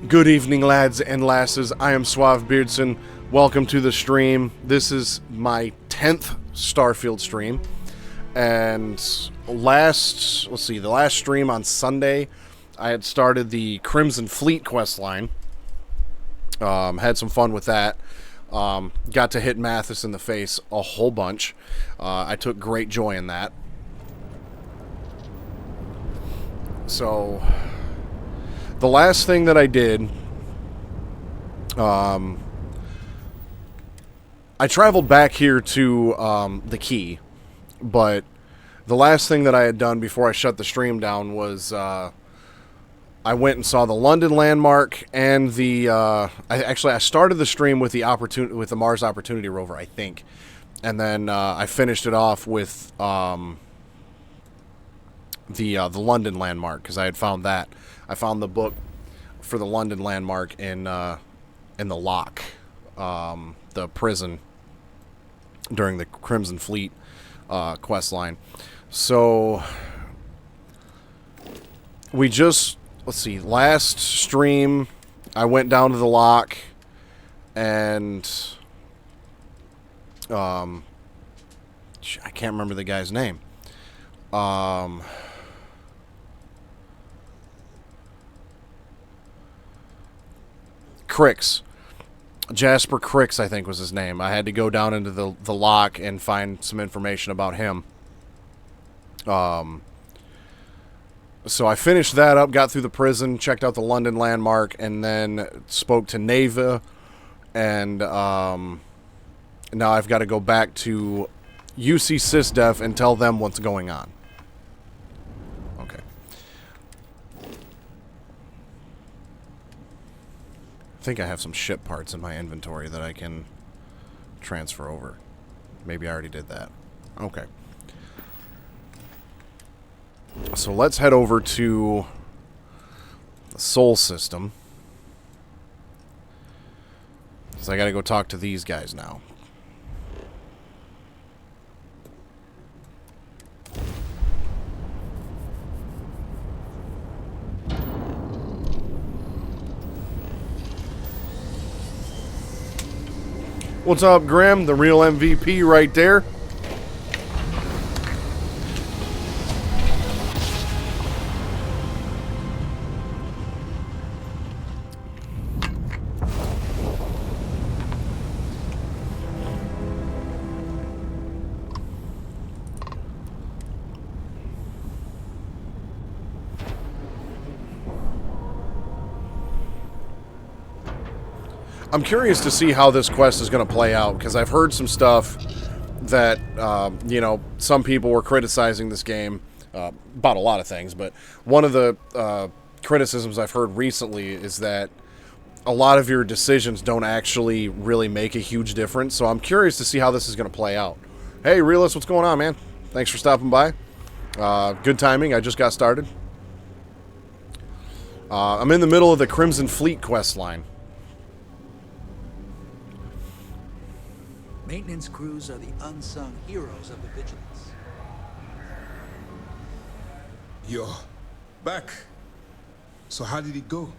Good evening, lads and lasses. I am Suave Beardson. Welcome to the stream. This is my 10th Starfield stream. And the last stream on Sunday, I had started the Crimson Fleet questline. Had some fun with that. Got to hit Mathis in the face a whole bunch. I took great joy in that. So, the last thing that I did, I traveled back here to the Key, but the last thing that I had done before I shut the stream down was I went and saw the London landmark and the I started the stream with the Mars Opportunity rover, I think, and then I finished it off with the London landmark, because I had found that. I found the book for the London landmark in the lock, the prison during the Crimson Fleet quest line. So we just, last stream I went down to the lock and I can't remember the guy's name. Cricks. Jasper Cricks, I think, was his name. I had to go down into the lock and find some information about him. So I finished that up, got through the prison, checked out the London landmark, and then spoke to Neva. And now I've got to go back to UC SysDef and tell them what's going on. Okay. I think I have some ship parts in my inventory that I can transfer over. Maybe I already did that. Okay. So let's head over to the Sol system. So I gotta go talk to these guys now. What's up, Grim? The real MVP right there. I'm curious to see how this quest is going to play out, because I've heard some stuff that, some people were criticizing this game about a lot of things, but one of the criticisms I've heard recently is that a lot of your decisions don't actually really make a huge difference, so I'm curious to see how this is going to play out. Hey, Realist, what's going on, man? Thanks for stopping by. Good timing, I just got started. I'm in the middle of the Crimson Fleet quest line. Maintenance crews are the unsung heroes of the Vigilance. You're back. So how did it go?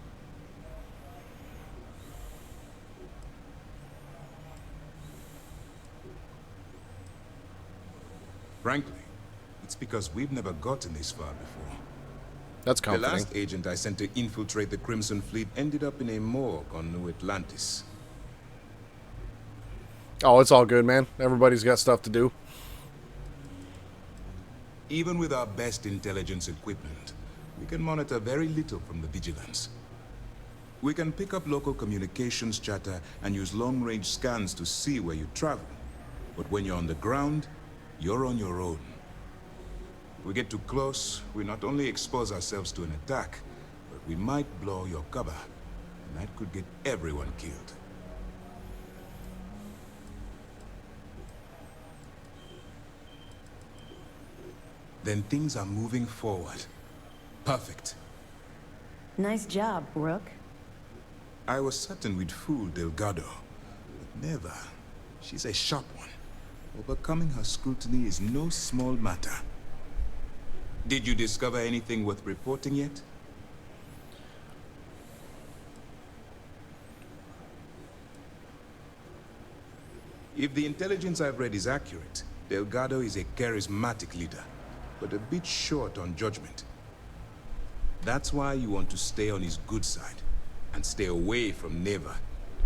Frankly, it's because we've never gotten this far before. That's comforting. The last agent I sent to infiltrate the Crimson Fleet ended up in a morgue on New Atlantis. Oh, it's all good, man. Everybody's got stuff to do. Even with our best intelligence equipment, we can monitor very little from the Vigilance. We can pick up local communications chatter and use long-range scans to see where you travel. But when you're on the ground, you're on your own. If we get too close, we not only expose ourselves to an attack, but we might blow your cover. And that could get everyone killed. Then things are moving forward. Perfect. Nice job, Rook. I was certain we'd fool Delgado, but never. She's a sharp one. Overcoming her scrutiny is no small matter. Did you discover anything worth reporting yet? If the intelligence I've read is accurate, Delgado is a charismatic leader, but a bit short on judgment. That's why you want to stay on his good side, and stay away from Neva.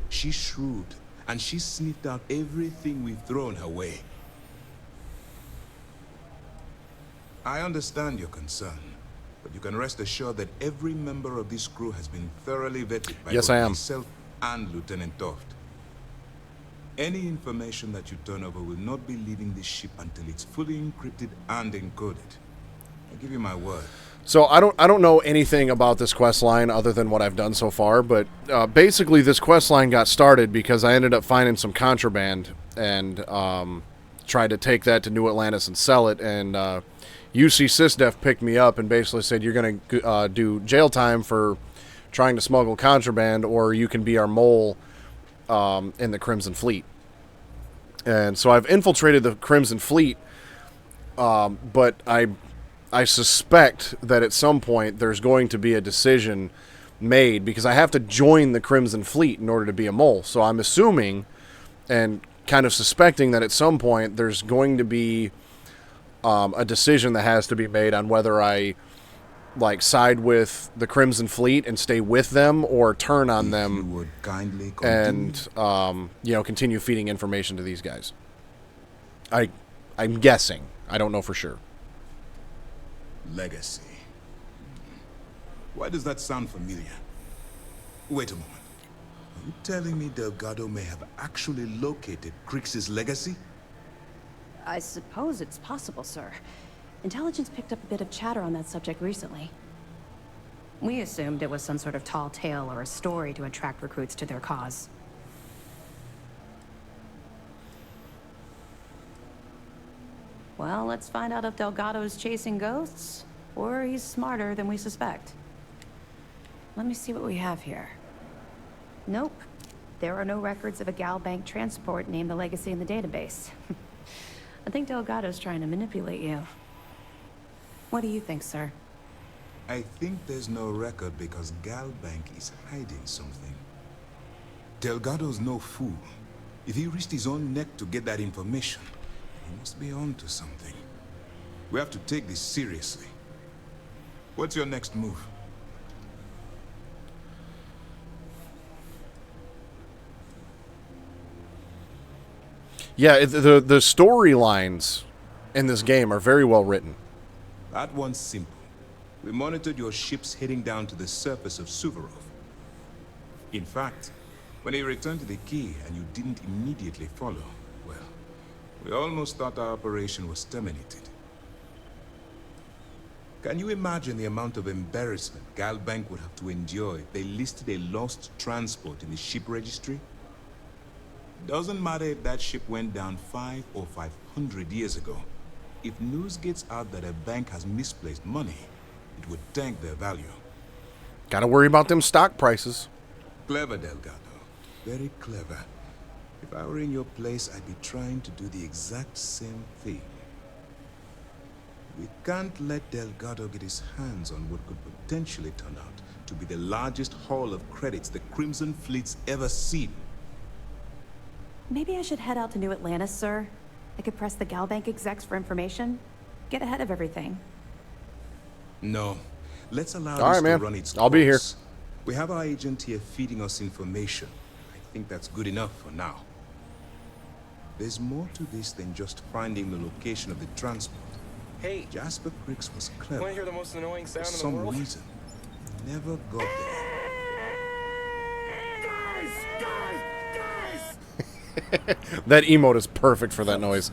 She's shrewd, and she's sniffed out everything we've thrown her way. I understand your concern, but you can rest assured that every member of this crew has been thoroughly vetted by Yes, both I am. myself and Lieutenant Toft. Any information that you turn over will not be leaving this ship until it's fully encrypted and encoded. I give you my word. So I don't know anything about this quest line other than what I've done so far, but basically this quest line got started because I ended up finding some contraband and tried to take that to New Atlantis and sell it, and UC SysDef picked me up and basically said, you're going to do jail time for trying to smuggle contraband, or you can be our mole in the Crimson Fleet. And so I've infiltrated the Crimson Fleet, but I suspect that at some point there's going to be a decision made, because I have to join the Crimson Fleet in order to be a mole. So I'm assuming and kind of suspecting that at some point there's going to be a decision that has to be made on whether I like side with the Crimson Fleet and stay with them, or turn on them You would kindly continue. and continue feeding information to these guys. I'm guessing. I don't know for sure. Legacy. Why does that sound familiar? Wait a moment. Are you telling me Delgado may have actually located Crix's legacy? I suppose it's possible, sir. Intelligence picked up a bit of chatter on that subject recently. We assumed it was some sort of tall tale or a story to attract recruits to their cause. Well, let's find out if Delgado's chasing ghosts, or he's smarter than we suspect. Let me see what we have here. Nope. There are no records of a Gal Bank transport named the Legacy in the database. I think Delgado's trying to manipulate you. What do you think, sir? I think there's no record because Gal Bank is hiding something. Delgado's no fool. If he risked his own neck to get that information, he must be on to something. We have to take this seriously. What's your next move? Yeah, the storylines in this game are very well written. That one's simple. We monitored your ships heading down to the surface of Suvorov. In fact, when he returned to the key and you didn't immediately follow, well, we almost thought our operation was terminated. Can you imagine the amount of embarrassment Gal Bank would have to endure if they listed a lost transport in the ship registry? Doesn't matter if that ship went down 5 or 500 years ago. If news gets out that a bank has misplaced money, it would tank their value. Gotta worry about them stock prices. Clever, Delgado. Very clever. If I were in your place, I'd be trying to do the exact same thing. We can't let Delgado get his hands on what could potentially turn out to be the largest haul of credits the Crimson Fleet's ever seen. Maybe I should head out to New Atlantis, sir. I could press the Gal Bank execs for information. Get ahead of everything. No. Let's allow All this right, man. to run its I'll be here. course. We have our agent here feeding us information. I think that's good enough for now. There's more to this than just finding the location of the transport. Hey, Jasper Crix was clever. want to hear the most annoying For sound in the some world? reason, he never got there. That emote is perfect for that noise.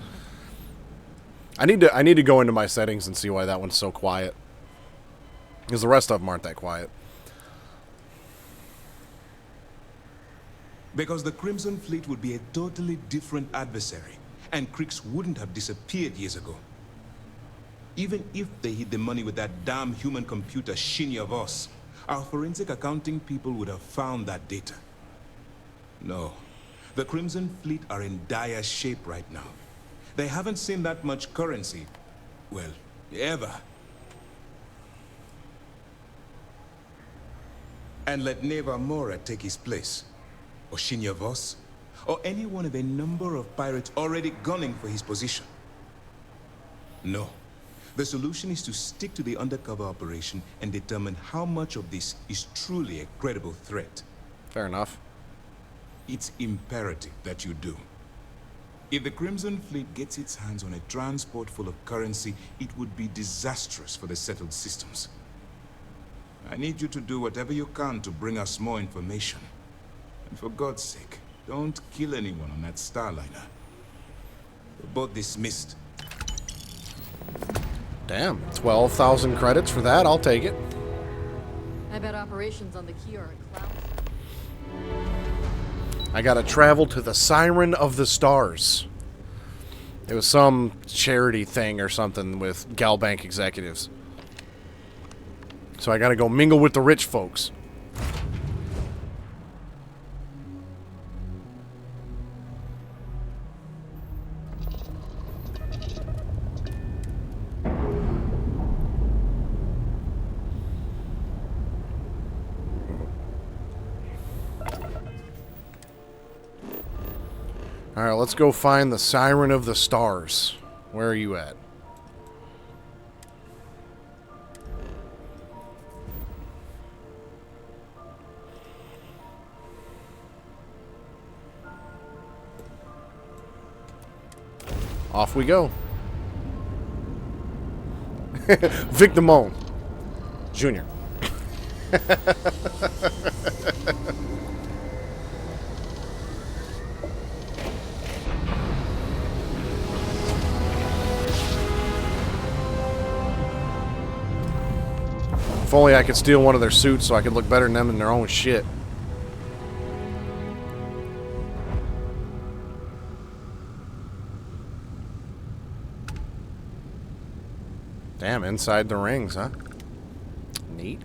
I need to go into my settings and see why that one's so quiet. Because the rest of them aren't that quiet. Because the Crimson Fleet would be a totally different adversary, and Crix wouldn't have disappeared years ago. Even if they hid the money with that damn human computer Shinya Voss, our forensic accounting people would have found that data. No. The Crimson Fleet are in dire shape right now. They haven't seen that much currency, well, ever. And let Neva Mora take his place. Or Shinya Voss. or any one of a number of pirates already gunning for his position. No. The solution is to stick to the undercover operation and determine how much of this is truly a credible threat. Fair enough. It's imperative that you do. If the Crimson Fleet gets its hands on a transport full of currency, it would be disastrous for the settled systems. I need you to do whatever you can to bring us more information. And for God's sake, don't kill anyone on that Starliner. We're both dismissed. Damn, 12,000 credits for that. I'll take it. I bet operations on the key are a cloud. I gotta travel to the Siren of the Stars. It was some charity thing or something with Galbank executives. So I gotta go mingle with the rich folks. Alright, let's go find the Siren of the Stars. Where are you at? Off we go. Vic Damone Jr. If only I could steal one of their suits so I could look better than them in their own shit. Damn, inside the rings, huh? Neat.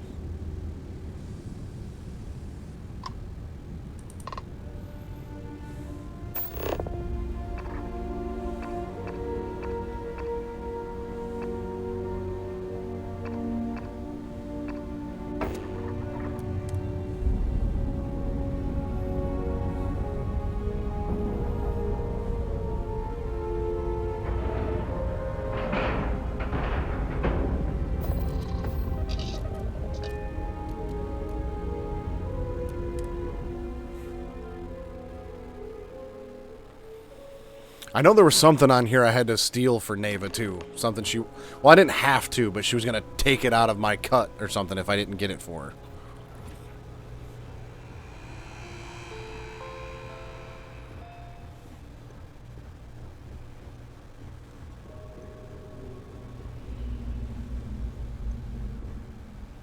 I know there was something on here I had to steal for Neva, too. Something she... Well, I didn't have to, but she was going to take it out of my cut or something if I didn't get it for her.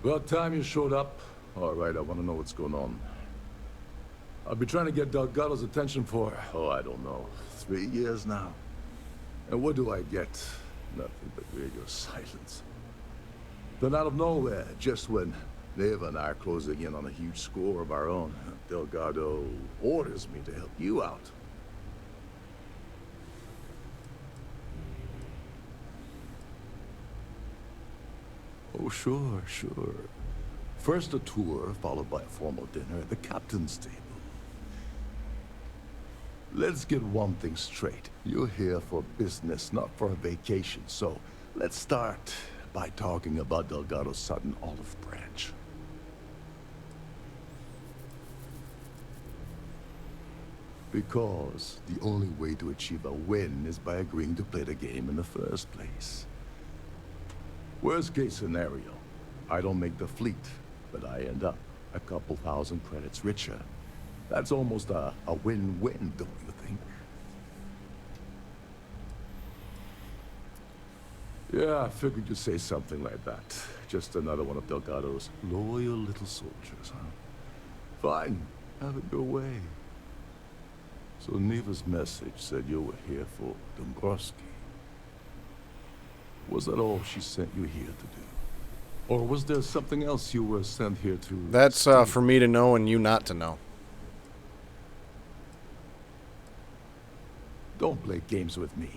About time you showed up. All right, I want to know what's going on. I've been trying to get Delgado's attention for, oh, I don't know, 3 years now. And what do I get? Nothing but radio silence. Then out of nowhere, just when Neva and I are closing in on a huge score of our own, Delgado orders me to help you out. Oh, sure, sure. First a tour, followed by a formal dinner at the captain's table. Let's get one thing straight. You're here for business, not for a vacation. So, let's start by talking about Delgado's sudden olive branch. Because the only way to achieve a win is by agreeing to play the game in the first place. Worst case scenario, I don't make the fleet, but I end up a couple thousand credits richer. That's almost a win-win, don't you think? Yeah, I figured you'd say something like that. Just another one of Delgado's loyal little soldiers, huh? Fine, have it your way. So Neva's message said you were here for Dombrowski. Was that all she sent you here to do? Or was there something else you were sent here to... That's for me to know and you not to know. Don't play games with me.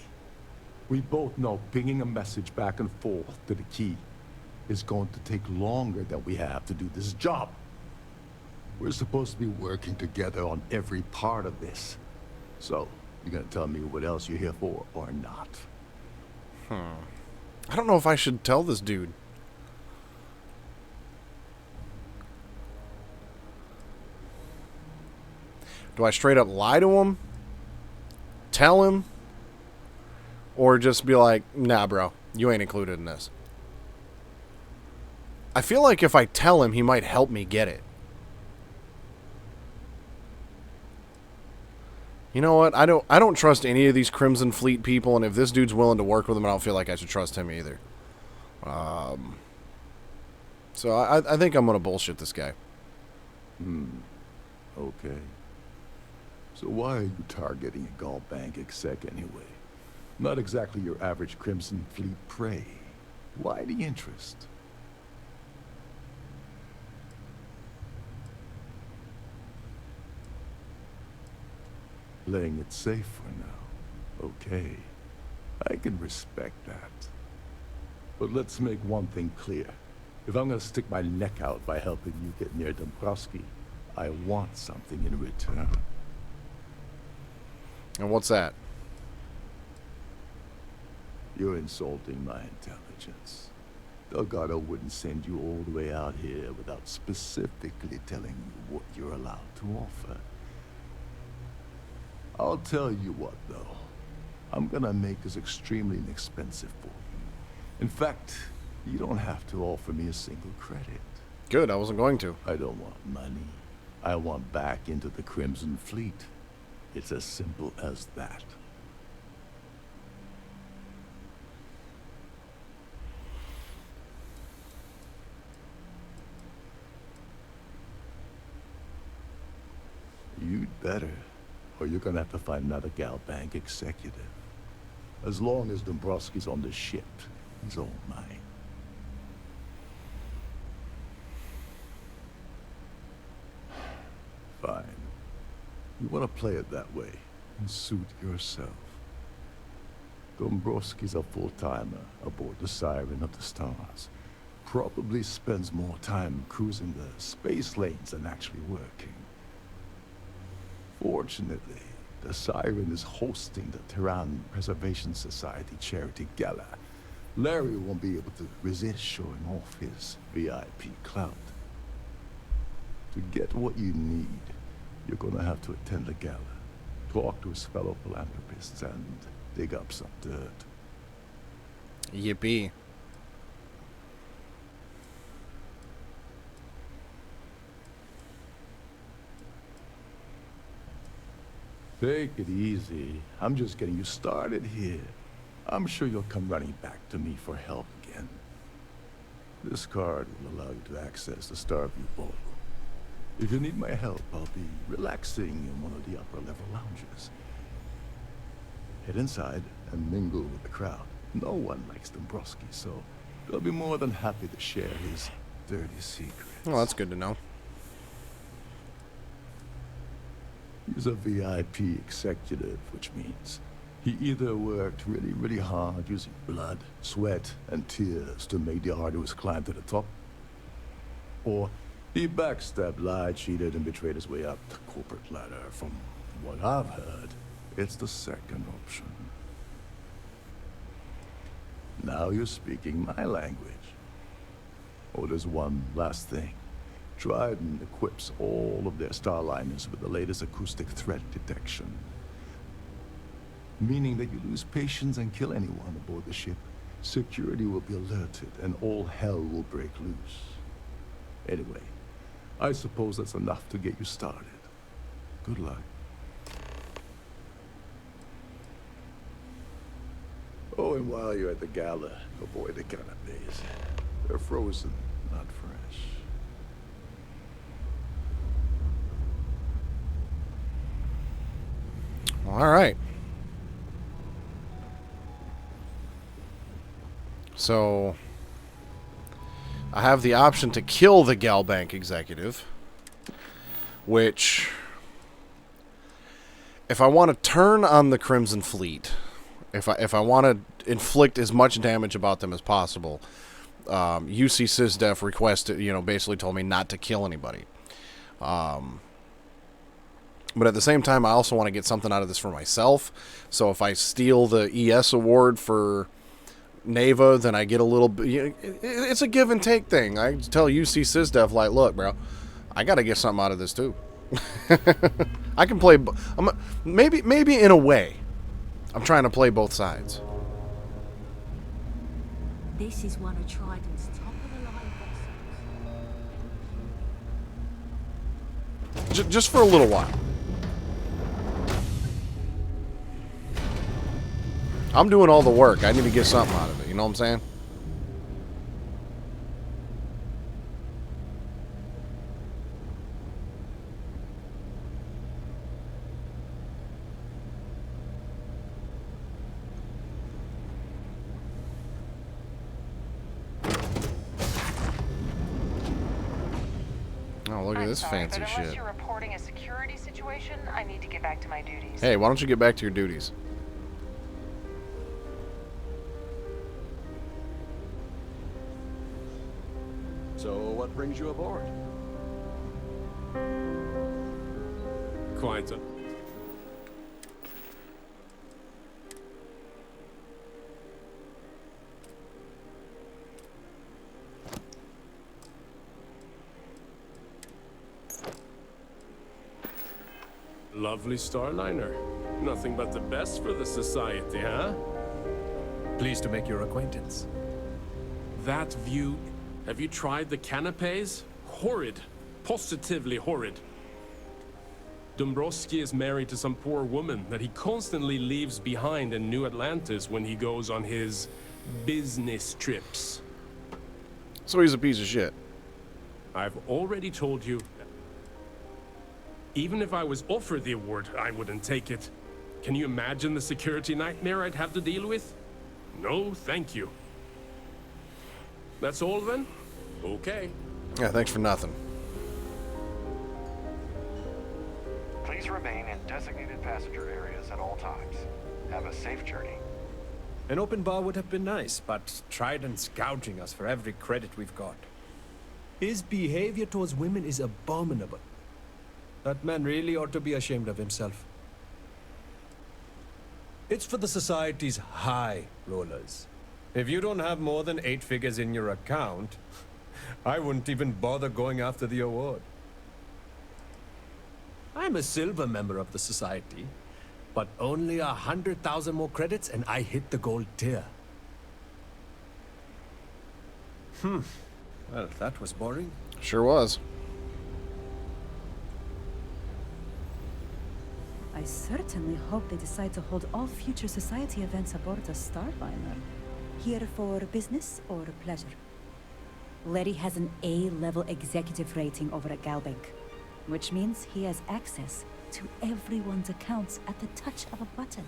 We both know pinging a message back and forth to the key is going to take longer than we have to do this job. We're supposed to be working together on every part of this. So, you gonna tell me what else you're here for, or not? I don't know if I should tell this dude. Do I straight up lie to him? Tell him? Or just be like, nah, bro, you ain't included in this. I feel like if I tell him, he might help me get it. You know what? I don't trust any of these Crimson Fleet people, and if this dude's willing to work with them, I don't feel like I should trust him either. So I think I'm gonna bullshit this guy. Okay. So why are you targeting a Gall Bank exec anyway? Not exactly your average Crimson Fleet prey. Why the interest? Playing it safe for now. Okay. I can respect that. But let's make one thing clear. If I'm gonna stick my neck out by helping you get near Dombrowski, I want something in return. And what's that? You're insulting my intelligence. Delgado wouldn't send you all the way out here without specifically telling you what you're allowed to offer. I'll tell you what, though. I'm gonna make this extremely inexpensive for you. In fact, you don't have to offer me a single credit. Good, I wasn't going to. I don't want money. I want back into the Crimson Fleet. It's as simple as that. You'd better, or you're gonna have to find another Gal Bank executive. As long as Dombrowski's on the ship, he's all mine. Fine. You want to play it that way, and suit yourself. Dombrowski's a full-timer aboard the Siren of the Stars. Probably spends more time cruising the space lanes than actually working. Fortunately, the Siren is hosting the Tehran Preservation Society charity gala. Larry won't be able to resist showing off his VIP clout. To get what you need, you're gonna have to attend the gala, talk to his fellow philanthropists, and dig up some dirt. Yippee. Take it easy. I'm just getting you started here. I'm sure you'll come running back to me for help again. This card will allow you to access the Starfield Ballroom. If you need my help, I'll be relaxing in one of the upper-level lounges. Head inside and mingle with the crowd. No one likes Dombrowski, so they'll be more than happy to share his dirty secrets. Well, that's good to know. He's a VIP executive, which means he either worked really, really hard using blood, sweat, and tears to make the arduous climb to the top, or he backstabbed, lied, cheated, and betrayed his way up the corporate ladder. From what I've heard, it's the second option. Now you're speaking my language. Oh, there's one last thing. Trident equips all of their starliners with the latest acoustic threat detection. Meaning that you lose patience and kill anyone aboard the ship, security will be alerted and all hell will break loose. Anyway, I suppose that's enough to get you started. Good luck. Oh, and while you're at the gala, avoid the canapes. They're frozen, not fresh. All right. So I have the option to kill the Gal Bank executive, which, if I want to turn on the Crimson Fleet, if I want to inflict as much damage about them as possible, UC SysDef requested, basically told me not to kill anybody. But at the same time, I also want to get something out of this for myself. So if I steal the ES award for Neva, then I get a little bit. It's a give and take thing. I tell UC SysDev, like, look, bro, I got to get something out of this too. I can play. Maybe in a way, I'm trying to play both sides. This is one of Trident's top-of-the-line vessels. Just for a little while. I'm doing all the work. I need to get something out of it. You know what I'm saying? Oh, look at this fancy but unless shit. you're reporting a security situation, I need to get back to my duties. Hey, why don't you get back to your duties? So, what brings you aboard? Quite a... Lovely Starliner. Nothing but the best for the society, huh? Pleased to make your acquaintance. That view... Have you tried the canapes? Horrid. Positively horrid. Dombrowski is married to some poor woman that he constantly leaves behind in New Atlantis when he goes on his business trips. So he's a piece of shit. I've already told you. Even if I was offered the award, I wouldn't take it. Can you imagine the security nightmare I'd have to deal with? No, thank you. That's all then? Okay. Yeah, thanks for nothing. Please remain in designated passenger areas at all times. Have a safe journey. An open bar would have been nice, but Trident's gouging us for every credit we've got. His behavior towards women is abominable. That man really ought to be ashamed of himself. It's for the society's high rollers. If you don't have more than 8 figures in your account, I wouldn't even bother going after the award. I'm a silver member of the society, but only 100,000 more credits and I hit the gold tier. Well, that was boring. Sure was. I certainly hope they decide to hold all future society events aboard the Starliner. Here for business or pleasure? Letty has an A-level executive rating over at Galbank, which means he has access to everyone's accounts at the touch of a button.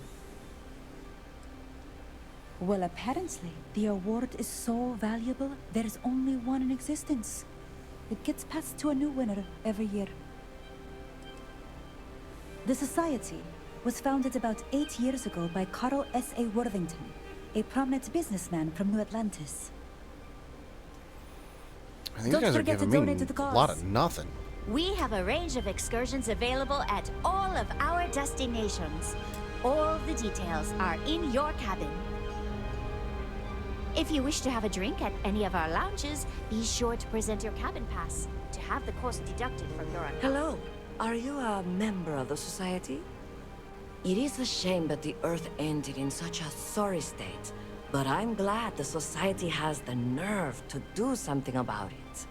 Well, apparently, the award is so valuable, there's only one in existence. It gets passed to a new winner every year. The Society was founded about 8 years ago by Carl S.A. Worthington, a prominent businessman from New Atlantis. I think you guys are giving me a lot of nothing. We have a range of excursions available at all of our destinations. All the details are in your cabin. If you wish to have a drink at any of our lounges, be sure to present your cabin pass to have the cost deducted from your account. Hello. Are you a member of the Society? It is a shame that the Earth ended in such a sorry state, but I'm glad the Society has the nerve to do something about it.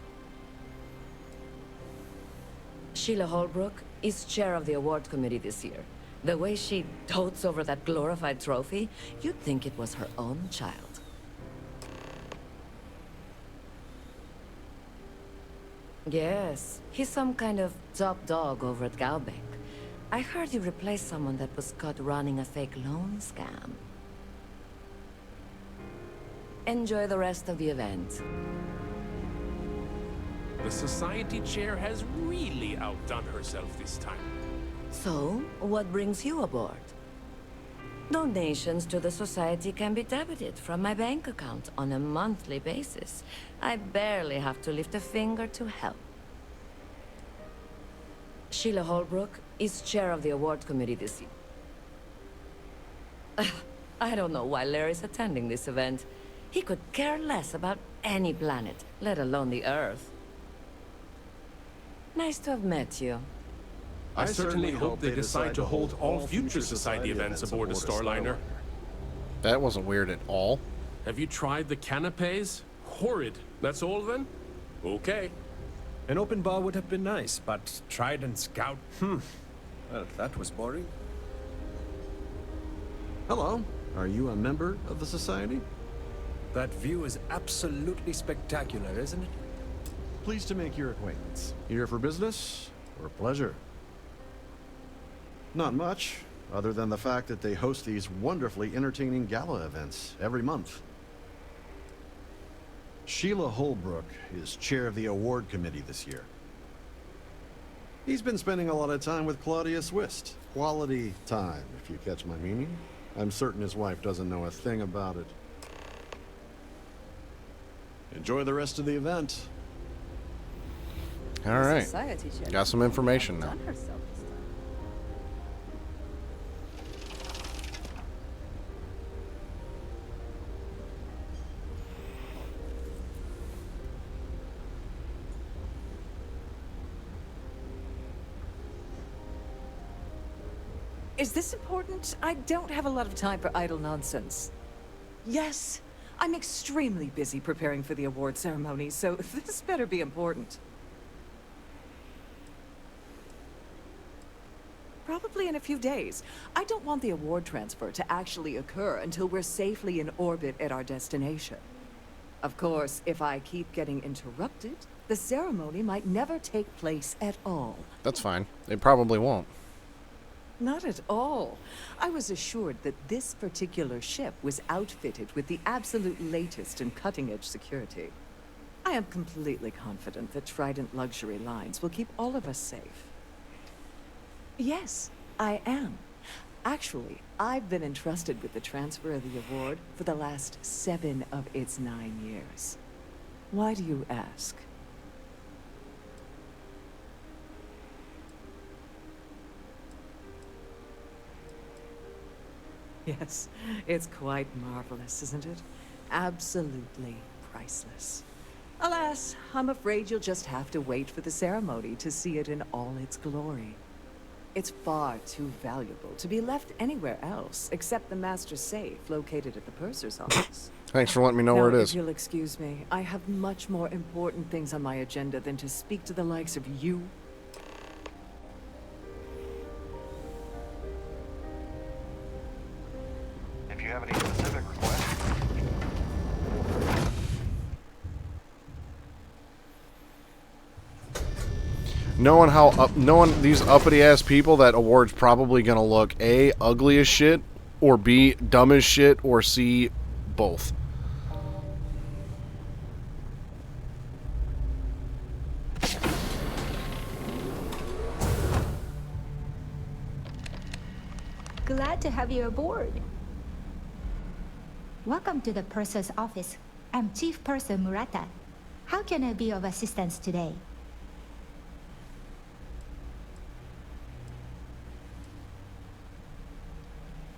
Sheila Holbrook is chair of the award committee this year. The way she dotes over that glorified trophy, you'd think it was her own child. Yes, he's some kind of top dog over at Galbank. I heard you replaced someone that was caught running a fake loan scam. Enjoy the rest of the event. The society chair has really outdone herself this time. So, what brings you aboard? Donations to the Society can be debited from my bank account on a monthly basis. I barely have to lift a finger to help. Sheila Holbrook is chair of the award committee this year. I don't know why Larry's attending this event. He could care less about any planet, let alone the Earth. Nice to have met you. I certainly hope they decide to hold all future Society events aboard the Starliner. That wasn't weird at all. Have you tried the canapes? Horrid. That's all then? Okay. An open bar would have been nice, but Trident Scout, well, that was boring. Hello. Are you a member of the Society? That view is absolutely spectacular, isn't it? Pleased to make your acquaintance. Here for business or pleasure? Not much, other than the fact that they host these wonderfully entertaining gala events every month. Sheila Holbrook is chair of the award committee this year. He's been spending a lot of time with Claudia Swist. Quality time, if you catch my meaning. I'm certain his wife doesn't know a thing about it. Enjoy the rest of the event. All right. Got some information now. Is this important? I don't have a lot of time for idle nonsense. Yes, I'm extremely busy preparing for the award ceremony, so this better be important. Probably in a few days. I don't want the award transfer to actually occur until we're safely in orbit at our destination. Of course, if I keep getting interrupted, the ceremony might never take place at all. That's fine. It probably won't. Not at all. I was assured that this particular ship was outfitted with the absolute latest in cutting-edge security. I am completely confident that Trident Luxury Lines will keep all of us safe. Yes, I am. Actually, I've been entrusted with the transfer of the award for the last 7 of its 9 years. Why do you ask? Yes, it's quite marvelous, isn't it? Absolutely priceless. Alas, I'm afraid you'll just have to wait for the ceremony to see it in all its glory. It's far too valuable to be left anywhere else except the master safe located at the purser's office. Thanks for letting me know Now, where it is. if you'll excuse me, I have much more important things on my agenda than to speak to the likes of you. If you have any specific requests, Knowing these uppity ass people, that award's probably gonna look A, ugly as shit, or B, dumb as shit, or C, both. Glad to have you aboard. Welcome to the purser's office. I'm Chief Purser Murata. How can I be of assistance today?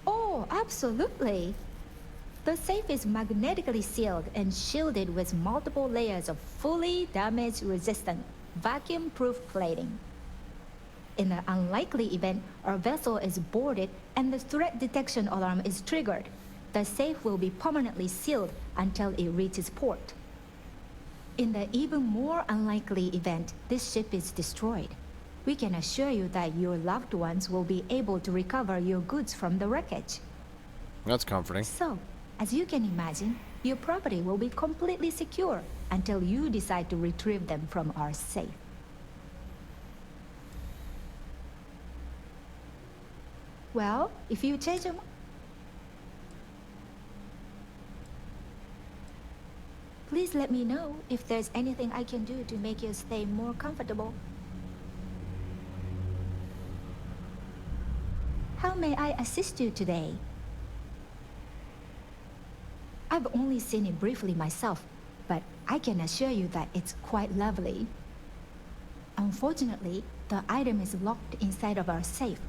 Oh, absolutely. The safe is magnetically sealed and shielded with multiple layers of fully damage-resistant, vacuum-proof plating. In an unlikely event, our vessel is boarded and the threat detection alarm is triggered. The safe will be permanently sealed until it reaches port. In the even more unlikely event this ship is destroyed, we can assure you that your loved ones will be able to recover your goods from the wreckage. That's comforting. So, as you can imagine, your property will be completely secure until you decide to retrieve them from our safe. Well, if you change your mind, please let me know if there's anything I can do to make your stay more comfortable. How may I assist you today? I've only seen it briefly myself, but I can assure you that it's quite lovely. Unfortunately, The item is locked inside of our safe,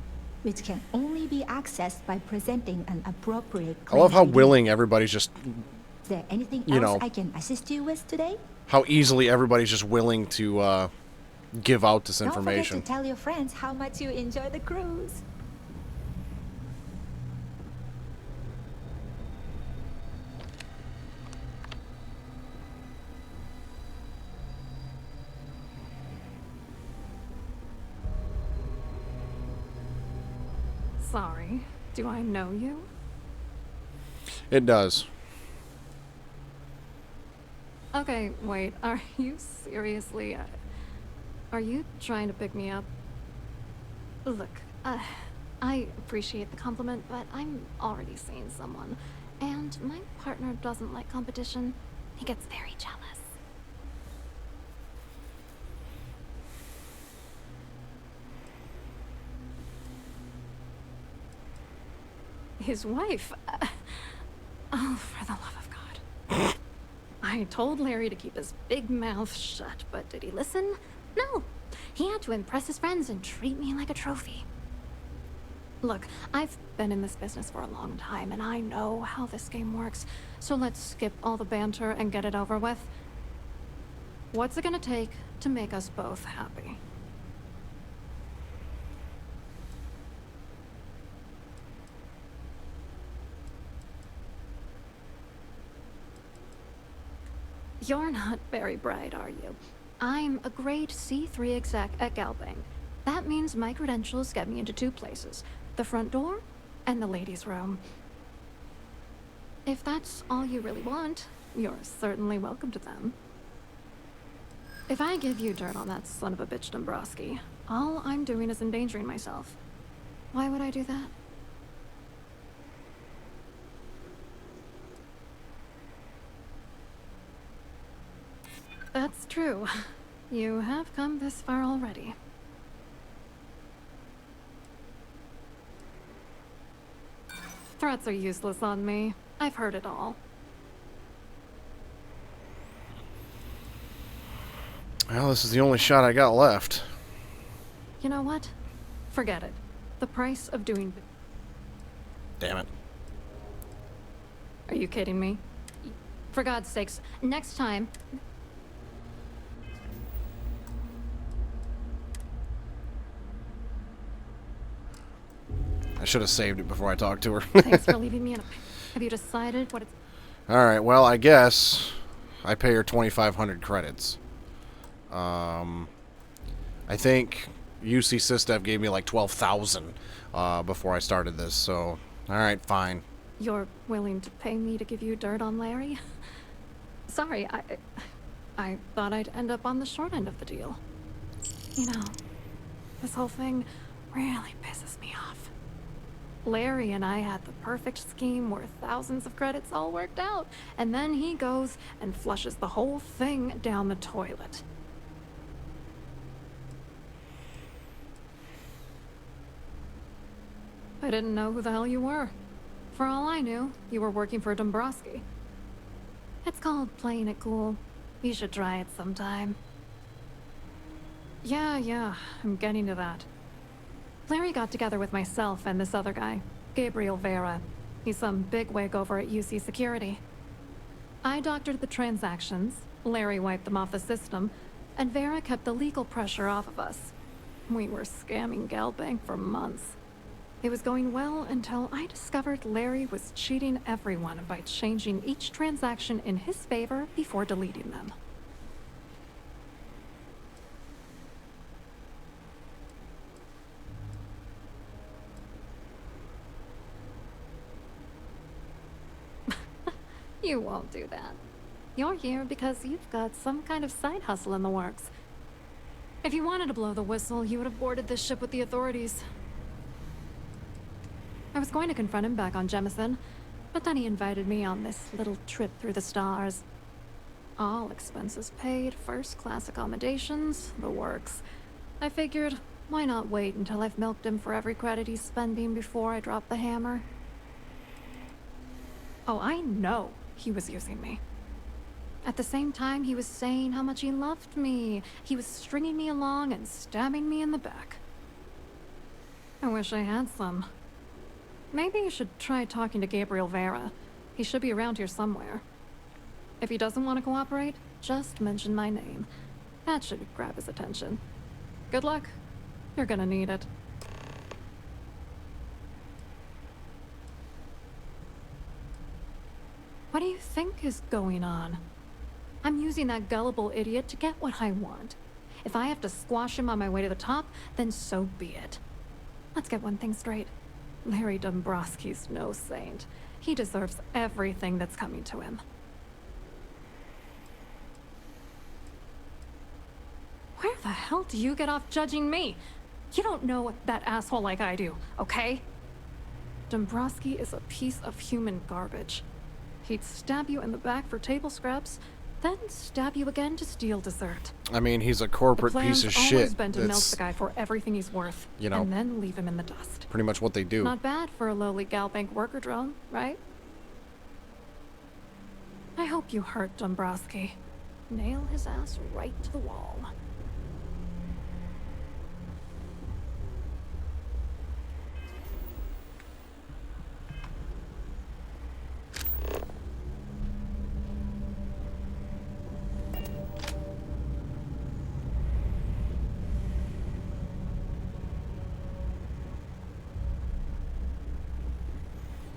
which can only be accessed by presenting an appropriate I claim love how ID. willing everybody's just, Is there anything you else know, I can assist you with today? how easily everybody's just willing to give out this Don't forget information. to tell your friends how much you enjoy the cruise. Sorry. Do I know you? It does. Okay, wait. Are you seriously... are you trying to pick me up? Look, I appreciate the compliment, but I'm already seeing someone. And my partner doesn't like competition. He gets very jealous. His wife? Oh, for the love of God. I told Larry to keep his big mouth shut, but did he listen? No. He had to impress his friends and treat me like a trophy. Look, I've been in this business for a long time, and I know how this game works, so let's skip all the banter and get it over with. What's it gonna take to make us both happy? You're not very bright, are you? I'm a grade C3 exec at Galbank. That means my credentials get me into two places, the front door and the ladies' room. If that's all you really want, you're certainly welcome to them. If I give you dirt on that son of a bitch Dombrowski, all I'm doing is endangering myself. Why would I do that? That's true. You have come this far already. Threats are useless on me. I've heard it all. Well, this is the only shot I got left. You know what? Forget it. The price of doing... Damn it. Are you kidding me? For God's sakes, next time... I should have saved it before I talked to her. Thanks for leaving me in a... Have you decided what it's... Alright, well, I guess I pay her 2,500 credits. I think UC Systev gave me like 12,000 before I started this, so... Alright, fine. You're willing to pay me to give you dirt on Larry? Sorry, I thought I'd end up on the short end of the deal. You know, this whole thing really pisses me off. Larry and I had the perfect scheme where thousands of credits all worked out, and then he goes and flushes the whole thing down the toilet. I didn't know who the hell you were. For all I knew, you were working for Dombrowski. It's called playing it cool. You should try it sometime. Yeah, I'm getting to that. Larry got together with myself and this other guy, Gabriel Vera. He's some bigwig over at UC Security. I doctored the transactions, Larry wiped them off the system, and Vera kept the legal pressure off of us. We were scamming Galbank for months. It was going well until I discovered Larry was cheating everyone by changing each transaction in his favor before deleting them. You won't do that. You're here because you've got some kind of side hustle in the works. If you wanted to blow the whistle, you would have boarded this ship with the authorities. I was going to confront him back on Jemison, but then he invited me on this little trip through the stars. All expenses paid, first-class accommodations, the works. I figured, why not wait until I've milked him for every credit he's spending before I drop the hammer? Oh, I know he was using me. At the same time, he was saying how much he loved me. He was stringing me along and stabbing me in the back. I wish I had some. Maybe you should try talking to Gabriel Vera. He should be around here somewhere. If he doesn't want to cooperate, just mention my name. That should grab his attention. Good luck. You're gonna need it. What do you think is going on? I'm using that gullible idiot to get what I want. If I have to squash him on my way to the top, then so be it. Let's get one thing straight. Larry Dombrowski's no saint. He deserves everything that's coming to him. Where the hell do you get off judging me? You don't know that asshole like I do, okay? Dombrowski is a piece of human garbage. He'd stab you in the back for table scraps, then stab you again to steal dessert. I mean, he's a corporate piece of shit. Always been to milk the guy for everything he's worth, you know, and then leave him in the dust. Pretty much what they do. Not bad for a lowly Galbank worker drone, right? I hope you hurt Dombrowski. Nail his ass right to the wall.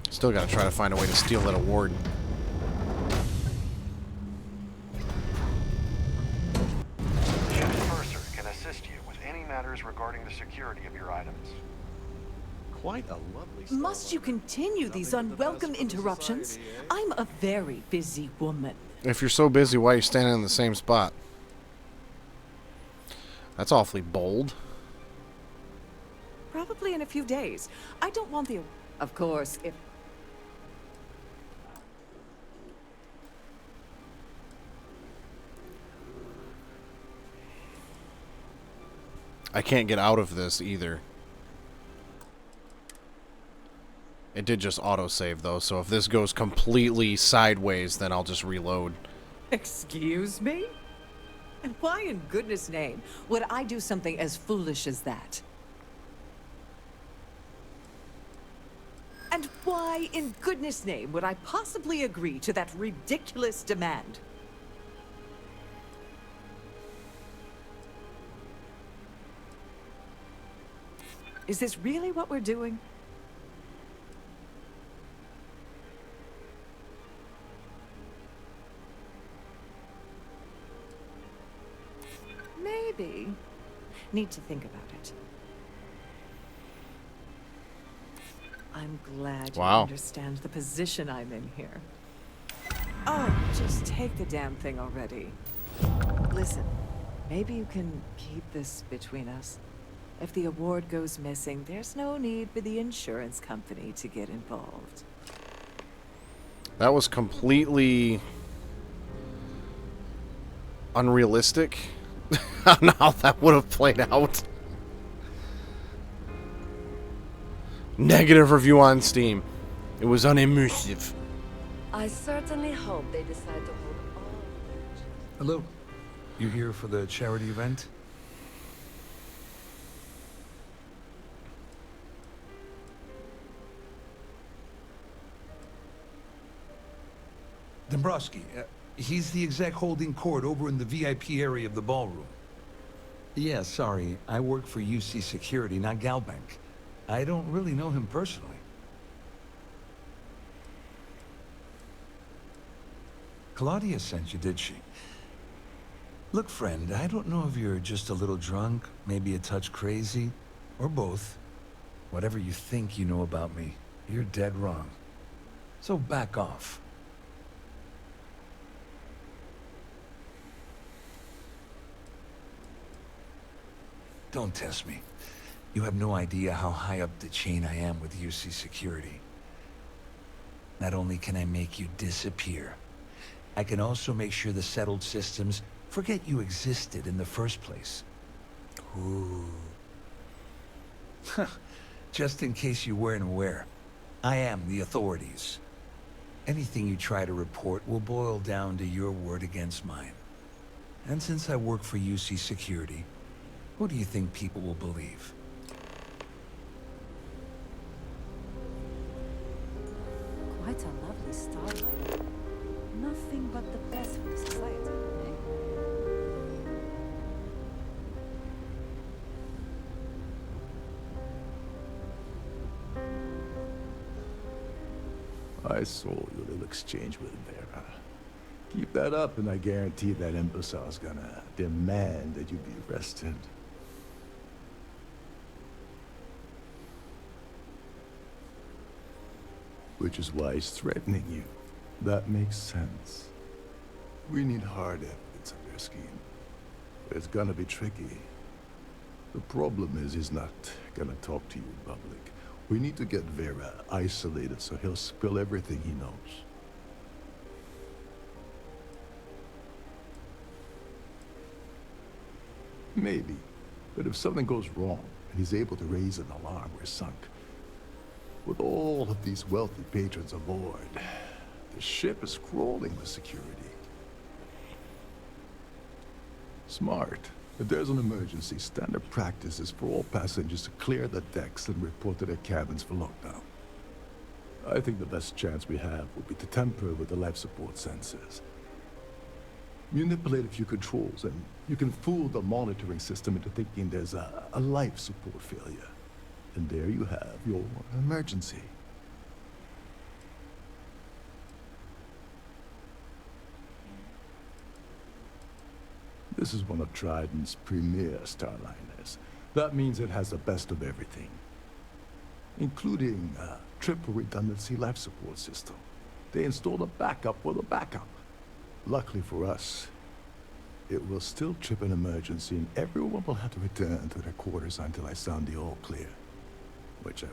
Still gotta try to find a way to steal that award. Ship's purser can assist you with any matters regarding the security of your items. Quite a lovely... Must you continue these unwelcome interruptions? I'm a very busy woman. If you're so busy, why are you standing in the same spot? That's awfully bold. Probably in a few days. I don't want the... Of course, if... I can't get out of this either. It did just autosave though, so if this goes completely sideways, then I'll just reload. Excuse me? And why in goodness name would I do something as foolish as that? And why in goodness name would I possibly agree to that ridiculous demand? Is this really what we're doing? Maybe. Need to think about it. I'm glad you understand the position I'm in here. Oh, just take the damn thing already. Listen, maybe you can keep this between us. If the award goes missing, there's no need for the insurance company to get involved. That was completely unrealistic on how that would have played out. Negative review on Steam. It was unimmersive. I certainly hope they decide to hold all. Hello. You here for the charity event? Dombrowski, he's the exec holding court over in the VIP area of the ballroom. Yeah, sorry. I work for UC Security, not Galbank. I don't really know him personally. Claudia sent you, did she? Look, friend, I don't know if you're just a little drunk, maybe a touch crazy, or both. Whatever you think you know about me, you're dead wrong. So back off. Don't test me. You have no idea how high up the chain I am with UC Security. Not only can I make you disappear, I can also make sure the settled systems forget you existed in the first place. Ooh. Just in case you weren't aware, I am the authorities. Anything you try to report will boil down to your word against mine. And since I work for UC Security, who do you think people will believe? Quite a lovely starlight. Nothing but the best for the society, eh? I saw your little exchange with Vera. Keep that up, and I guarantee that imbecile's gonna demand that you be arrested. Which is why he's threatening you. That makes sense. We need hard evidence of their scheme. But it's gonna be tricky. The problem is he's not gonna talk to you in public. We need to get Vera isolated so he'll spill everything he knows. Maybe. But if something goes wrong and he's able to raise an alarm, we're sunk. With all of these wealthy patrons aboard, the ship is crawling with security. Smart. If there's an emergency, standard practice is for all passengers to clear the decks and report to their cabins for lockdown. I think the best chance we have would be to tamper with the life support sensors. Manipulate a few controls, and you can fool the monitoring system into thinking there's a life support failure. And there you have your emergency. This is one of Trident's premier starliners. That means it has the best of everything, including a triple redundancy life support system. They installed a backup for the backup. Luckily for us, it will still trip an emergency and everyone will have to return to their quarters until I sound the all clear, which I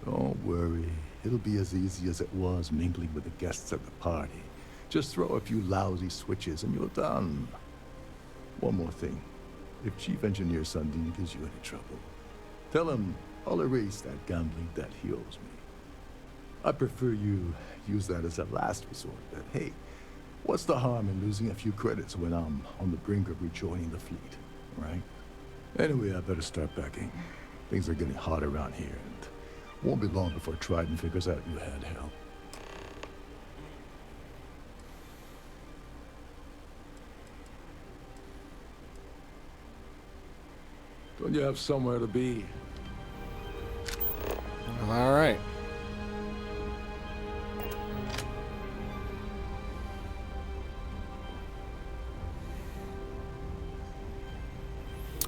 won't. Don't worry, it'll be as easy as it was mingling with the guests at the party. Just throw a few lousy switches and you're done. One more thing. If Chief Engineer Sundin gives you any trouble, tell him I'll erase that gambling debt he owes me. I prefer you use that as a last resort, but hey, what's the harm in losing a few credits when I'm on the brink of rejoining the fleet, right? Anyway, I better start packing. Things are getting hot around here, and won't be long before Trident figures out you had help. Don't you have somewhere to be? All right.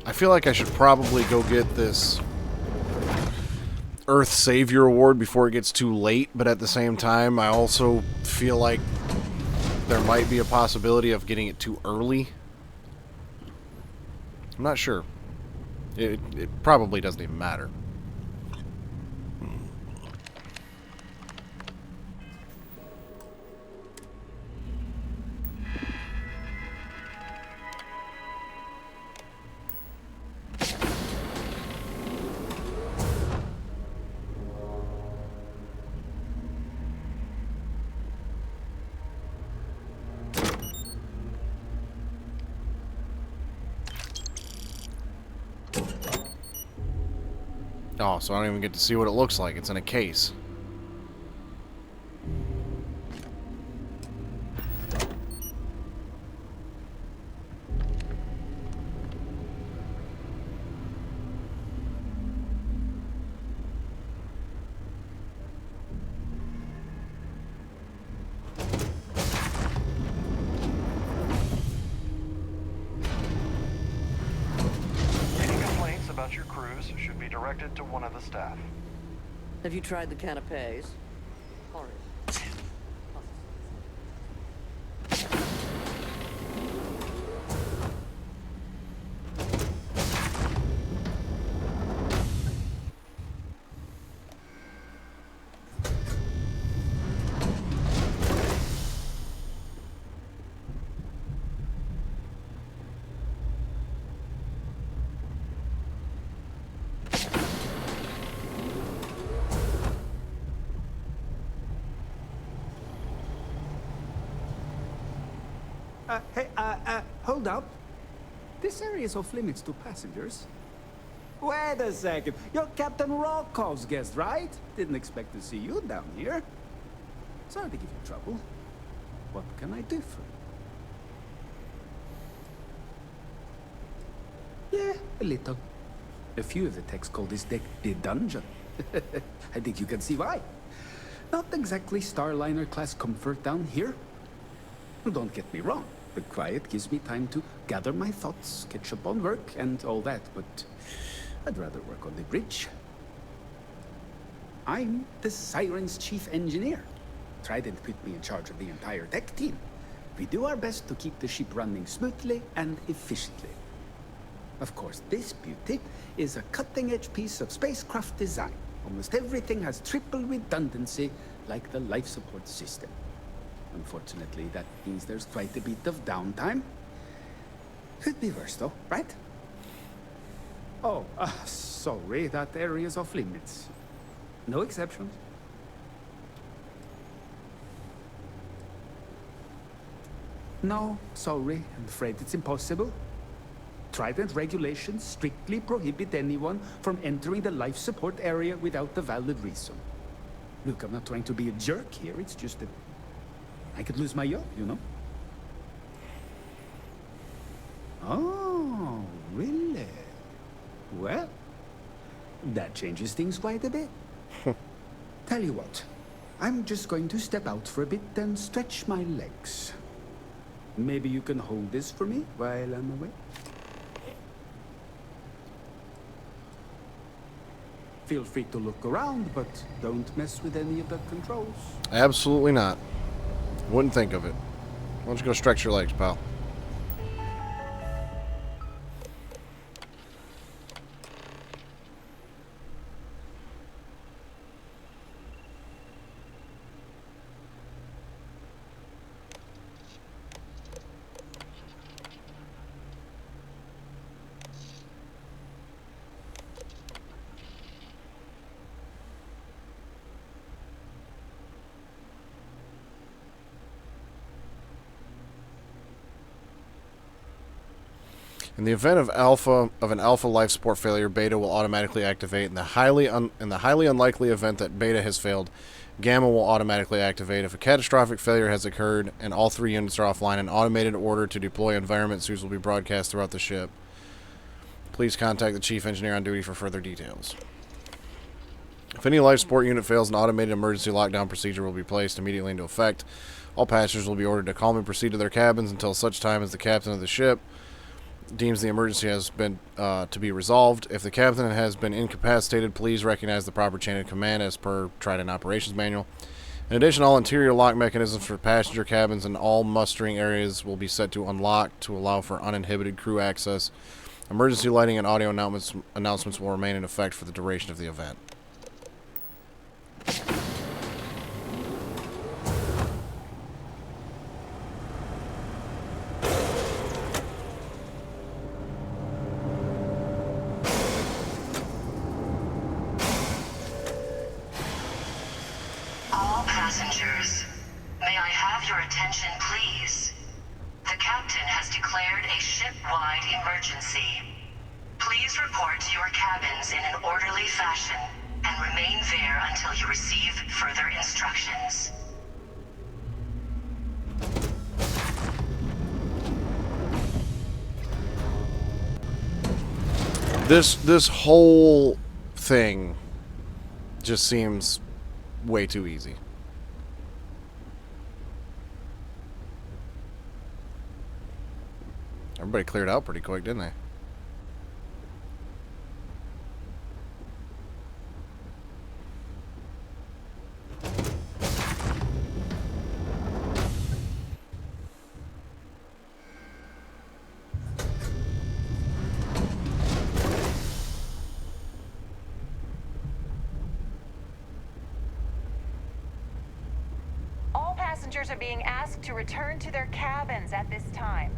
I feel like I should probably go get this Earth Savior Award before it gets too late, but at the same time, I also feel like there might be a possibility of getting it too early. I'm not sure. It probably doesn't even matter. Oh, so I don't even get to see what it looks like. It's in a case. Your cruise should be directed to one of the staff. Have you tried the canapes? Horrid. Hey, hold up. This area is off limits to passengers. Wait a second. You're Captain Rocko's guest, right? Didn't expect to see you down here. Sorry to give you trouble. What can I do for you? Yeah, a little. A few of the techs call this deck the dungeon. I think you can see why. Not exactly Starliner-class comfort down here. Don't get me wrong. The quiet gives me time to gather my thoughts, catch up on work, and all that, but I'd rather work on the bridge. I'm the Siren's chief engineer. Trident put me in charge of the entire tech team. We do our best to keep the ship running smoothly and efficiently. Of course, this beauty is a cutting-edge piece of spacecraft design. Almost everything has triple redundancy, like the life support system. Unfortunately, that means there's quite a bit of downtime. Could be worse, though, right? Oh, sorry, that area's off limits. No exceptions. No, sorry, I'm afraid it's impossible. Trident regulations strictly prohibit anyone from entering the life support area without a valid reason. Look, I'm not trying to be a jerk here, it's just that I could lose my job, you know? Oh, really? Well, that changes things quite a bit. Tell you what, I'm just going to step out for a bit and stretch my legs. Maybe you can hold this for me while I'm away? Feel free to look around, but don't mess with any of the controls. Absolutely not. Wouldn't think of it. Why don't you go stretch your legs, pal? In the event of an alpha life support failure, beta will automatically activate. In the highly unlikely event that beta has failed, gamma will automatically activate. If a catastrophic failure has occurred and all 3 units are offline, an automated order to deploy environment suits will be broadcast throughout the ship. Please contact the chief engineer on duty for further details. If any life support unit fails, an automated emergency lockdown procedure will be placed immediately into effect. All passengers will be ordered to calmly proceed to their cabins until such time as the captain of the ship deems the emergency has been to be resolved. If the captain has been incapacitated, please recognize the proper chain of command as per Trident Operations Manual. In addition, all interior lock mechanisms for passenger cabins and all mustering areas will be set to unlock to allow for uninhibited crew access. Emergency lighting and audio announcements will remain in effect for the duration of the event. Passengers, may I have your attention, please? The captain has declared a ship-wide emergency. Please report to your cabins in an orderly fashion and remain there until you receive further instructions. This whole thing just seems way too easy. Everybody cleared out pretty quick, didn't they? All passengers are being asked to return to their cabins at this time.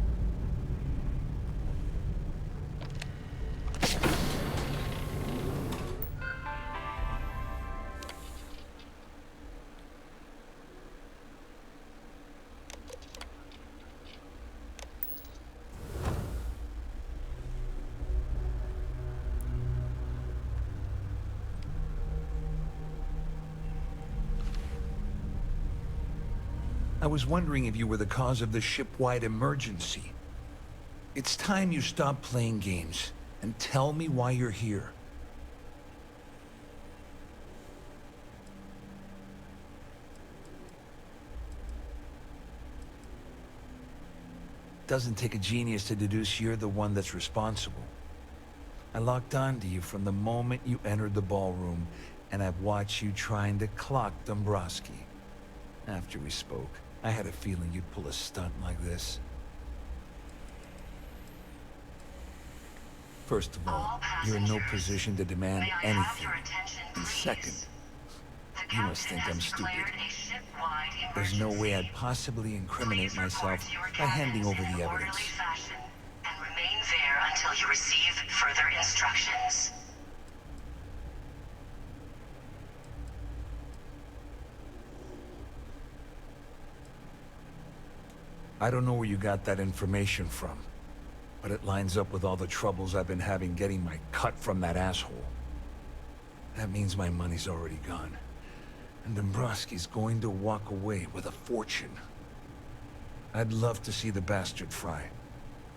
was wondering if you were the cause of the ship-wide emergency. It's time you stop playing games and tell me why you're here. Doesn't take a genius to deduce you're the one that's responsible. I locked onto you from the moment you entered the ballroom, and I've watched you trying to clock Dombrowski. After we spoke, I had a feeling you'd pull a stunt like this. First of all, you're in no position to demand anything. And second, you must think I'm stupid. There's no way I'd possibly incriminate myself by handing over the evidence. And remain there until you receive further instructions. I don't know where you got that information from, but it lines up with all the troubles I've been having getting my cut from that asshole. That means my money's already gone, and Dombrowski's going to walk away with a fortune. I'd love to see the bastard fry,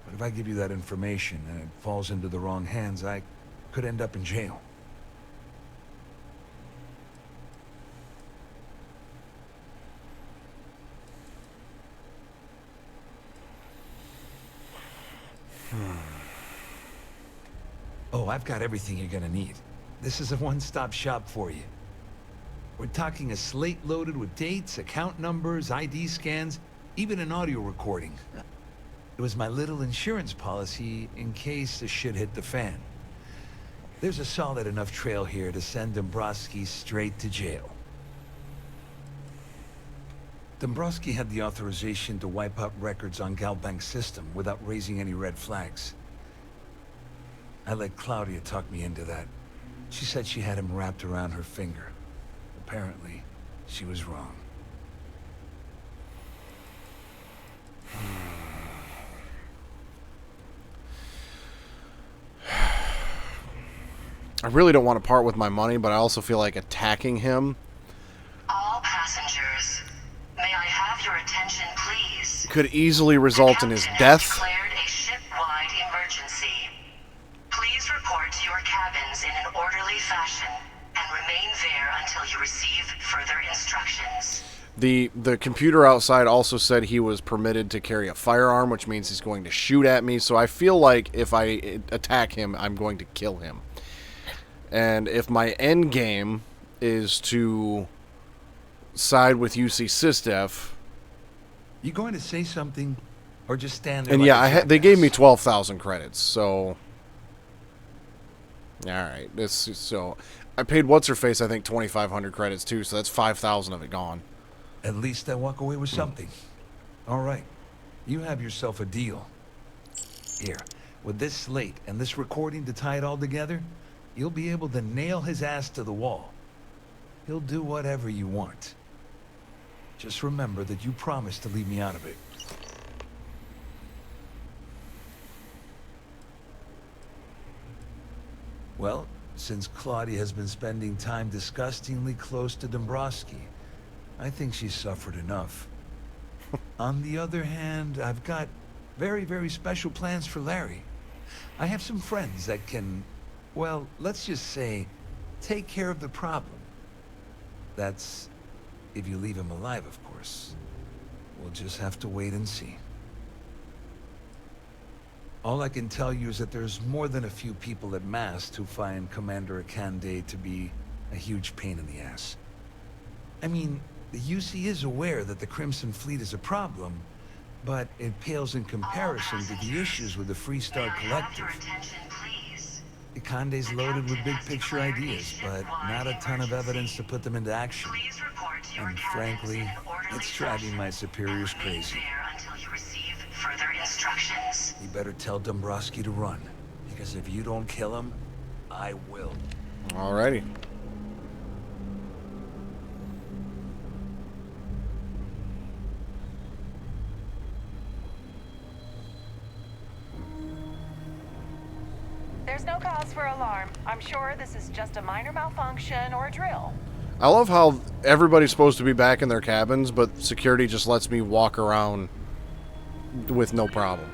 but if I give you that information and it falls into the wrong hands, I could end up in jail. Oh, I've got everything you're gonna need. This is a one-stop shop for you. We're talking a slate loaded with dates, account numbers, ID scans, even an audio recording. It was my little insurance policy in case the shit hit the fan. There's a solid enough trail here to send Dombrowski straight to jail. Dombrowski had the authorization to wipe out records on Galbank's system without raising any red flags. I let Claudia talk me into that. She said she had him wrapped around her finger. Apparently, she was wrong. I really don't want to part with my money, but I also feel like attacking him. All passengers, may I have your attention, please? Could easily result in his death. Declared a ship-wide emergency. Please report to your cabins in an orderly fashion and remain there until you receive further instructions. The computer outside also said he was permitted to carry a firearm, which means he's going to shoot at me. So I feel like if I attack him, I'm going to kill him. And if my end game is to side with UC Systef... You going to say something, or just stand there? And like yeah, they gave me 12,000 credits, so... Alright, so... I paid What's-Her-Face, I think, 2,500 credits too, so that's 5,000 of it gone. At least I walk away with something. All right, you have yourself a deal. Here, with this slate and this recording to tie it all together, you'll be able to nail his ass to the wall. He'll do whatever you want. Just remember that you promised to leave me out of it. Well, since Claudia has been spending time disgustingly close to Dombrowski, I think she's suffered enough. On the other hand, I've got very, very special plans for Larry. I have some friends that can, well, let's just say, take care of the problem. That's if you leave him alive, of course. We'll just have to wait and see. All I can tell you is that there's more than a few people at Mast who find Commander Akande to be a huge pain in the ass. I mean, the UC is aware that the Crimson Fleet is a problem, but it pales in comparison to the issues with the Freestar Collective. Akande's loaded with big-picture ideas, but not a ton of evidence to put them into action. And frankly, it's driving my superiors crazy. You better tell Dombrowski to run, because if you don't kill him, I will. Alrighty. There's no cause for alarm. I'm sure this is just a minor malfunction or a drill. I love how everybody's supposed to be back in their cabins, but security just lets me walk around with no problem.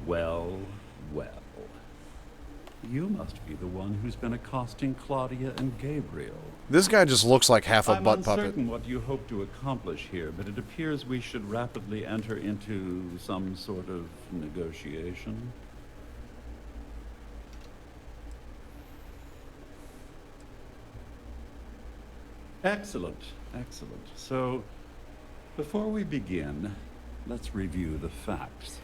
Well, well. You must be the one who's been accosting Claudia and Gabriel. This guy just looks like half a I'm butt puppet. uncertain what you hope to accomplish here, but it appears we should rapidly enter into some sort of negotiation. Excellent, excellent. So, before we begin, let's review the facts.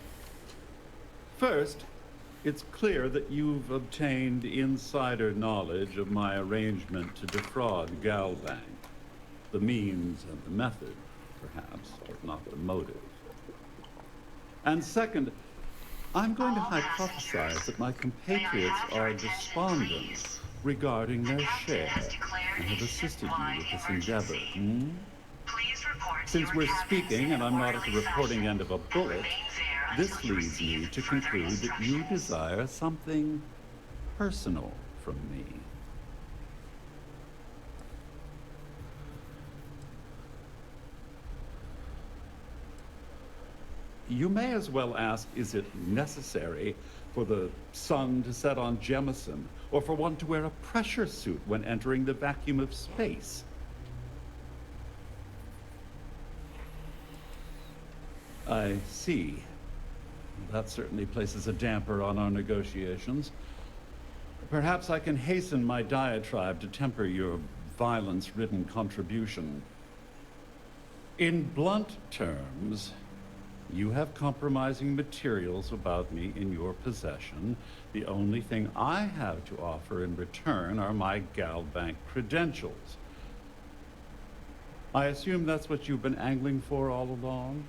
First, it's clear that you've obtained insider knowledge of my arrangement to defraud Galbank. The means and the method, perhaps, but not the motive. And second, I'm going to hypothesize that my compatriots are despondent regarding their share and have assisted you with this endeavor. Since we're speaking and I'm not at the reporting end of a bullet, this leads me to conclude that you desire something personal from me. You may as well ask, is it necessary for the sun to set on Jemison, or for one to wear a pressure suit when entering the vacuum of space? I see. That certainly places a damper on our negotiations. Perhaps I can hasten my diatribe to temper your violence-ridden contribution. In blunt terms, you have compromising materials about me in your possession. The only thing I have to offer in return are my Galbank credentials. I assume that's what you've been angling for all along?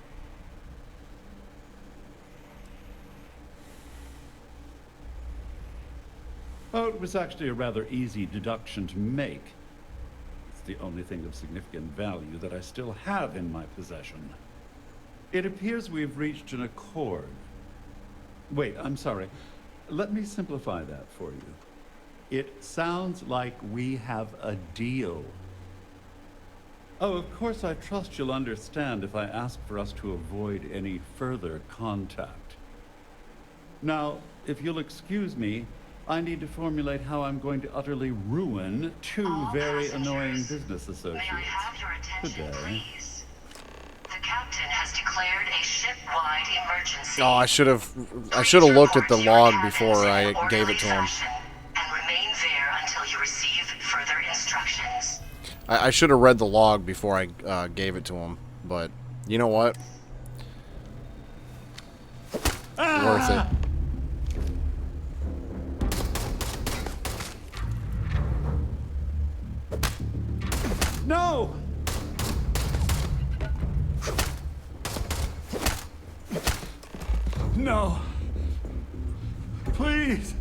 Oh, it was actually a rather easy deduction to make. It's the only thing of significant value that I still have in my possession. It appears we've reached an accord. Wait, I'm sorry. Let me simplify that for you. It sounds like we have a deal. Oh, of course, I trust you'll understand if I ask for us to avoid any further contact. Now, if you'll excuse me, I need to formulate how I'm going to utterly ruin two very annoying business associates. May I have your attention, Good day. please? The captain has declared a ship-wide emergency. Oh, I should have looked at the log before I gave it to him. And remain there until you receive further instructions. I should have read the log before I gave it to him, but you know what? Worth it. No! No! Please!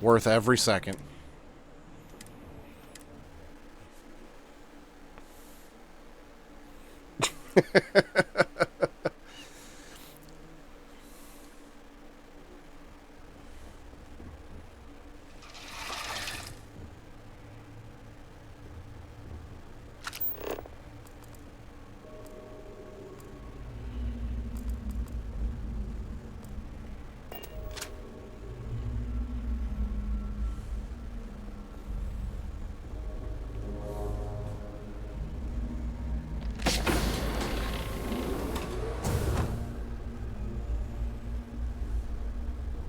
Worth every second.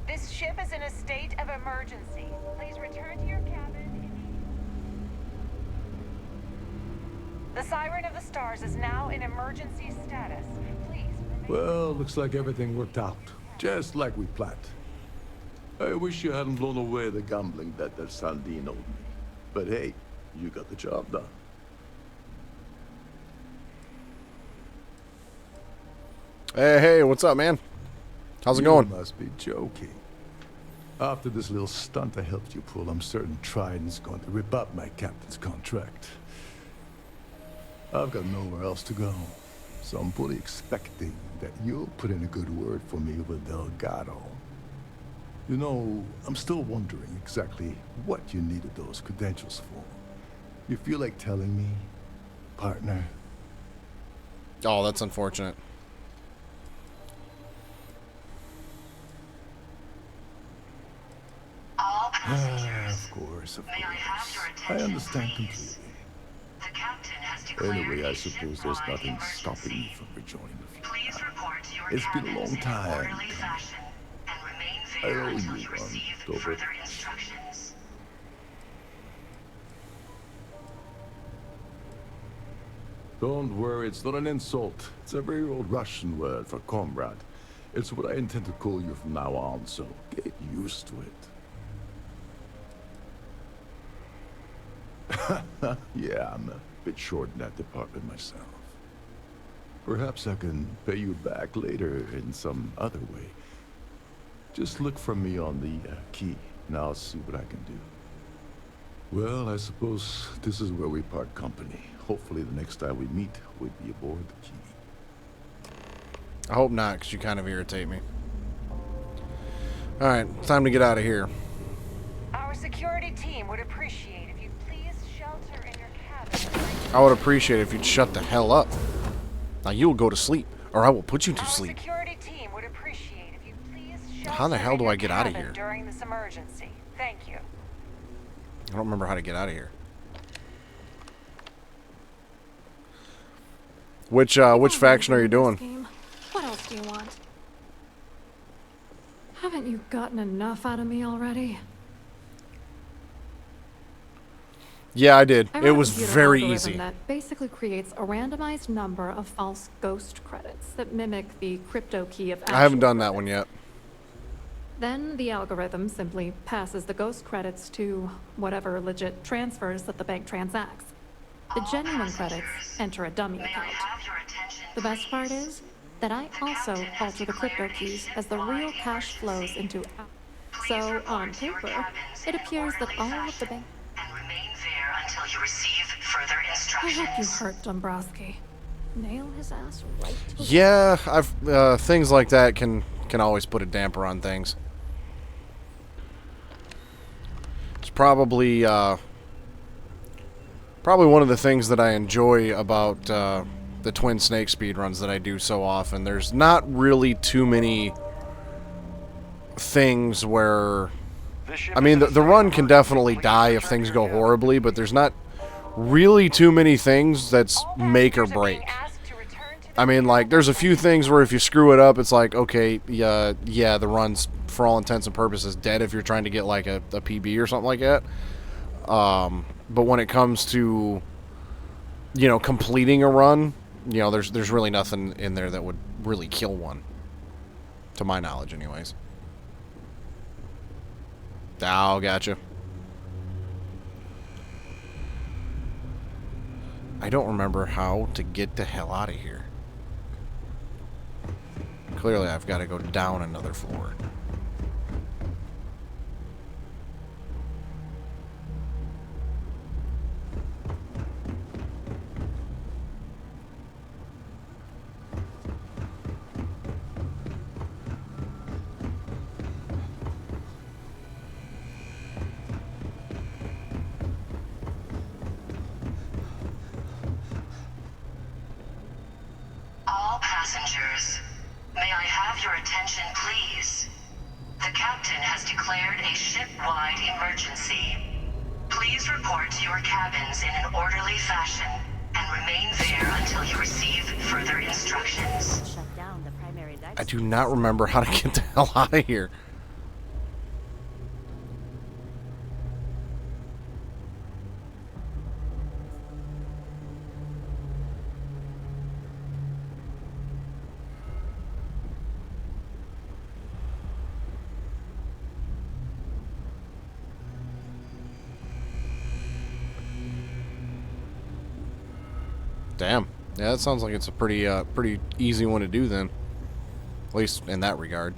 This ship is in a state of emergency. Please return to your cabin immediately. The Siren of the Stars is now in emergency status. Please remain. Well, looks like everything worked out. Just like we planned. I wish you hadn't blown away the gambling debt that Saldin owed me. But hey, You got the job done. Hey, what's up, man? How's it going? You must be joking. After this little stunt I helped you pull, I'm certain Trident's going to rip up my captain's contract. I've got nowhere else to go, so I'm fully expecting that you'll put in a good word for me with Delgado. You know, I'm still wondering exactly what you needed those credentials for. You feel like telling me, partner? Oh, that's unfortunate. Of course. I understand completely. Anyway, I suppose there's nothing stopping me from rejoining the fleet. It's been a long time. I owe you one, Dover. Don't worry, it's not an insult. It's a very old Russian word for comrade. It's what I intend to call you from now on, so get used to it. Yeah, I'm a bit short in that department myself. Perhaps I can pay you back later in some other way. Just look for me on the key, and I'll see what I can do. Well, I suppose this is where we part company. Hopefully the next time we meet, we'll be aboard the key. I hope not, because you kind of irritate me. Alright, time to get out of here. Our security team would appreciate if you please shelter in your cabin. I would appreciate it if you'd shut the hell up. Now you'll go to sleep, or I will put you to Our sleep. security team would appreciate if you please shelter How the hell do in I your get out of cabin here? during this emergency. Thank you. I don't remember how to get out of here. Which faction are you doing? Game. What else do you want? Haven't you gotten enough out of me already? Yeah, I did. I It wrote a was computer very algorithm easy. that basically creates a randomized number of false ghost credits that mimic the crypto key of I haven't actual done that one yet. Then the algorithm simply passes the ghost credits to whatever legit transfers that the bank transacts. The genuine credits enter a dummy account. The best part is that I also alter the crypto keys as the real cash flows into. So on paper, it appears that all of the bank. Until you receive further I hope you instructions. hurt Dombrowski. Nail his ass right to the Yeah, I've things like that can always put a damper on things. It's probably one of the things that I enjoy about the Twin Snake speedruns that I do so often. There's not really too many things where... I mean, the run can definitely die if things go horribly, but there's not really too many things that's make or break. I mean, like, there's a few things where if you screw it up, it's like, okay, yeah, the run's, for all intents and purposes, dead if you're trying to get, like, a PB or something like that. But when it comes to, you know, completing a run, you know, there's really nothing in there that would really kill one. To my knowledge, anyways. Oh, gotcha. I don't remember how to get the hell out of here. Clearly, I've got to go down another floor. All passengers, may I have your attention, please? The captain has declared a ship-wide emergency. Please report to your cabins in an orderly fashion and remain there until you receive further instructions. Shut down the primary deck. I do not remember how to get the hell out of here. Damn. Yeah, that sounds like it's a pretty easy one to do then. At least in that regard.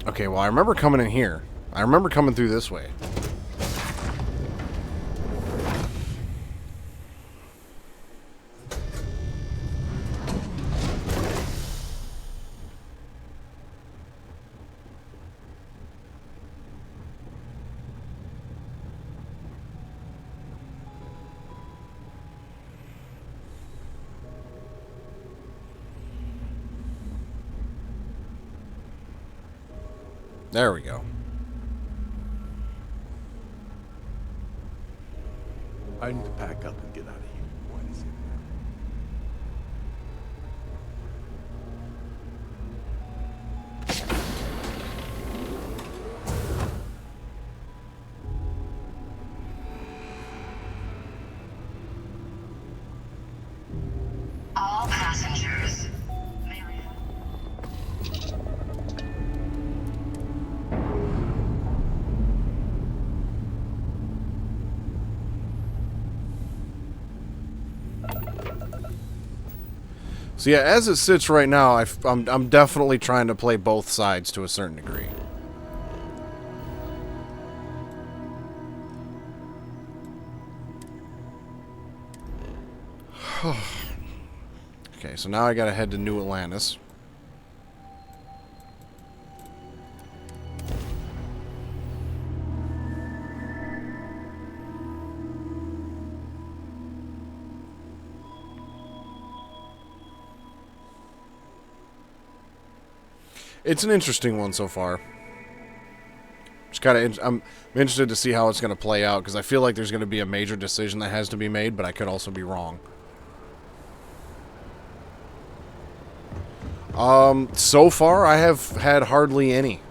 Okay, well, I remember coming in here. I remember coming through this way. There we go. I need to pack up and get out of here. What is it? All passengers. So yeah, as it sits right now, I'm definitely trying to play both sides to a certain degree. Okay, so now I gotta head to New Atlantis. It's an interesting one so far. Just I'm interested to see how it's going to play out, because I feel like there's going to be a major decision that has to be made, but I could also be wrong. So far, I have had hardly any.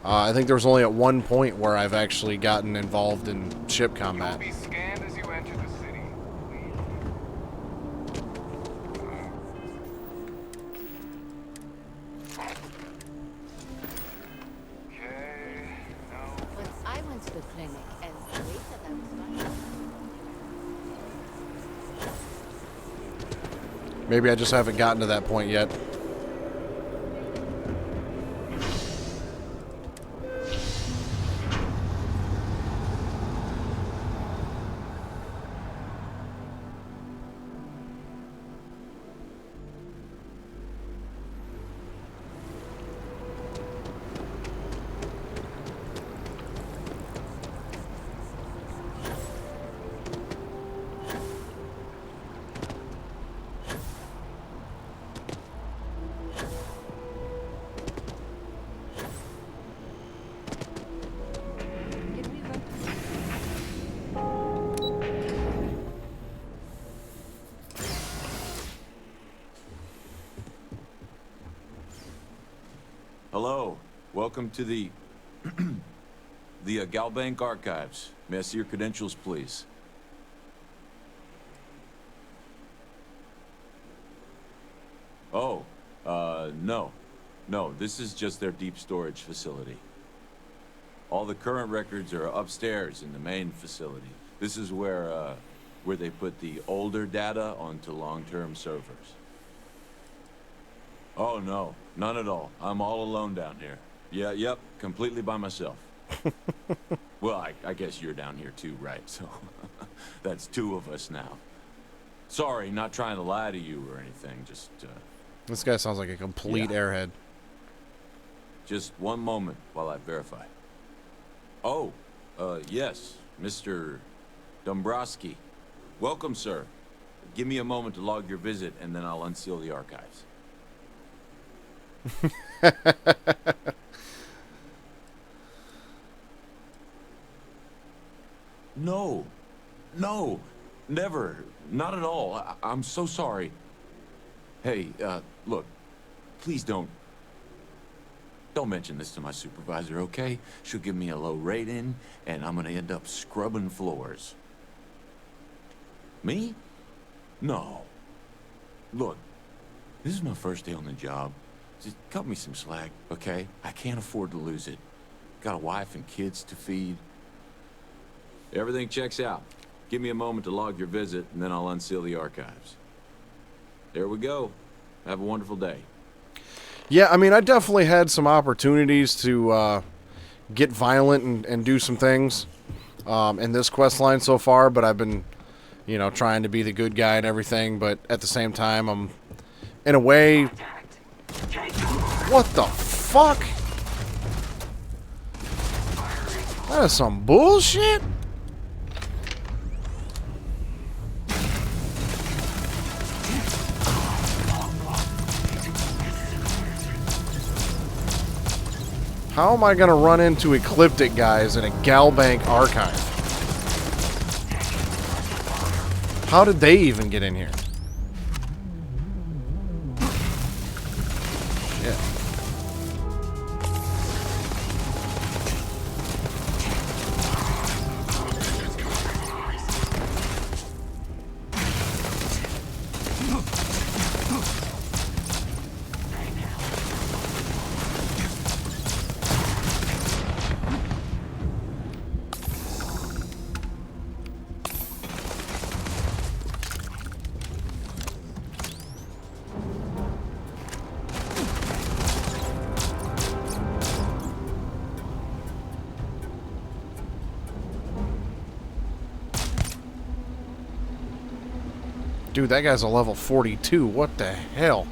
I think there was only at one point where I've actually gotten involved in ship combat. You'll be scanned as you enter the city. But I went to the clinic and they said I was fine. Maybe I just haven't gotten to that point yet. Hello, welcome to the Galbank Archives. May I see your credentials, please? Oh, no. No, this is just their deep storage facility. All the current records are upstairs in the main facility. This is where they put the older data onto long-term servers. Oh, no. None at all. I'm all alone down here. Yeah, yep. Completely by myself. Well, I guess you're down here too, right? So, that's two of us now. Sorry, not trying to lie to you or anything. Just, This guy sounds like a complete airhead. Just one moment while I verify. Oh, yes. Mr. Dombrowski. Welcome, sir. Give me a moment to log your visit, and then I'll unseal the archives. No, never, not at all. I'm so sorry. Hey, look, please don't mention this to my supervisor, okay? She'll give me a low rating, and I'm gonna end up scrubbing floors. Me? No. Look, This is my first day on the job. Just cut me some slack, okay? I can't afford to lose it. Got a wife and kids to feed. Everything checks out. Give me a moment to log your visit, and then I'll unseal the archives. There we go. Have a wonderful day. Yeah, I mean, I definitely had some opportunities to get violent and do some things in this quest line so far, but I've been, you know, trying to be the good guy and everything, but at the same time, I'm, in a way... What the fuck? That is some bullshit? How am I going to run into Ecliptic guys in a Galbank archive? How did they even get in here? Shit. Dude, that guy's a level 42. What the hell?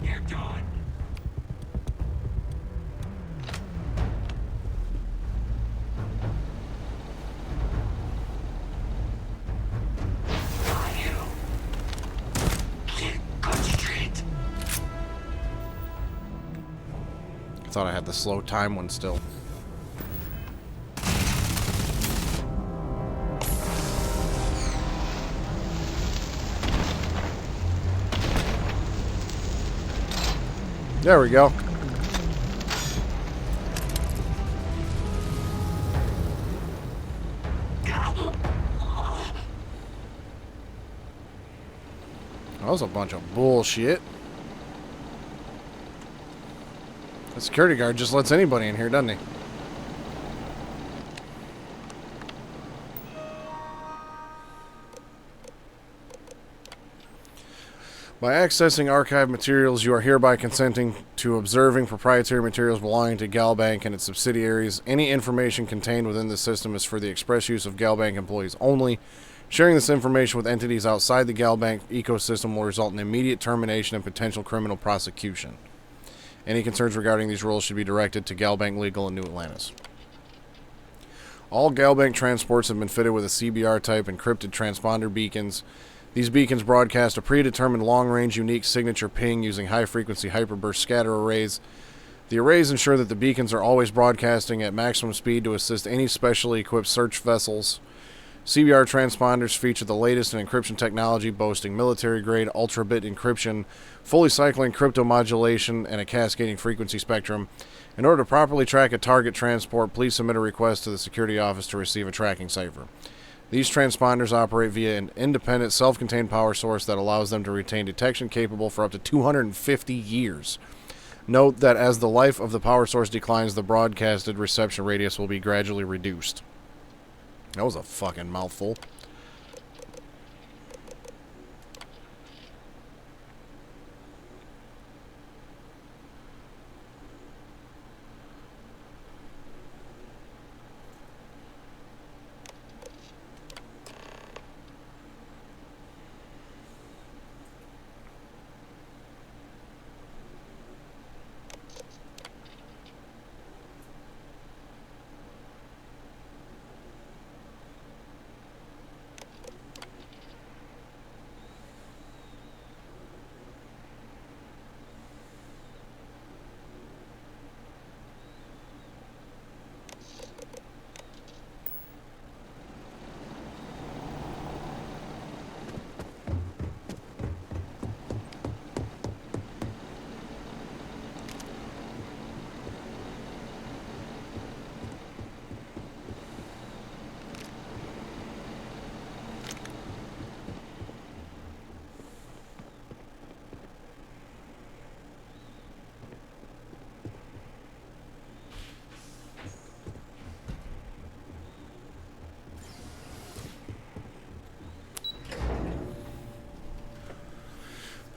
You're done. I thought I had the slow time one still. There we go. That was a bunch of bullshit. The security guard just lets anybody in here, doesn't he? By accessing archive materials, you are hereby consenting to observing proprietary materials belonging to Galbank and its subsidiaries. Any information contained within the system is for the express use of Galbank employees only. Sharing this information with entities outside the Galbank ecosystem will result in immediate termination and potential criminal prosecution. Any concerns regarding these rules should be directed to Galbank Legal in New Atlantis. All Galbank transports have been fitted with a CBR-type encrypted transponder beacons. These beacons broadcast a predetermined long-range unique signature ping using high-frequency hyperburst scatter arrays. The arrays ensure that the beacons are always broadcasting at maximum speed to assist any specially equipped search vessels. CBR transponders feature the latest in encryption technology, boasting military-grade ultra-bit encryption, fully cycling crypto modulation, and a cascading frequency spectrum. In order to properly track a target transport, please submit a request to the security office to receive a tracking cipher. These transponders operate via an independent, self-contained power source that allows them to retain detection capable for up to 250 years. Note that as the life of the power source declines, the broadcasted reception radius will be gradually reduced. That was a fucking mouthful.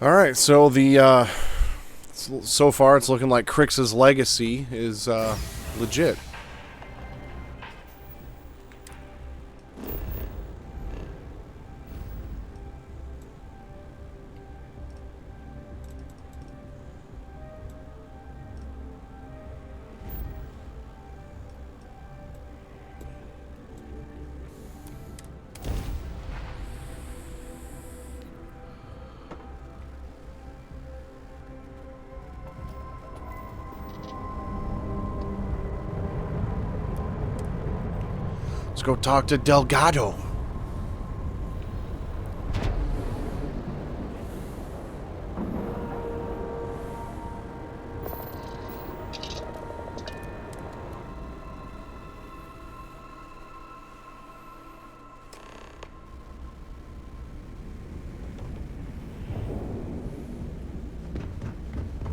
All right, so so far it's looking like Crix's legacy is legit. Let's go talk to Delgado.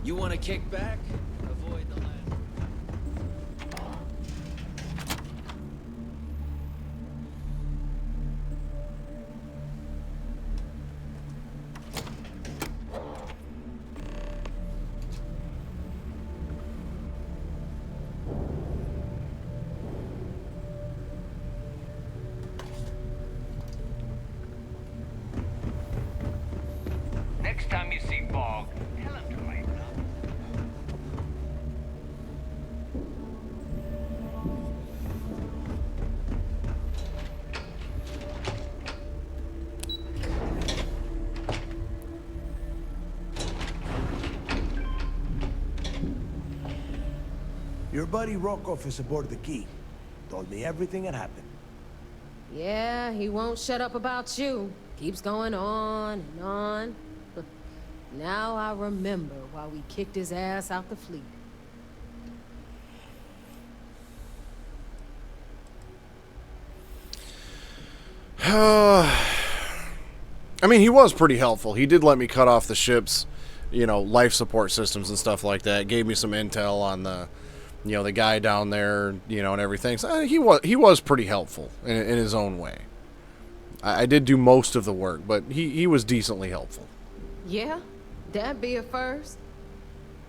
You want to kick back? Avoid the land. Next time you see Bog, tell him to lighten up. Your buddy Rokov is aboard the Key. Told me everything that happened. Yeah, he won't shut up about you. Keeps going on and on. Now I remember why we kicked his ass out the fleet. I mean, he was pretty helpful. He did let me cut off the ship's, life support systems and stuff like that. Gave me some intel on the guy down there, and everything. So he was pretty helpful in his own way. I did do most of the work, but he was decently helpful. Yeah? That'd be a first.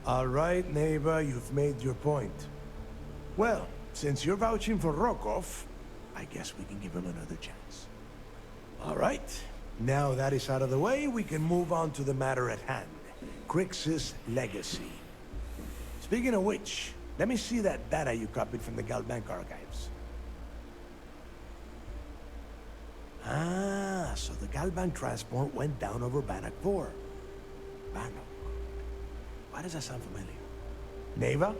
All right, neighbor, you've made your point. Well, since you're vouching for Rokov, I guess we can give him another chance. All right. Now that is out of the way, we can move on to the matter at hand. Crix's legacy. Speaking of which, let me see that data you copied from the Galbank archives. Ah, so the Galbank transport went down over Bannock 4. Bannock. Why does that sound familiar? Neva?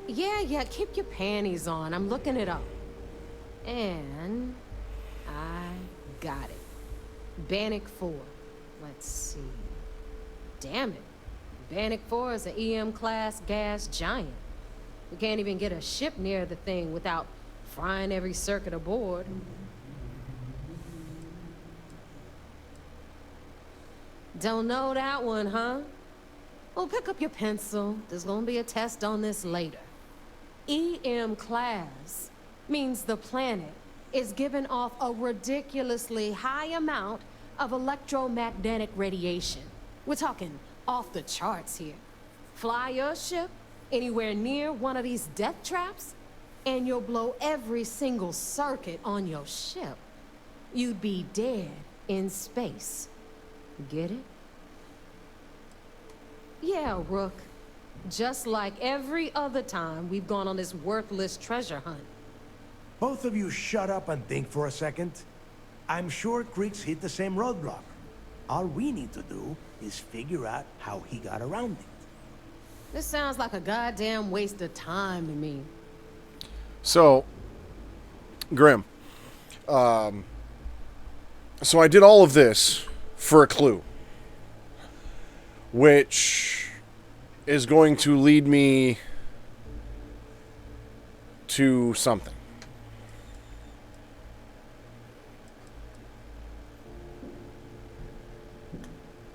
Yeah, keep your panties on. I'm looking it up. And I got it. Bannock 4. Let's see. Damn it. Bannock 4 is an EM-class gas giant. We can't even get a ship near the thing without frying every circuit aboard. Don't know that one, huh? Well, pick up your pencil. There's gonna be a test on this later. EM-class means the planet is giving off a ridiculously high amount of electromagnetic radiation. We're talking off the charts here. Fly your ship anywhere near one of these death traps, and you'll blow every single circuit on your ship. You'd be dead in space. Get it? Yeah, Rook. Just like every other time we've gone on this worthless treasure hunt. Both of you shut up and think for a second. I'm sure Crix hit the same roadblock. All we need to do is figure out how he got around it. This sounds like a goddamn waste of time to me. So, Grim. So I did all of this for a clue, which is going to lead me to something.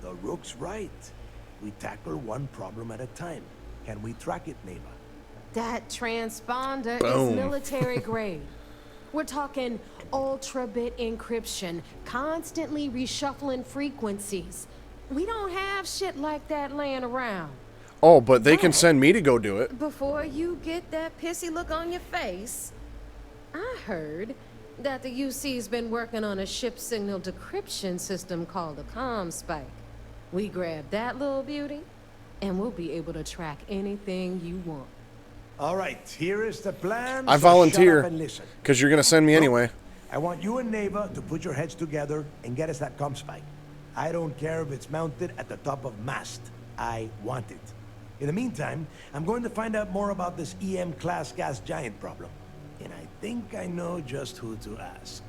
The Rook's right. We tackle one problem at a time. Can we track it, Neva? That transponder Boom. is military grade. We're talking ultra-bit encryption, constantly reshuffling frequencies. We don't have shit like that laying around. Oh, but they can send me to go do it. Before you get that pissy look on your face, I heard that the UC's been working on a ship signal decryption system called a comm spike. We grab that little beauty, and we'll be able to track anything you want. All right, here is the plan. I so volunteer, shut up and listen. because you're going to send me anyway. I want you and Neva to put your heads together and get us that comm spike. I don't care if it's mounted at the top of mast. I want it. In the meantime, I'm going to find out more about this EM-class gas giant problem. And I think I know just who to ask.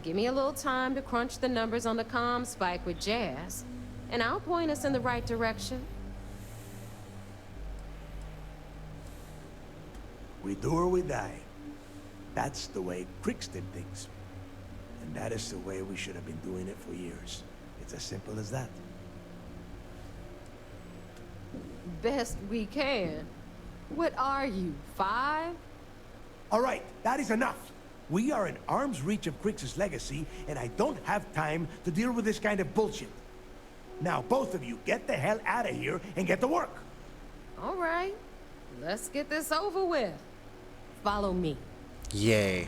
Give me a little time to crunch the numbers on the comm spike with Jazz, and I'll point us in the right direction. We do or we die. That's the way Crix did things. And that is the way we should have been doing it for years. It's as simple as that. Best we can. What are you, 5? All right, that is enough. We are in arm's reach of Crix's legacy, and I don't have time to deal with this kind of bullshit. Now, both of you, get the hell out of here and get to work. All right, let's get this over with. Follow me. Yay.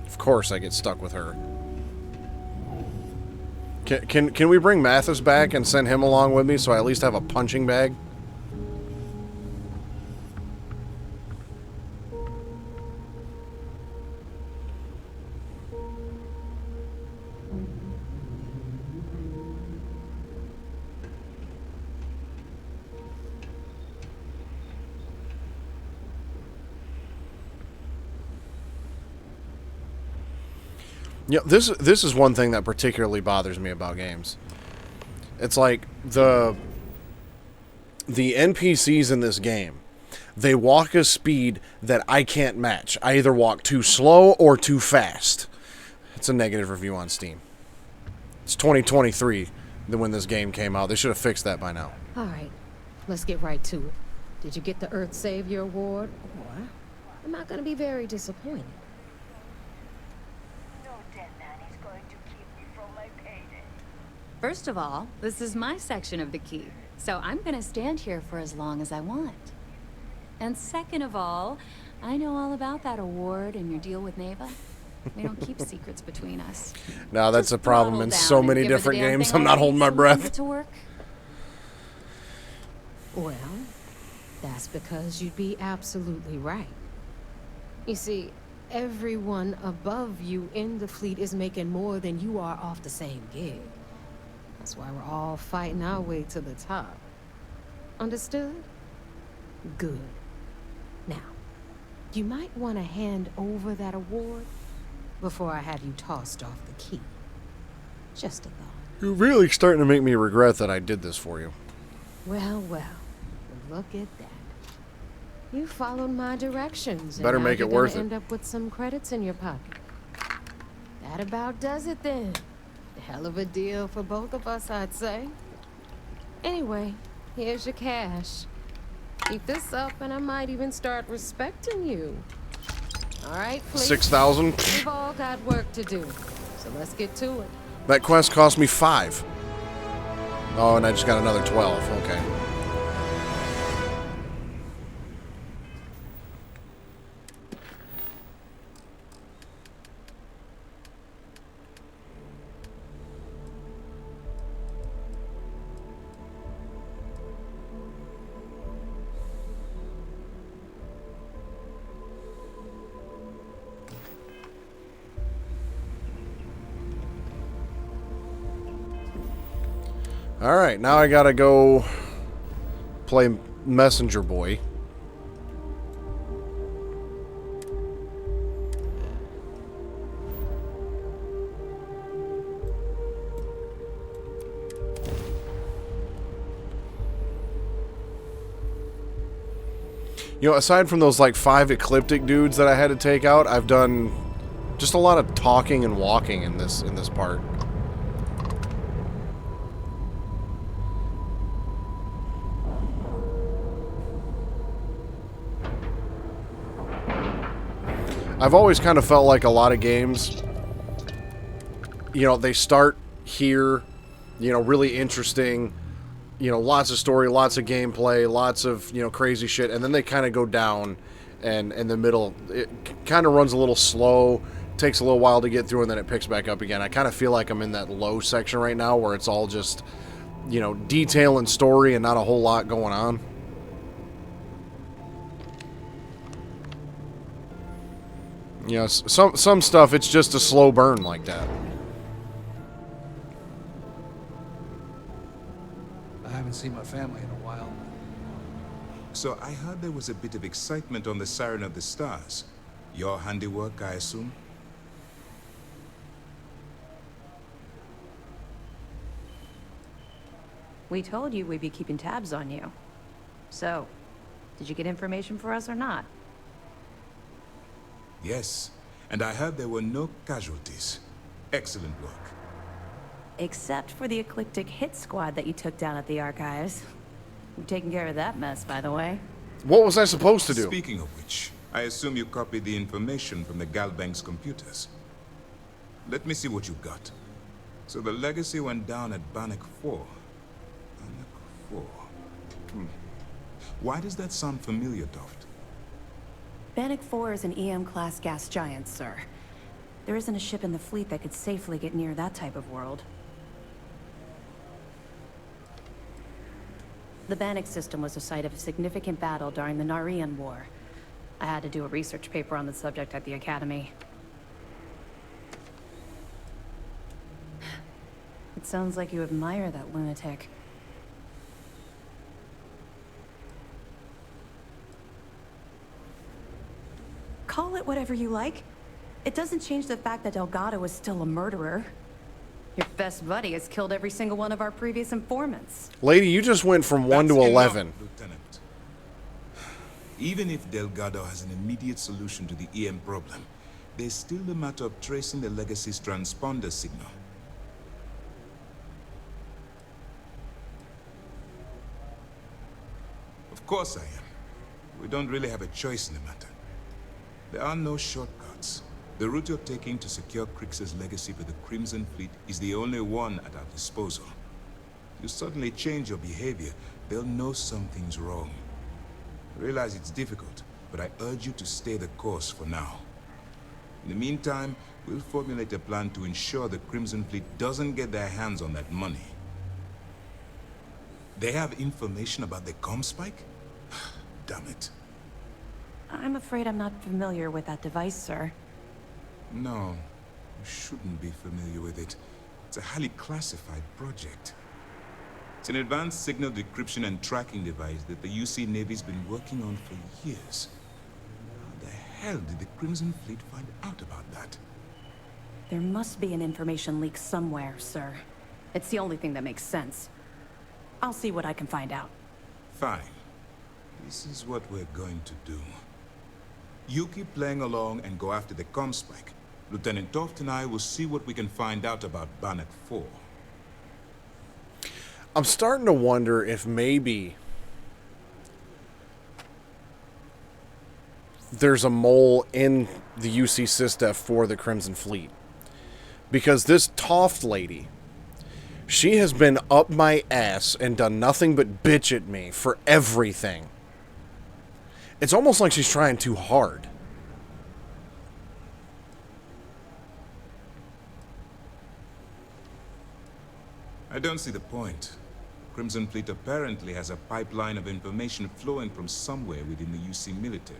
Of course I get stuck with her. Can we bring Mathis back and send him along with me so I at least have a punching bag? Yeah, this is one thing that particularly bothers me about games. It's like the NPCs in this game, they walk a speed that I can't match. I either walk too slow or too fast. It's a negative review on Steam. It's 2023 when this game came out. They should have fixed that by now. All right, let's get right to it. Did you get the Earth Savior Award? Or I'm not going to be very disappointed. First of all, this is my section of the key, so I'm gonna stand here for as long as I want. And second of all, I know all about that award and your deal with Neva. We don't keep secrets between us. Now that's a problem in so many different games. I'm not holding my breath. To work? Well, that's because you'd be absolutely right. You see, everyone above you in the fleet is making more than you are off the same gig. That's why we're all fighting our way to the top. Understood? Good. Now, you might want to hand over that award before I have you tossed off the key. Just a thought. You're really starting to make me regret that I did this for you. Well, look at that. You followed my directions. Better and now make it you're worth gonna it. end up with some credits in your pocket. That about does it then. Hell of a deal for both of us, I'd say. Anyway, here's your cash. Keep this up and I might even start respecting you. All right, fleet. 6,000. We've all got work to do, so let's get to it. That quest cost me 5. Oh, and I just got another 12. Okay. Alright, now I gotta go play Messenger Boy. You know, aside from those like 5 ecliptic dudes that I had to take out, I've done just a lot of talking and walking in this part. I've always kind of felt like a lot of games, you know, they start here, you know, really interesting, you know, lots of story, lots of gameplay, lots of, you know, crazy shit, and then they kind of go down, and in the middle, it kind of runs a little slow, takes a little while to get through, and then it picks back up again. I kind of feel like I'm in that low section right now where it's all just, you know, detail and story and not a whole lot going on. You know, some stuff, it's just a slow burn like that. I haven't seen my family in a while. So I heard there was a bit of excitement on the Siren of the Stars. Your handiwork, I assume? We told you we'd be keeping tabs on you. So, did you get information for us or not? Yes, and I heard there were no casualties. Excellent work. Except for the eclectic hit squad that you took down at the archives. You're taking care of that mess, by the way. What was I supposed to do? Speaking of which, I assume you copied the information from the Galbank's computers. Let me see what you got. So the legacy went down at Bannock 4. Bannock 4. Why does that sound familiar, Toft? Bannock 4 is an EM-class gas giant, sir. There isn't a ship in the fleet that could safely get near that type of world. The Bannock system was the site of a significant battle during the Narian War. I had to do a research paper on the subject at the Academy. It sounds like you admire that lunatic. Call it whatever you like. It doesn't change the fact that Delgado is still a murderer. Your best buddy has killed every single one of our previous informants. Lady, you just went from 1 to 11. Lieutenant. Even if Delgado has an immediate solution to the EM problem, there's still the matter of tracing the Legacy's transponder signal. Of course I am. We don't really have a choice in the matter. There are no shortcuts. The route you're taking to secure Crix's legacy for the Crimson Fleet is the only one at our disposal. You suddenly change your behavior, they'll know something's wrong. I realize it's difficult, but I urge you to stay the course for now. In the meantime, we'll formulate a plan to ensure the Crimson Fleet doesn't get their hands on that money. They have information about the Comspike? Damn it. I'm afraid I'm not familiar with that device, sir. No, you shouldn't be familiar with it. It's a highly classified project. It's an advanced signal decryption and tracking device that the UC Navy's been working on for years. How the hell did the Crimson Fleet find out about that? There must be an information leak somewhere, sir. It's the only thing that makes sense. I'll see what I can find out. Fine. This is what we're going to do. You keep playing along and go after the Comspike. Lieutenant Toft and I will see what we can find out about Bannock 4. I'm starting to wonder if maybe there's a mole in the UC Systef for the Crimson Fleet. Because this Toft lady, she has been up my ass and done nothing but bitch at me for everything. It's almost like she's trying too hard. I don't see the point. Crimson Fleet apparently has a pipeline of information flowing from somewhere within the UC military.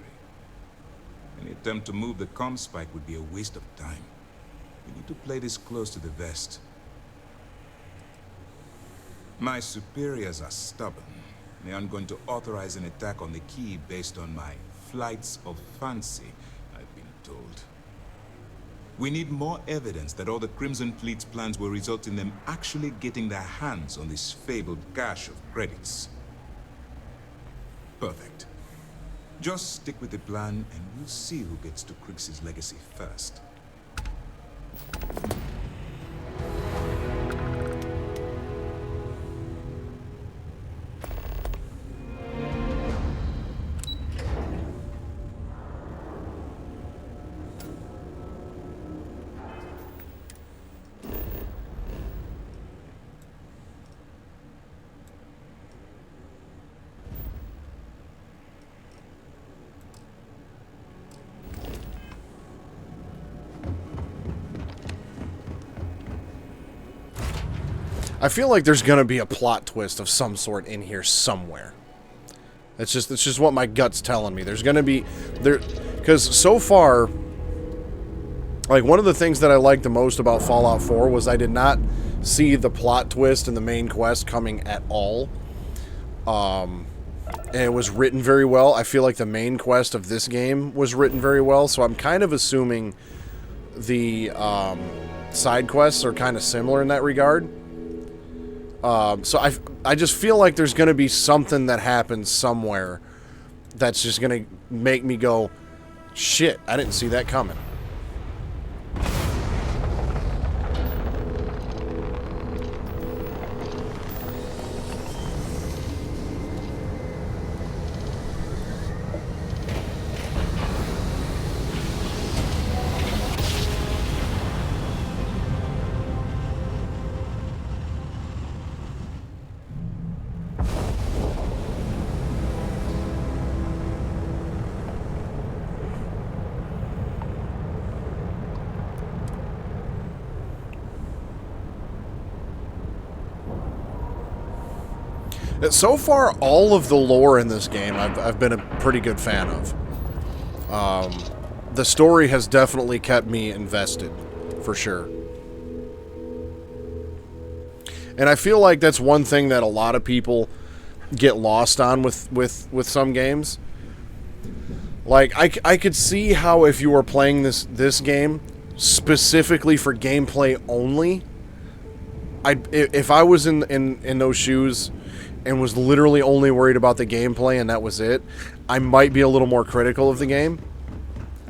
Any attempt to move the Comspike would be a waste of time. We need to play this close to the vest. My superiors are stubborn. They aren't going to authorize an attack on the key based on my flights of fancy, I've been told. We need more evidence that all the Crimson Fleet's plans will result in them actually getting their hands on this fabled cache of credits. Perfect. Just stick with the plan and we'll see who gets to Crix's legacy first. I feel like there's gonna be a plot twist of some sort in here somewhere. It's just what my gut's telling me. There's gonna be because so far, like, one of the things that I liked the most about Fallout 4 was I did not see the plot twist in the main quest coming at all. And it was written very well. I feel like the main quest of this game was written very well, so I'm kind of assuming the side quests are kind of similar in that regard. So I just feel like there's going to be something that happens somewhere that's just going to make me go, shit, I didn't see that coming. So far, all of the lore in this game I've been a pretty good fan of. The story has definitely kept me invested, for sure. And I feel like that's one thing that a lot of people get lost on with some games. Like, I could see how if you were playing this game specifically for gameplay only, if I was in those shoes and was literally only worried about the gameplay and that was it, I might be a little more critical of the game.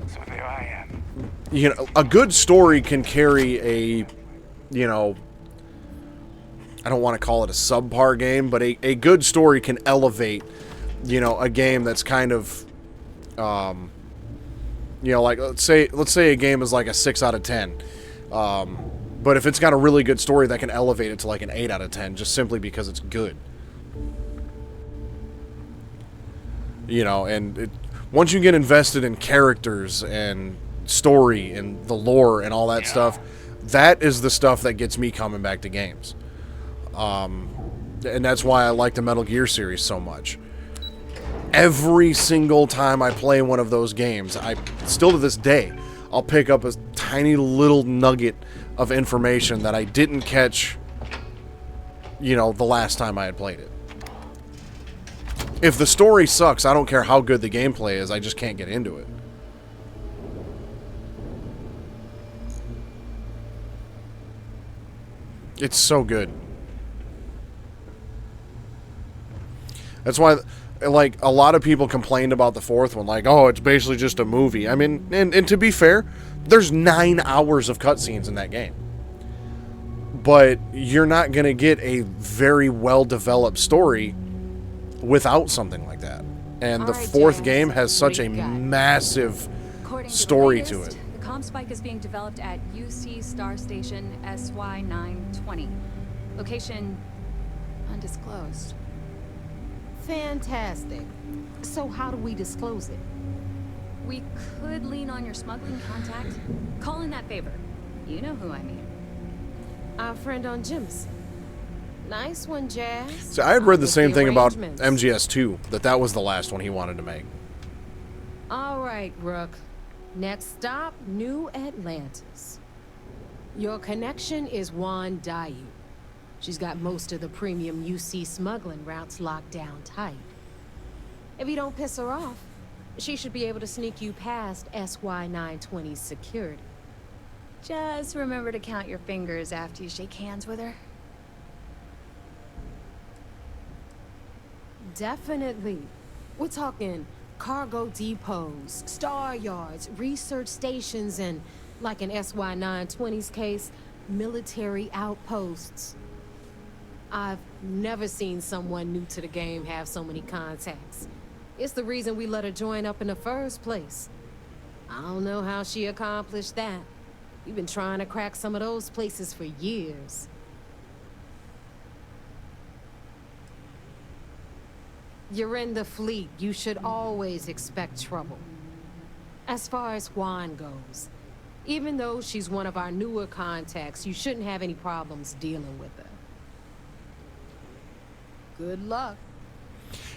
So there I am. You know, a good story can carry a, you know, I don't want to call it a subpar game, but a good story can elevate, you know, a game that's kind of, you know, like, let's say a game is like a 6 out of 10. But if it's got a really good story, that can elevate it to like an 8 out of 10, just simply because it's good. You know, and once you get invested in characters and story and the lore and all that stuff, that is the stuff that gets me coming back to games. And that's why I like the Metal Gear series so much. Every single time I play one of those games, I still to this day, I'll pick up a tiny little nugget of information that I didn't catch, you know, the last time I had played it. If the story sucks, I don't care how good the gameplay is, I just can't get into it. It's so good. That's why, like, a lot of people complained about the fourth one, like, oh, it's basically just a movie. I mean, and to be fair, there's 9 hours of cutscenes in that game. But you're not going to get a very well-developed story without something like that. And the fourth game has such a massive story to it. The comm spike is being developed at UC Star Station SY920. Location undisclosed. Fantastic. So how do we disclose it? We could lean on your smuggling contact. Call in that favor. You know who I mean. Our friend on Jimson. Nice one, Jazz. So I had read the same thing about MGS2, that was the last one he wanted to make. All right, Rook. Next stop, New Atlantis. Your connection is Juan Dayu. She's got most of the premium UC smuggling routes locked down tight. If you don't piss her off, she should be able to sneak you past SY920's security. Just remember to count your fingers after you shake hands with her. Definitely. We're talking cargo depots, star yards, research stations, and, like in SY920's case, military outposts. I've never seen someone new to the game have so many contacts. It's the reason we let her join up in the first place. I don't know how she accomplished that. We've been trying to crack some of those places for years. You're in the fleet. You should always expect trouble. As far as Juan goes, even though she's one of our newer contacts, you shouldn't have any problems dealing with her. Good luck.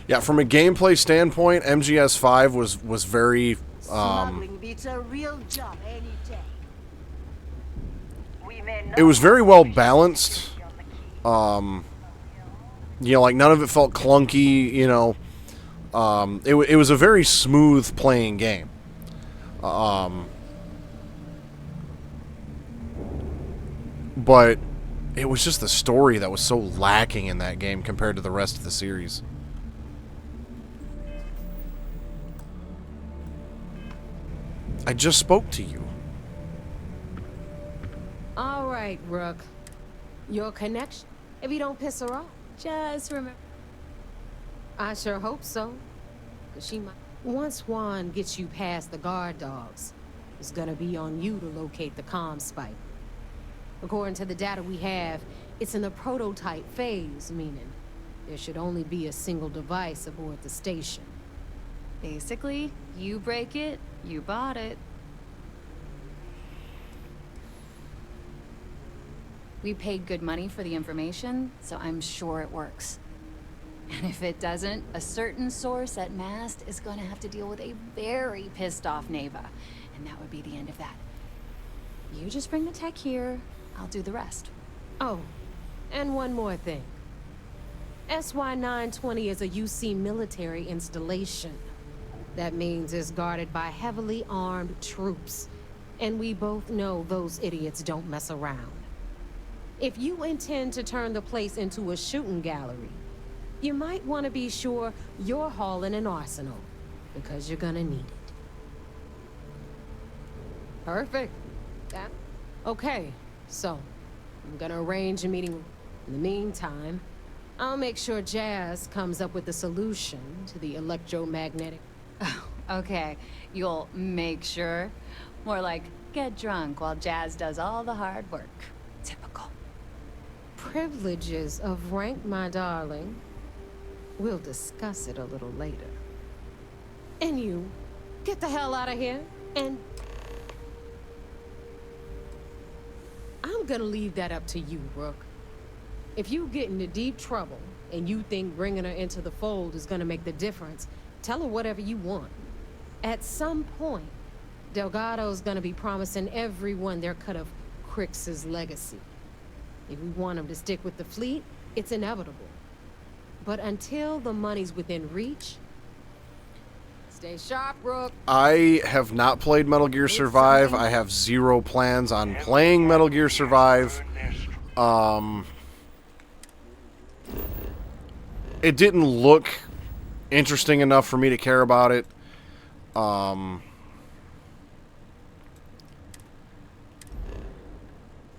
Yeah, from a gameplay standpoint, MGS5 was very Smuggling beats a real job any day. it was very well balanced. You know, like none of it felt clunky, you know. It was a very smooth playing game. But it was just the story that was so lacking in that game compared to the rest of the series. I just spoke to you. All right, Rook. Your connection. If you don't piss her off, just remember. I sure hope so. 'Cause she might. Once Juan gets you past the guard dogs, it's gonna be on you to locate the comm spike. According to the data we have, it's in the prototype phase, meaning there should only be a single device aboard the station. Basically, you break it, you bought it. We paid good money for the information, so I'm sure it works. And if it doesn't, a certain source at Mast is going to have to deal with a very pissed off Neva. And that would be the end of that. You just bring the tech here, I'll do the rest. Oh, and one more thing. SY-920 is a UC military installation. That means it's guarded by heavily armed troops. And we both know those idiots don't mess around. If you intend to turn the place into a shooting gallery, you might want to be sure you're hauling an arsenal, because you're gonna need it. Perfect. Okay, so I'm gonna arrange a meeting. In the meantime, I'll make sure Jazz comes up with the solution to the electromagnetic. Okay, you'll make sure. More like get drunk while Jazz does all the hard work. Typical. Privileges of rank, my darling. We'll discuss it a little later. And you, get the hell out of here, and I'm gonna leave that up to you, Rook. If you get into deep trouble, and you think bringing her into the fold is gonna make the difference, tell her whatever you want. At some point, Delgado's gonna be promising everyone their cut of Crix's legacy. If we want him to stick with the fleet, it's inevitable. But until the money's within reach, stay sharp, Rook. I have not played Metal Gear Survive. I have zero plans on playing Metal Gear Survive. It didn't look interesting enough for me to care about it.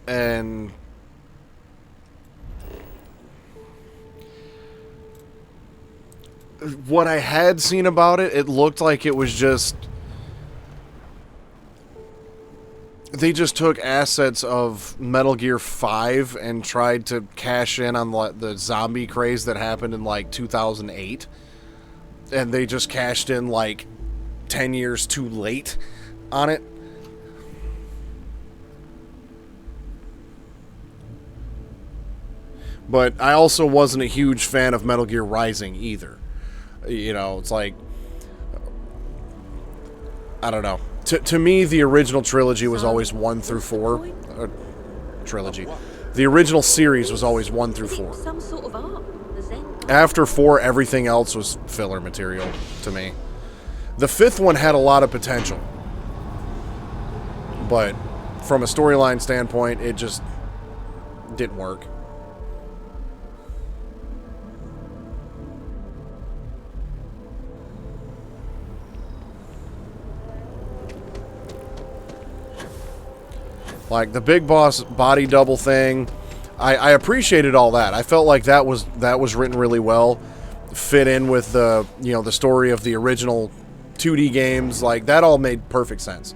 And what I had seen about it, it looked like it was just... They just took assets of Metal Gear 5 and tried to cash in on the zombie craze that happened in, like, 2008. And they just cashed in, like, 10 years too late on it. But I also wasn't a huge fan of Metal Gear Rising either. You know, it's like... I don't know. To me, the original trilogy was always 1 through 4. Trilogy. The original series was always 1 through 4. Some sort of art. After 4, everything else was filler material to me. The 5th one had a lot of potential. But from a storyline standpoint, it just didn't work. Like the Big Boss body double thing, I appreciated all that. I felt like that was written really well, fit in with the the story of the original 2D games. Like that all made perfect sense.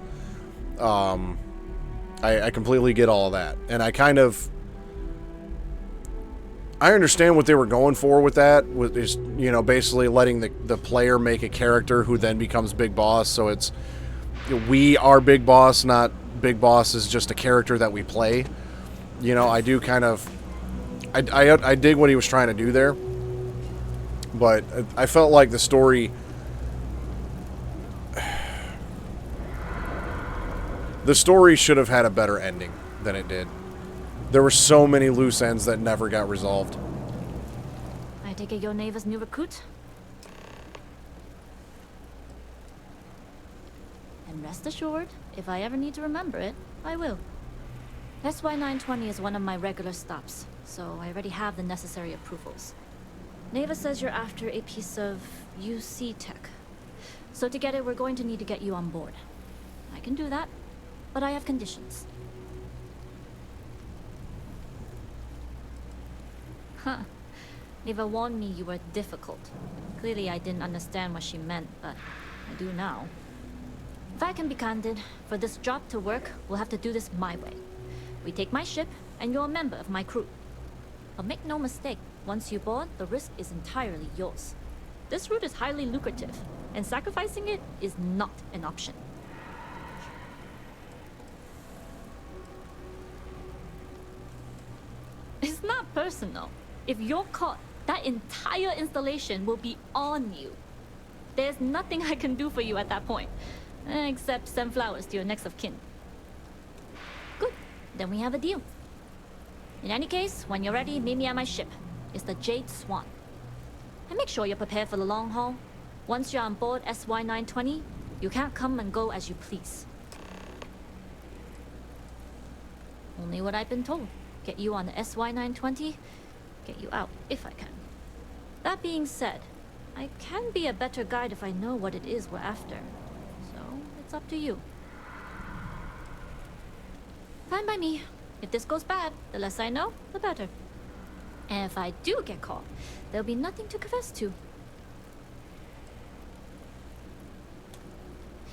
I completely get all of that, and I understand what they were going for with that. With is basically letting the player make a character who then becomes Big Boss. So it's we are Big Boss, not Big Boss is just a character that we play. I do kind of... I dig what he was trying to do there. But I felt like the story... The story should have had a better ending than it did. There were so many loose ends that never got resolved. I take it you're Neva's new recruit? And rest assured, if I ever need to remember it, I will. SY-920 is one of my regular stops, so I already have the necessary approvals. Neva says you're after a piece of UC tech. So to get it, we're going to need to get you on board. I can do that, but I have conditions. Huh. Neva warned me you were difficult. Clearly I didn't understand what she meant, but I do now. If I can be candid, for this job to work, we'll have to do this my way. We take my ship, and you're a member of my crew. But make no mistake, once you board, the risk is entirely yours. This route is highly lucrative, and sacrificing it is not an option. It's not personal. If you're caught, that entire installation will be on you. There's nothing I can do for you at that point, except send flowers to your next of kin. Good, then we have a deal. In any case, when you're ready, meet me at my ship. It's the Jade Swan. And make sure you're prepared for the long haul. Once you're on board SY-920, you can't come and go as you please. Only what I've been told. Get you on the SY-920, get you out if I can. That being said, I can be a better guide if I know what it is we're after. So, it's up to you. Fine by me. If this goes bad, the less I know, the better. And if I do get caught, there'll be nothing to confess to.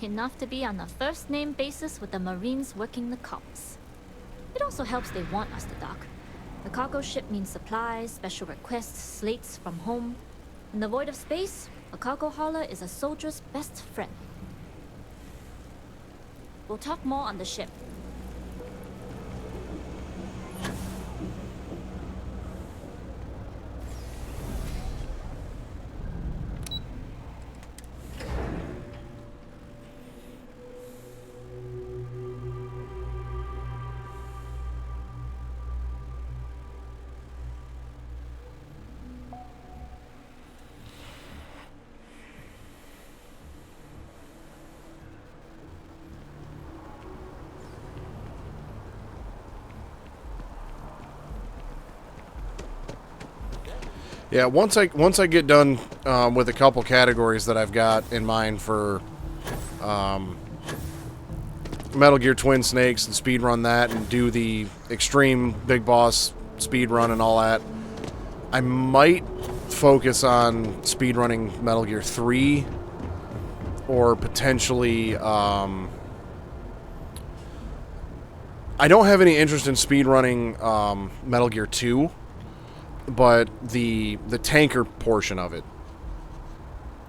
Enough to be on a first-name basis with the Marines working the comms. It also helps they want us to dock. The cargo ship means supplies, special requests, slates from home. In the void of space, a cargo hauler is a soldier's best friend. We'll talk more on the ship. Yeah, once I get done with a couple categories that I've got in mind for Metal Gear Twin Snakes and speedrun that and do the extreme Big Boss speedrun and all that, I might focus on speedrunning Metal Gear 3 or potentially I don't have any interest in speedrunning Metal Gear 2, but the tanker portion of it,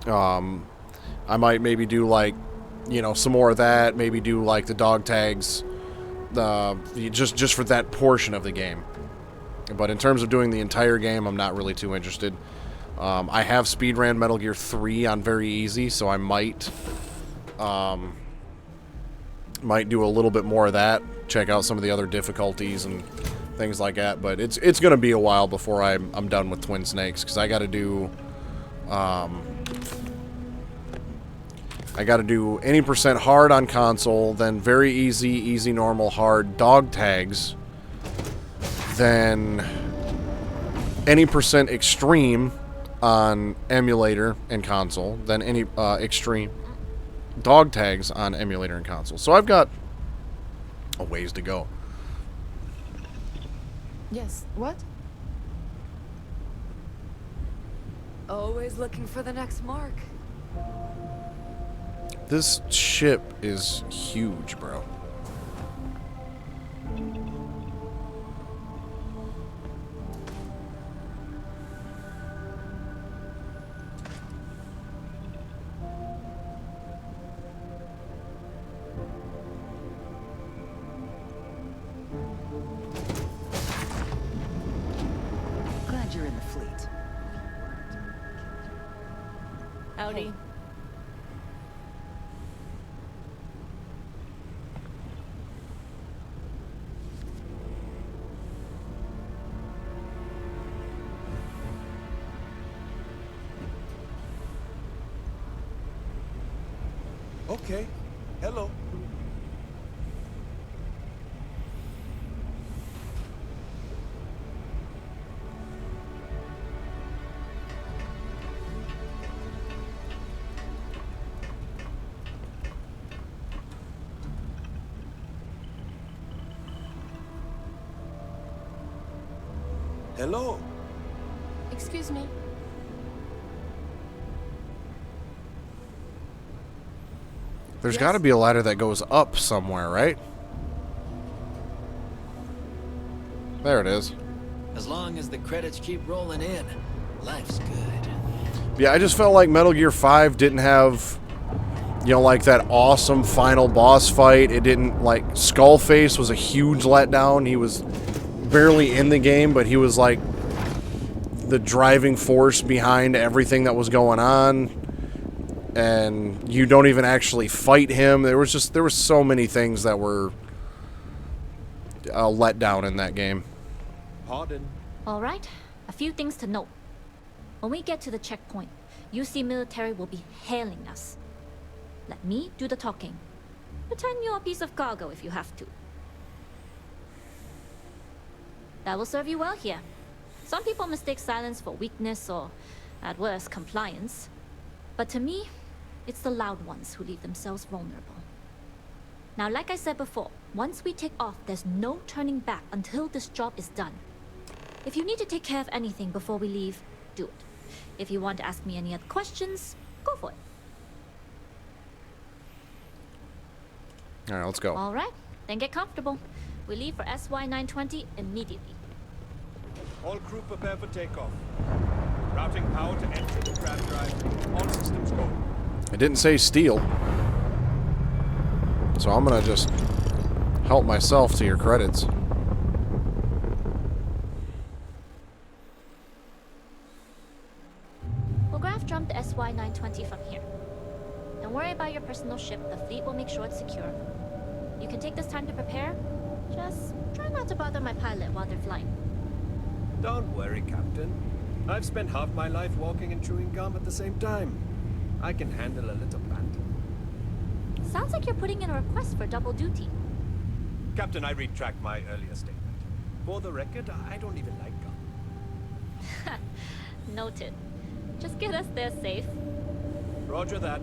I might maybe do like, you know, some more of that. Maybe do like the dog tags, just for that portion of the game. But in terms of doing the entire game, I'm not really too interested. I have speedran Metal Gear 3 on very easy, so I might do a little bit more of that. Check out some of the other difficulties and things like that, but it's going to be a while before I'm done with Twin Snakes, because I got to do any percent hard on console, then very easy normal, hard dog tags, then any percent extreme on emulator and console, then any extreme dog tags on emulator and console. So I've got a ways to go. Yes, what? Always looking for the next mark. This ship is huge, bro. Glad you're in the fleet. Howdy. Okay. Hello. Hello. Excuse me. There's got to be a ladder that goes up somewhere, right? There it is. As long as the credits keep rolling in, life's good. Yeah, I just felt like Metal Gear 5 didn't have, you know, like that awesome final boss fight. It didn't, like, Skullface was a huge letdown. He was barely in the game, but he was, like, the driving force behind everything that was going on. And you don't even actually fight him. There were so many things that were a letdown in that game. Pardon. All right, a few things to note. When we get to the checkpoint, UC military will be hailing us. Let me do the talking. Pretend you're a piece of cargo if you have to. That will serve you well here. Some people mistake silence for weakness or, at worst, compliance. But to me, it's the loud ones who leave themselves vulnerable. Now, like I said before, once we take off, there's no turning back until this job is done. If you need to take care of anything before we leave, do it. If you want to ask me any other questions, go for it. All right, let's go. All right, then get comfortable. We leave for SY-920 immediately. All crew prepare for takeoff. Routing power to enter the crab drive. All systems go. I didn't say steal. So I'm gonna just help myself to your credits. We'll graph jump the SY-920 from here. Don't worry about your personal ship. The fleet will make sure it's secure. You can take this time to prepare. Just try not to bother my pilot while they're flying. Don't worry, Captain. I've spent half my life walking and chewing gum at the same time. I can handle a little banter. Sounds like you're putting in a request for double duty. Captain, I retract my earlier statement. For the record, I don't even like gum. Noted. Just get us there safe. Roger that.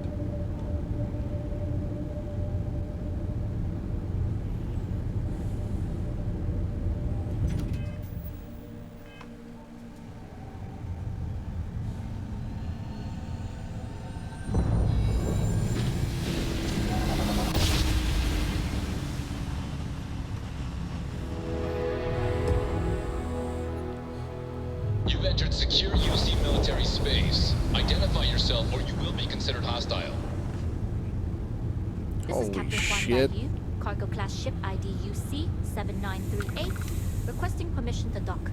You've entered secure UC military space. Identify yourself or you will be considered hostile. This is Captain shit. Yu, cargo class ship ID UC 7938, requesting permission to dock.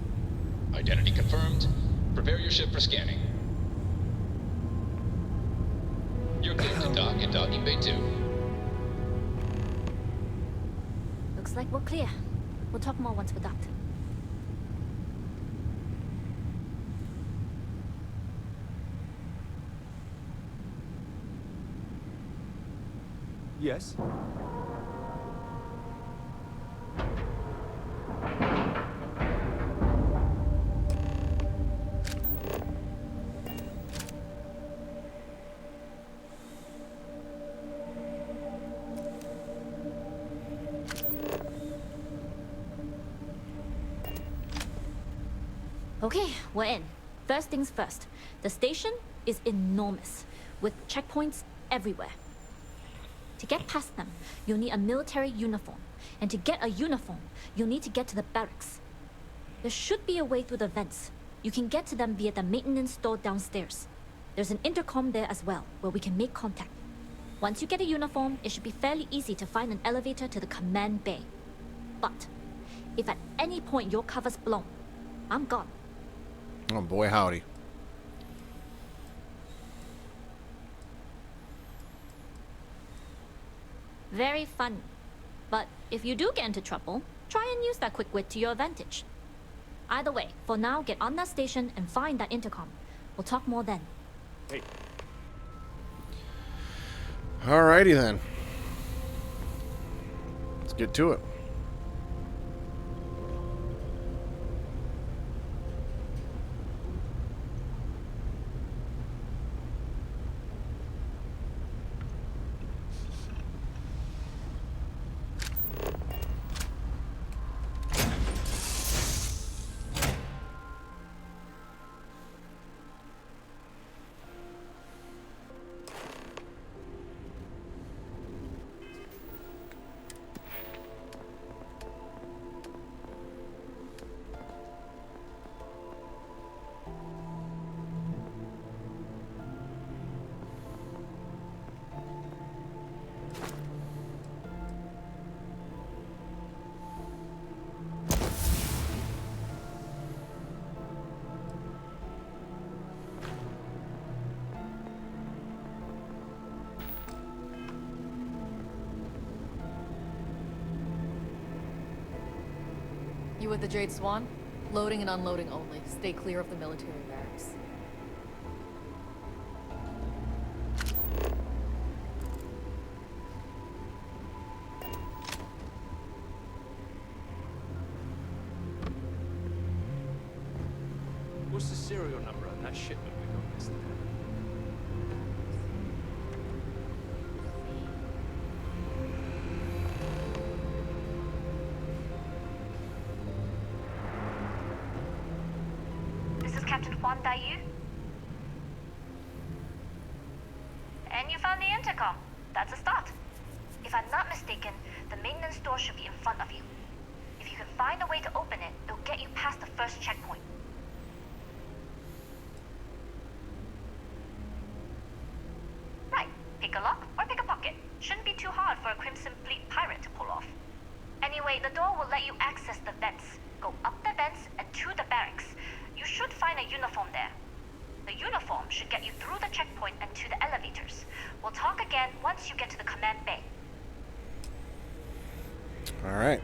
Identity confirmed. Prepare your ship for scanning. You're cleared to dock in docking bay 2. Looks like we're clear. We'll talk more once we're docked. Yes? Okay, we're in. First things first. The station is enormous, with checkpoints everywhere. To get past them, you'll need a military uniform. And to get a uniform, you'll need to get to the barracks. There should be a way through the vents. You can get to them via the maintenance store downstairs. There's an intercom there as well, where we can make contact. Once you get a uniform, it should be fairly easy to find an elevator to the command bay. But, if at any point your cover's blown, I'm gone. Oh boy, howdy. Very fun. But if you do get into trouble, try and use that quick wit to your advantage. Either way, for now, get on that station and find that intercom. We'll talk more then. Hey. Alrighty then. Let's get to it. You with the Jade Swan? Loading and unloading only. Stay clear of the military barracks. What's the serial number on that shipment we got yesterday? This is Captain Huan Daiyu. And you found the intercom. That's a start. If I'm not mistaken, the maintenance door should be in front of you. If you can find a way to open it, it'll get you past the first checkpoint. Right. Pick a lock or pick a pocket. Shouldn't be too hard for a Crimson Fleet pirate to pull off. Anyway, the door will let you access the vents. Go up the vents and to the barracks. You should find a uniform there. The uniform should get you through the checkpoint and to the elevators. We'll talk again once you get to the command bay. All right.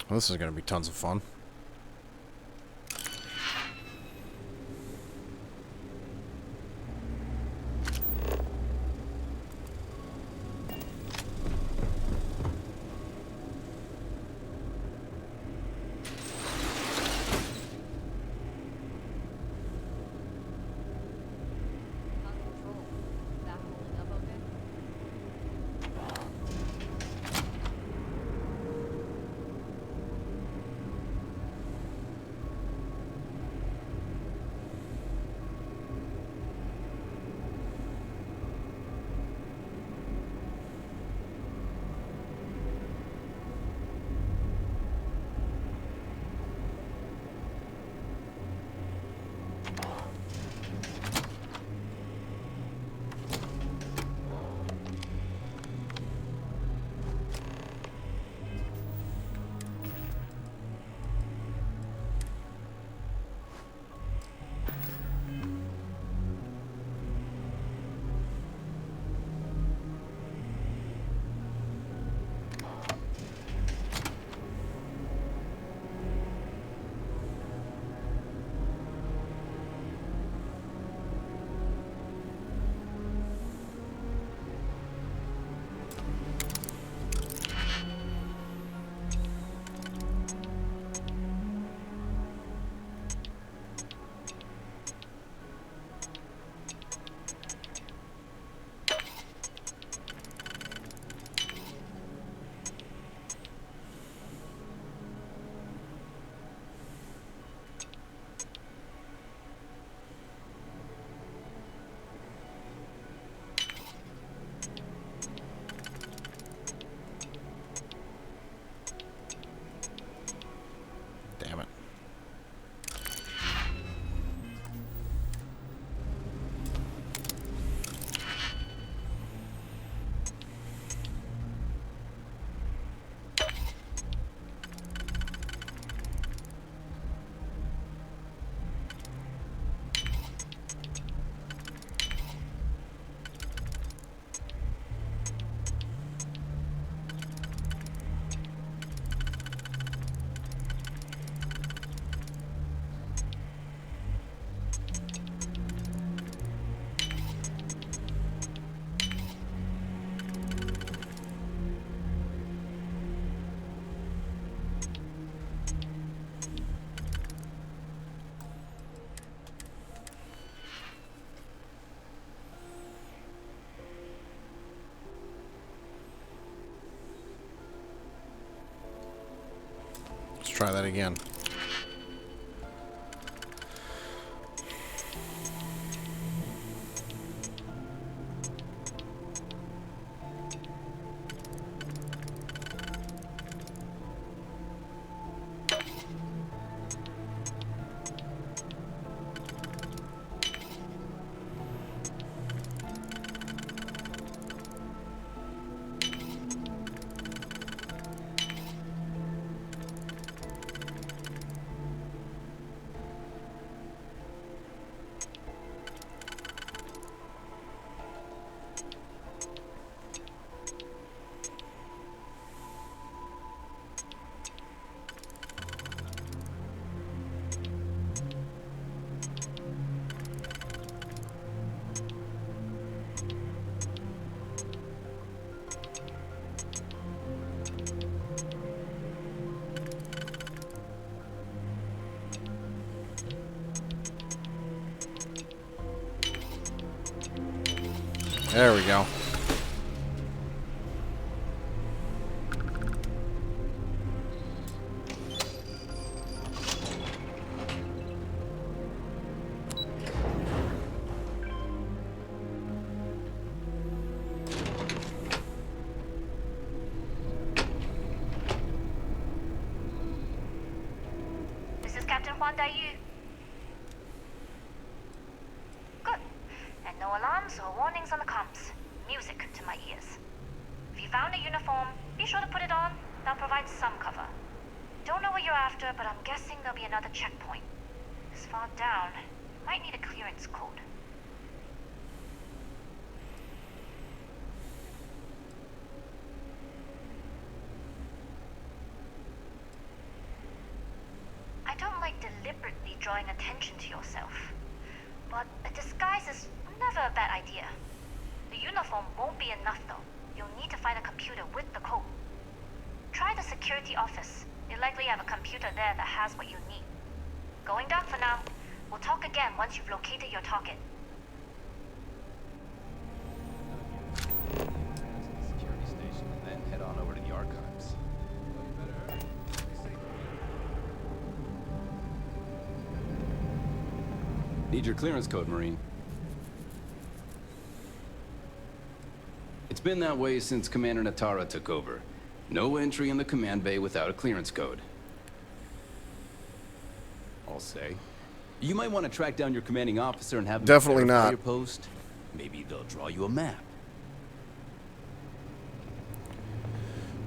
Well, this is going to be tons of fun. try that again. There we go. This is Captain Huan Daiyu. Good. And no alarms or warnings on the comms. Music to my ears. If you found a uniform, be sure to put it on. That'll provide some cover. Don't know what you're after, but I'm guessing there'll be another checkpoint. This far down, might need a clearance code. I don't like deliberately drawing attention to yourself, but a disguise is never a bad idea. The uniform won't be enough though. You'll need to find a computer with the code. Try the security office. They likely have a computer there that has what you need. Going down for now. We'll talk again once you've located your target. Security station, and then head on over to the archives. Need your clearance code, Marine. It's been that way since Commander Natara took over. No entry in the command bay without a clearance code. I'll say. You might want to track down your commanding officer and have them Definitely verify not. your post. Maybe they'll draw you a map.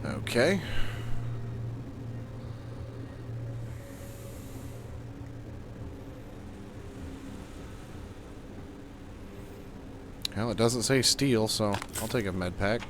Okay. Well, it doesn't say steel, so I'll take a med pack.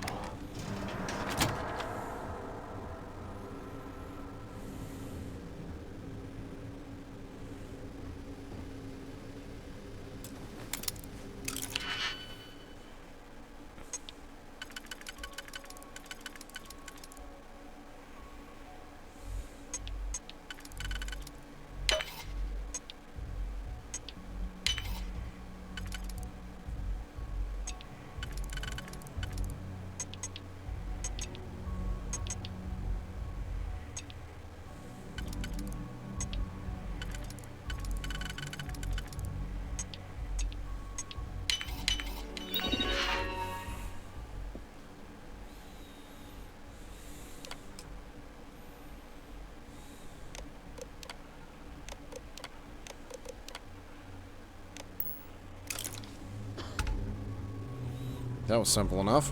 That was simple enough.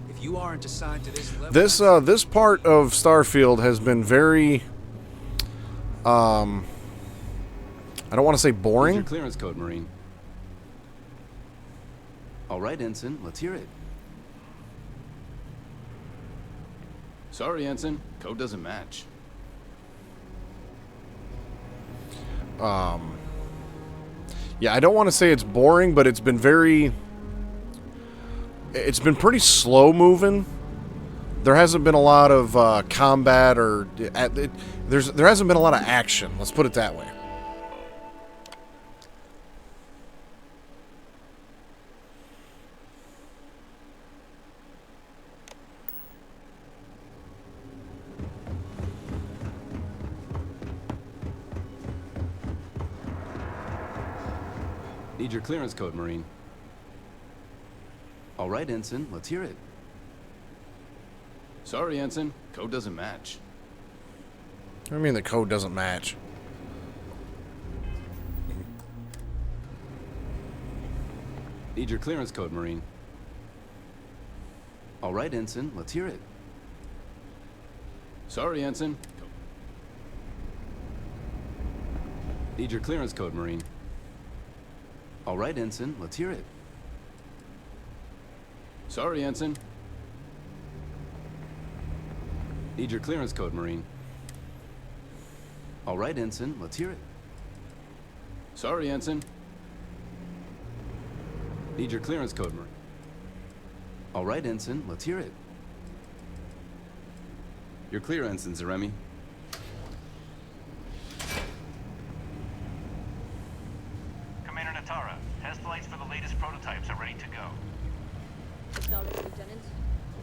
If you aren't assigned to this level, This part of Starfield has been very I don't want to say Need boring. your clearance code, Marine. All right, Ensign, let's hear it. Sorry, Ensign. Code doesn't match. Yeah, I don't want to say it's boring, but it's been pretty slow moving. There hasn't been a lot of combat or there hasn't been a lot of action. Let's put it that way. Need your clearance code, Marine. All right, Ensign, let's hear it. Sorry, Ensign. Code doesn't match. I mean the code doesn't match. Need your clearance code, Marine. All right, Ensign, let's hear it. Sorry, Ensign. Need your clearance code, Marine. All right, Ensign, let's hear it. Sorry, Ensign. Need your clearance code, Marine. All right, Ensign, let's hear it. Sorry, Ensign. Need your clearance code, Marine. All right, Ensign, let's hear it. You're clear, Ensign Zaremi. Commander Natara, test flights for the latest prototypes are ready to go. Acknowledged, Lieutenant.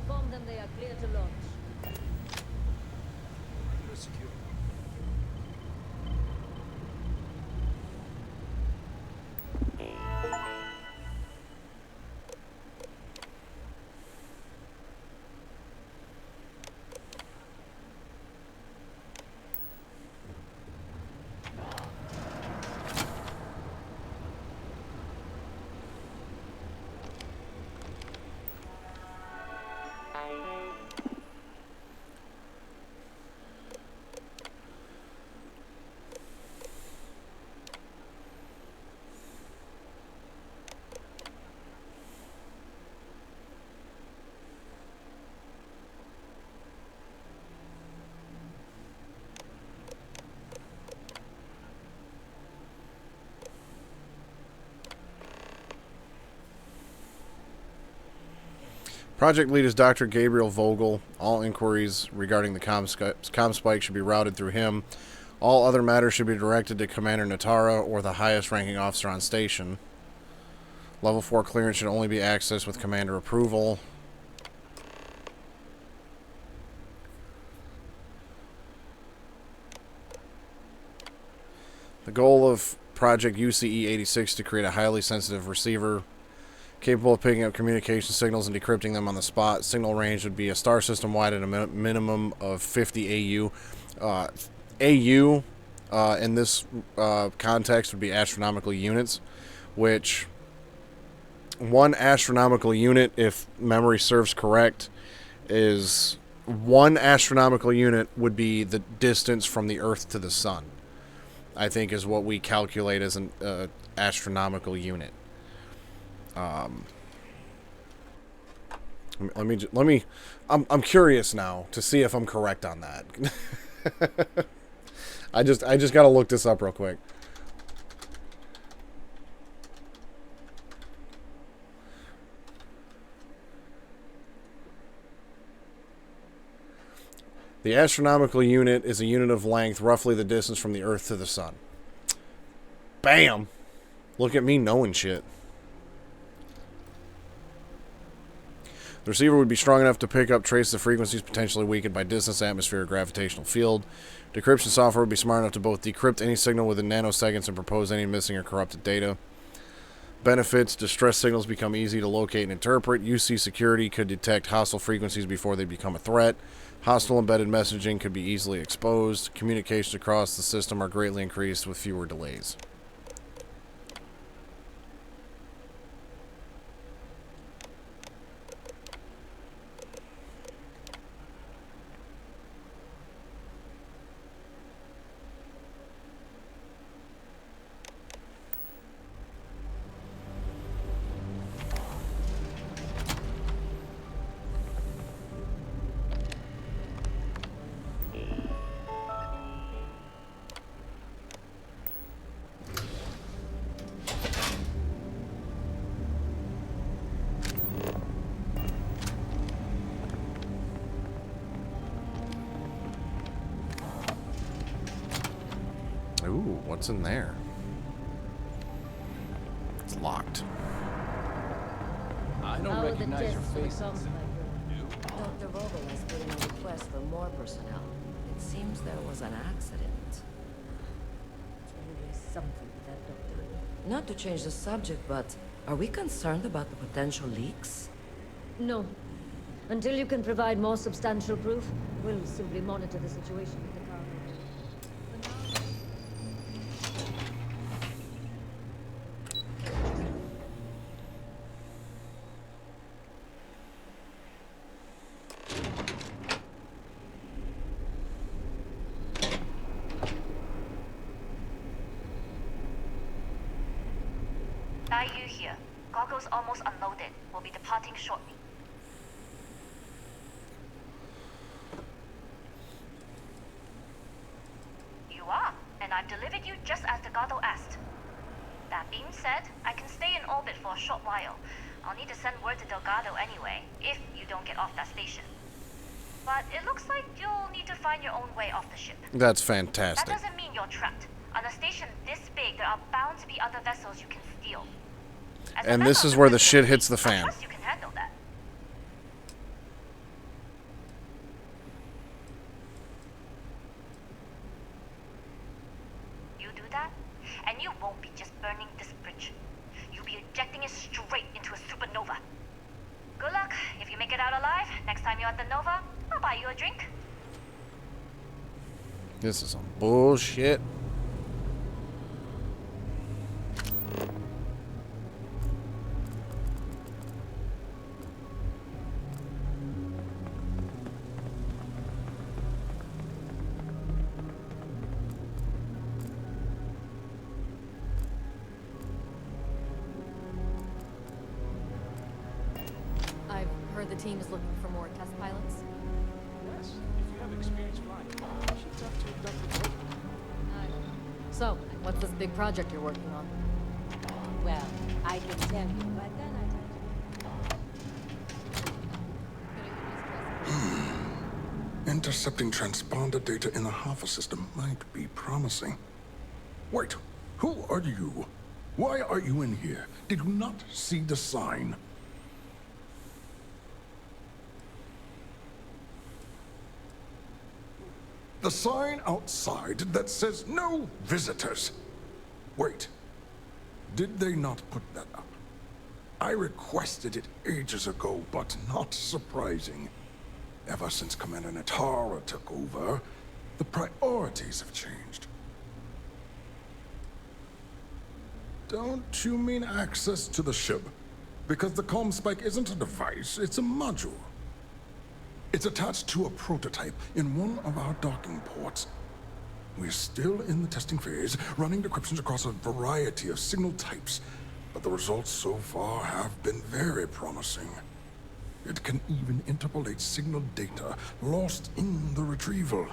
Inform them they are clear to launch. Secure. Project lead is Dr. Gabriel Vogel. All inquiries regarding the comm spike should be routed through him. All other matters should be directed to Commander Natara or the highest ranking officer on station. Level 4 clearance should only be accessed with Commander approval. The goal of Project UCE-86 to create a highly sensitive receiver capable of picking up communication signals and decrypting them on the spot. Signal range would be a star system wide at a minimum of 50 AU. AU in this context would be astronomical units, which one astronomical unit, if memory serves correct, is one astronomical unit would be the distance from the Earth to the Sun. I think is what we calculate as an astronomical unit. Let me. I'm curious now to see if I'm correct on that. I just got to look this up real quick. The astronomical unit is a unit of length, roughly the distance from the Earth to the Sun. Bam! Look at me knowing shit. The receiver would be strong enough to pick up traces of frequencies potentially weakened by distance, atmosphere, or gravitational field. Decryption software would be smart enough to both decrypt any signal within nanoseconds and propose any missing or corrupted data. Benefits: distress signals become easy to locate and interpret. UC security could detect hostile frequencies before they become a threat. Hostile embedded messaging could be easily exposed. Communications across the system are greatly increased with fewer delays. Ooh, what's in there? It's locked. I don't recognize your face. Dr. Vogel has put in a request for more personnel. It seems there was an accident. There's always something with that doctor. Not to change the subject, but are we concerned about the potential leaks? No. Until you can provide more substantial proof, we'll simply monitor the situation with the cargo. Yu here. Goggles almost unloaded. We'll be departing shortly. You are, and I've delivered you just as Delgado asked. That being said, I can stay in orbit for a short while. I'll need to send word to Delgado anyway, if you don't get off that station. But it looks like you'll need to find your own way off the ship. That's That fantastic. doesn't mean you're trapped. On a station this big, there are bound to be other vessels you can steal. As a And member this of is where the Crimson shit hits the Fleet, I fan. trust you can handle that. You do that, and you won't be just burning this bridge. You'll be ejecting it straight into a supernova. Good luck. If you make it out alive, next time you're at the Nova, I'll buy you a drink. This is some bullshit. I've heard the team is looking for more test pilots. Yes, if you have experience flying, you should talk to Dr. Gold. So, what's this big project you're working on? Well, I can tell you, but then Intercepting transponder data in the Alpha system might be promising. Wait, who are you? Why are you in here? Did you not see the sign? The sign outside that says no visitors. Wait, did they not put that up? I requested it ages ago, but not surprising. Ever since Commander Natara took over, the priorities have changed. Don't you mean access to the ship? Because the comm spike isn't a device, it's a module. It's attached to a prototype in one of our docking ports. We're still in the testing phase, running decryptions across a variety of signal types, but the results so far have been very promising. It can even interpolate signal data lost in the retrieval.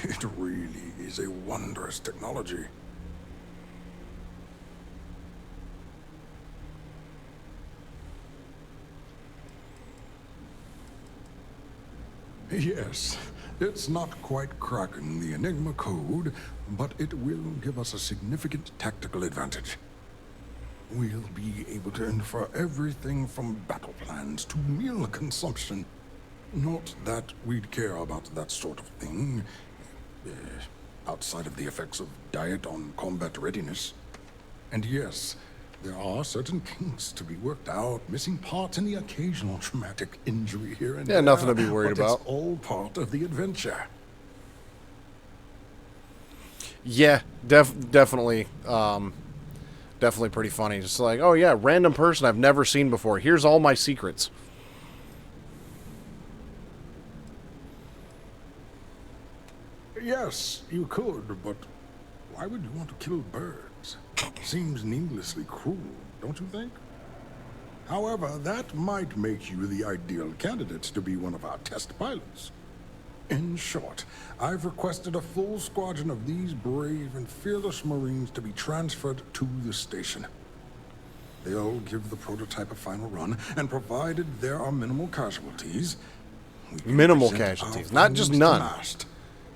It really is a wondrous technology. Yes, it's not quite cracking the Enigma code, but it will give us a significant tactical advantage. We'll be able to infer everything from battle plans to meal consumption. Not that we'd care about that sort of thing, outside of the effects of diet on combat readiness. And yes, there are certain kinks to be worked out, missing parts and the occasional traumatic injury here and there. Yeah, nothing to be worried but about. It's all part of the adventure. Yeah, definitely. Definitely pretty funny. Just like, oh yeah, random person I've never seen before. Here's all my secrets. Yes, you could, but why would you want to kill birds? Seems needlessly cruel, don't you think? However, that might make you the ideal candidate to be one of our test pilots. In short, I've requested a full squadron of these brave and fearless Marines to be transferred to the station. They'll give the prototype a final run, and provided there are minimal casualties... Minimal casualties, not just none.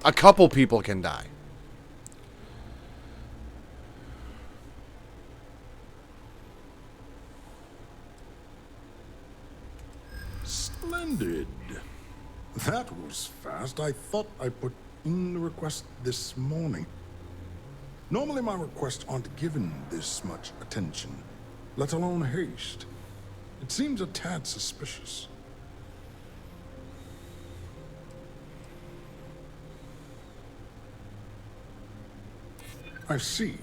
A couple people can die. Splendid. That was fast. I thought I put in the request this morning. Normally my requests aren't given this much attention, let alone haste. It seems a tad suspicious. I see.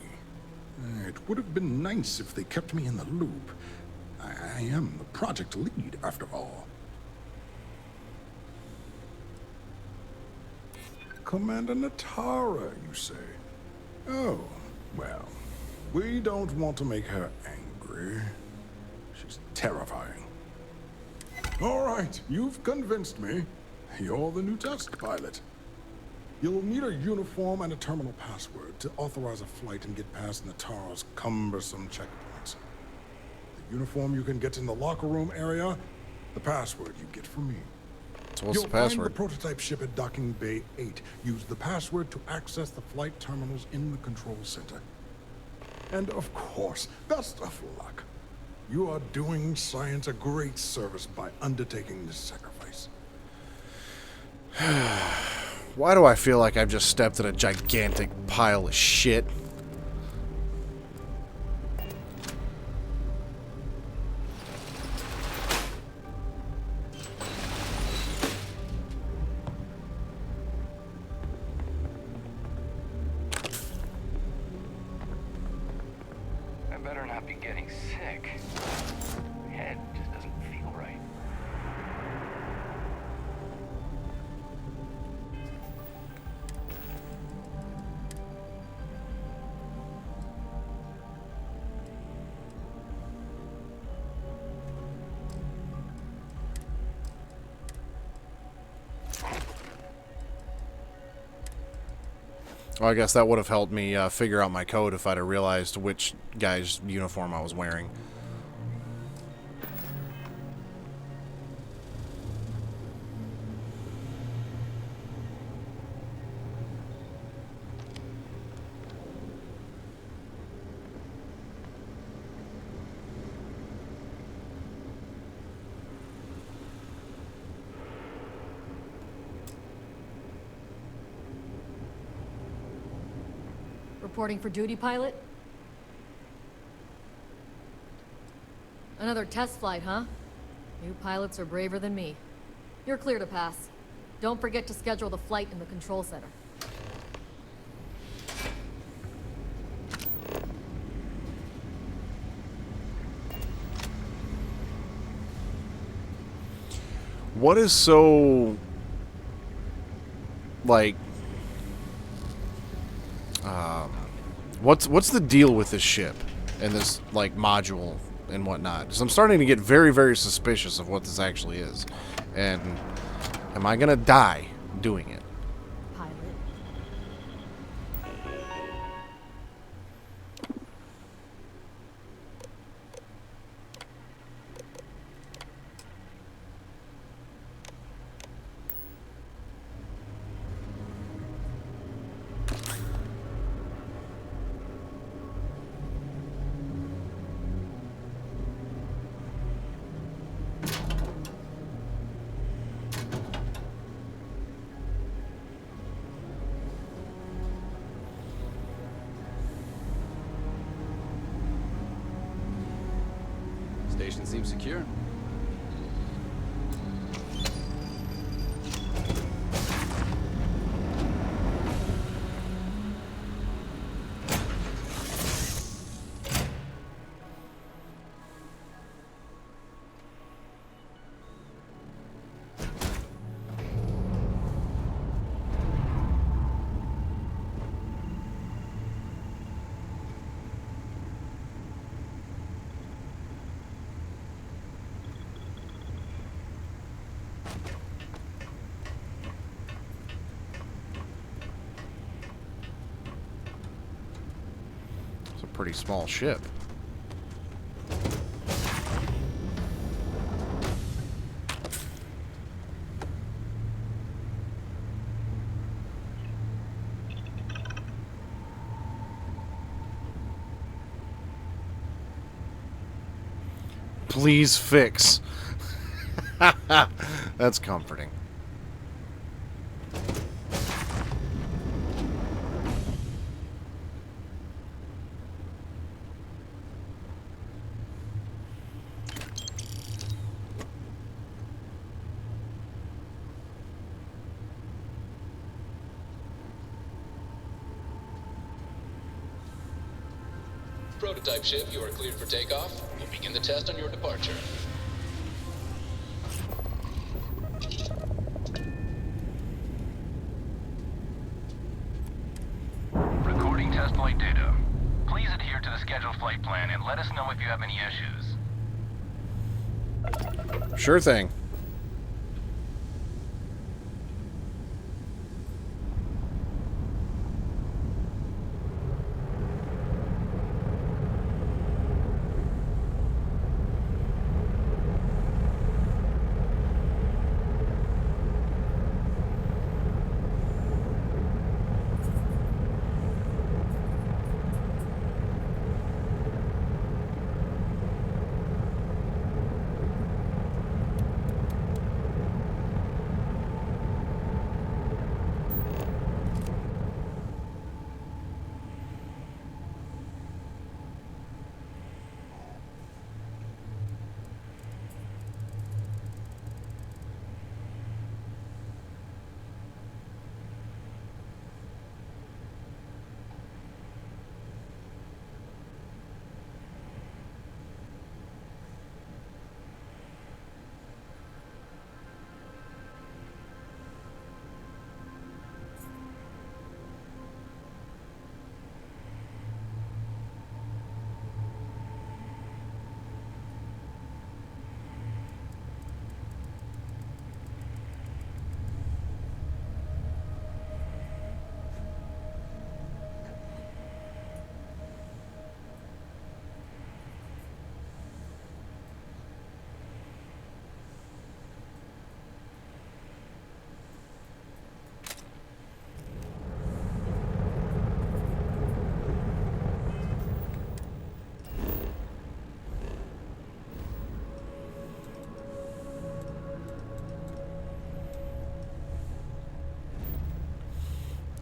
It would have been nice if they kept me in the loop. I am the project lead, after all. Commander Natara, you say? Oh, well, we don't want to make her angry. She's terrifying. All right, you've convinced me. You're the new test pilot. You'll need a uniform and a terminal password to authorize a flight and get past Natara's cumbersome checkpoints. The uniform you can get in the locker room area, the password you get from me. So what's You'll the password? find the prototype ship at Docking Bay 8. Use the password to access the flight terminals in the control center. And of course, best of luck. You are doing science a great service by undertaking this sacrifice. Why do I feel like I've just stepped in a gigantic pile of shit? I better not be getting sick. My head just doesn't feel right. Well, I guess that would have helped me figure out my code if I'd have realized which guy's uniform I was wearing. Reporting for duty, pilot? Another test flight, huh? You pilots are braver than me. You're clear to pass. Don't forget to schedule the flight in the control center. What is so... like... What's the deal with this ship and this like module and whatnot? Because I'm starting to get very, very suspicious of what this actually is, and am I gonna die doing it? Station seems secure. It's a pretty small ship. Please fix. That's comforting. prototype ship, you are cleared for takeoff. We'll begin the test on your departure. Recording test flight data. Please adhere to the scheduled flight plan and let us know if you have any issues. Sure thing.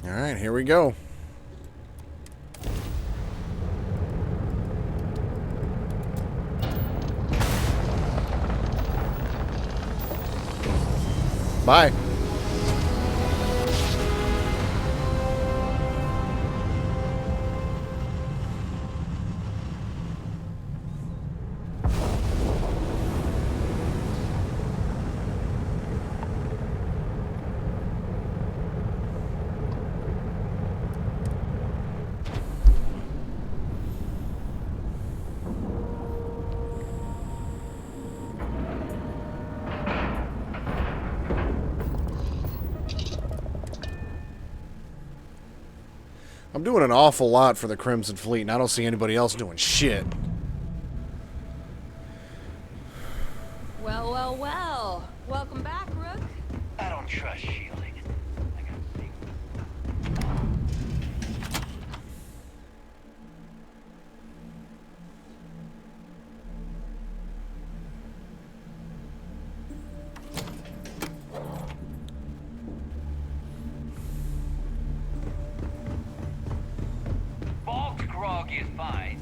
All right, here we go. Bye. I'm doing an awful lot for the Crimson Fleet, and I don't see anybody else doing shit. Well, well, well. Welcome back, Rook. I don't trust shielding. Bulk grog is fine.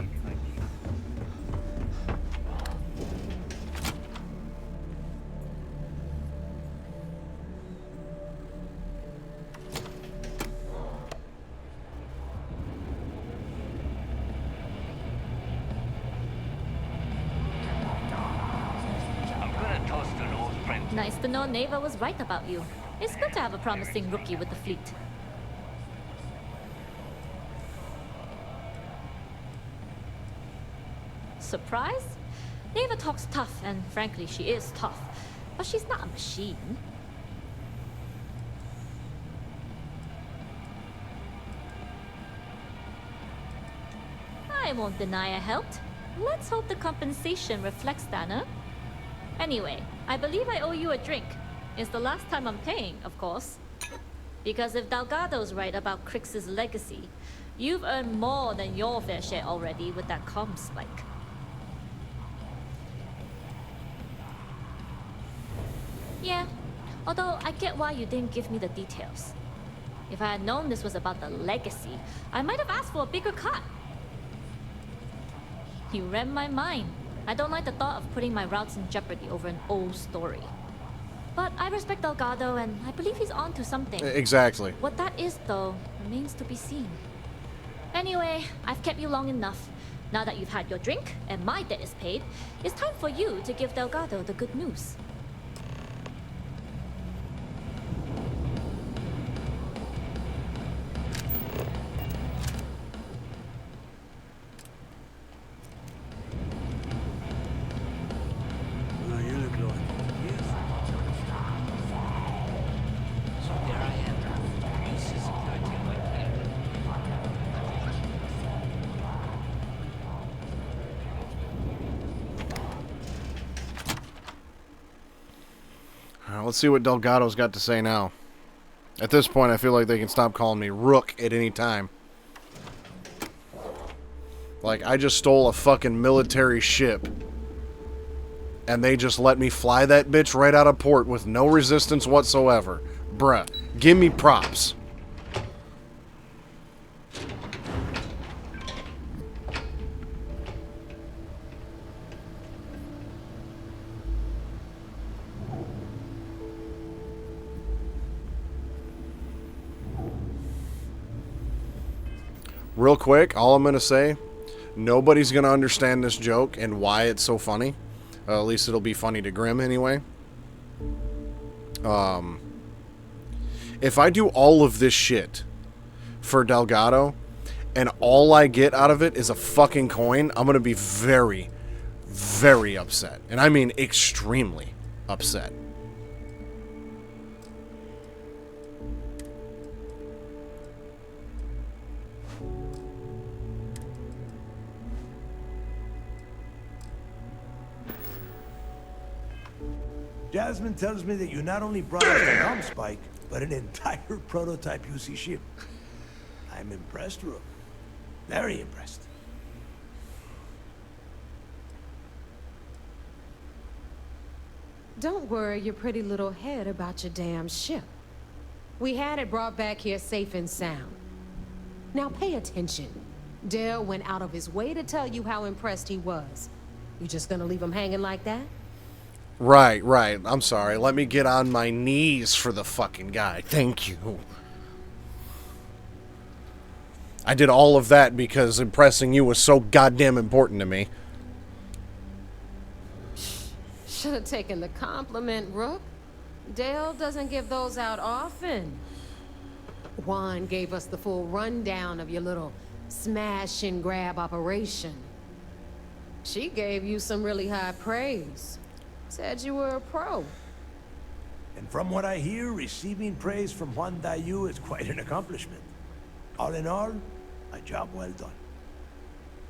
I'm gonna toast an old friend. Nice to know Neva was right about you. It's good to have a promising rookie with the fleet. Surprise? Neva talks tough, and frankly, she is tough. But she's not a machine. I won't deny I helped. Let's hope the compensation reflects that, huh? Anyway, I believe I owe you a drink. It's the last time I'm paying, of course. Because if Delgado's right about Crix's legacy, you've earned more than your fair share already with that comm spike. Yeah, although I get why you didn't give me the details. If I had known this was about the legacy, I might have asked for a bigger cut. You read my mind. I don't like the thought of putting my routes in jeopardy over an old story. But I respect Delgado, and I believe he's on to something. Exactly. What that is, though, remains to be seen. Anyway, I've kept you long enough. Now that you've had your drink and my debt is paid, it's time for you to give Delgado the good news. Well, you look like yes. So there I am. This is security in my plan. Let's see what Delgado's got to say now. At this point, I feel like they can stop calling me Rook at any time. Like, I just stole a fucking military ship. And they just let me fly that bitch right out of port with no resistance whatsoever. Bruh, give me props. Real quick, all I'm going to say, nobody's going to understand this joke and why it's so funny. At least it'll be funny to Grim anyway. If I do all of this shit for Delgado and all I get out of it is a fucking coin, I'm going to be very, very upset. And I mean extremely upset. Jasmine tells me that you not only brought us the comm spike, but an entire prototype UC ship. I'm impressed, Rook. Very impressed. Don't worry your pretty little head about your damn ship. We had it brought back here safe and sound. Now pay attention. Dale went out of his way to tell you how impressed he was. You just gonna leave him hanging like that? Right. I'm sorry. Let me get on my knees for the fucking guy. Thank you. I did all of that because impressing you was so goddamn important to me. Should have taken the compliment, Rook. Dale doesn't give those out often. Juan gave us the full rundown of your little smash and grab operation. She gave you some really high praise. Said you were a pro. And from what I hear, receiving praise from Juan Dayu is quite an accomplishment. All in all, a job well done.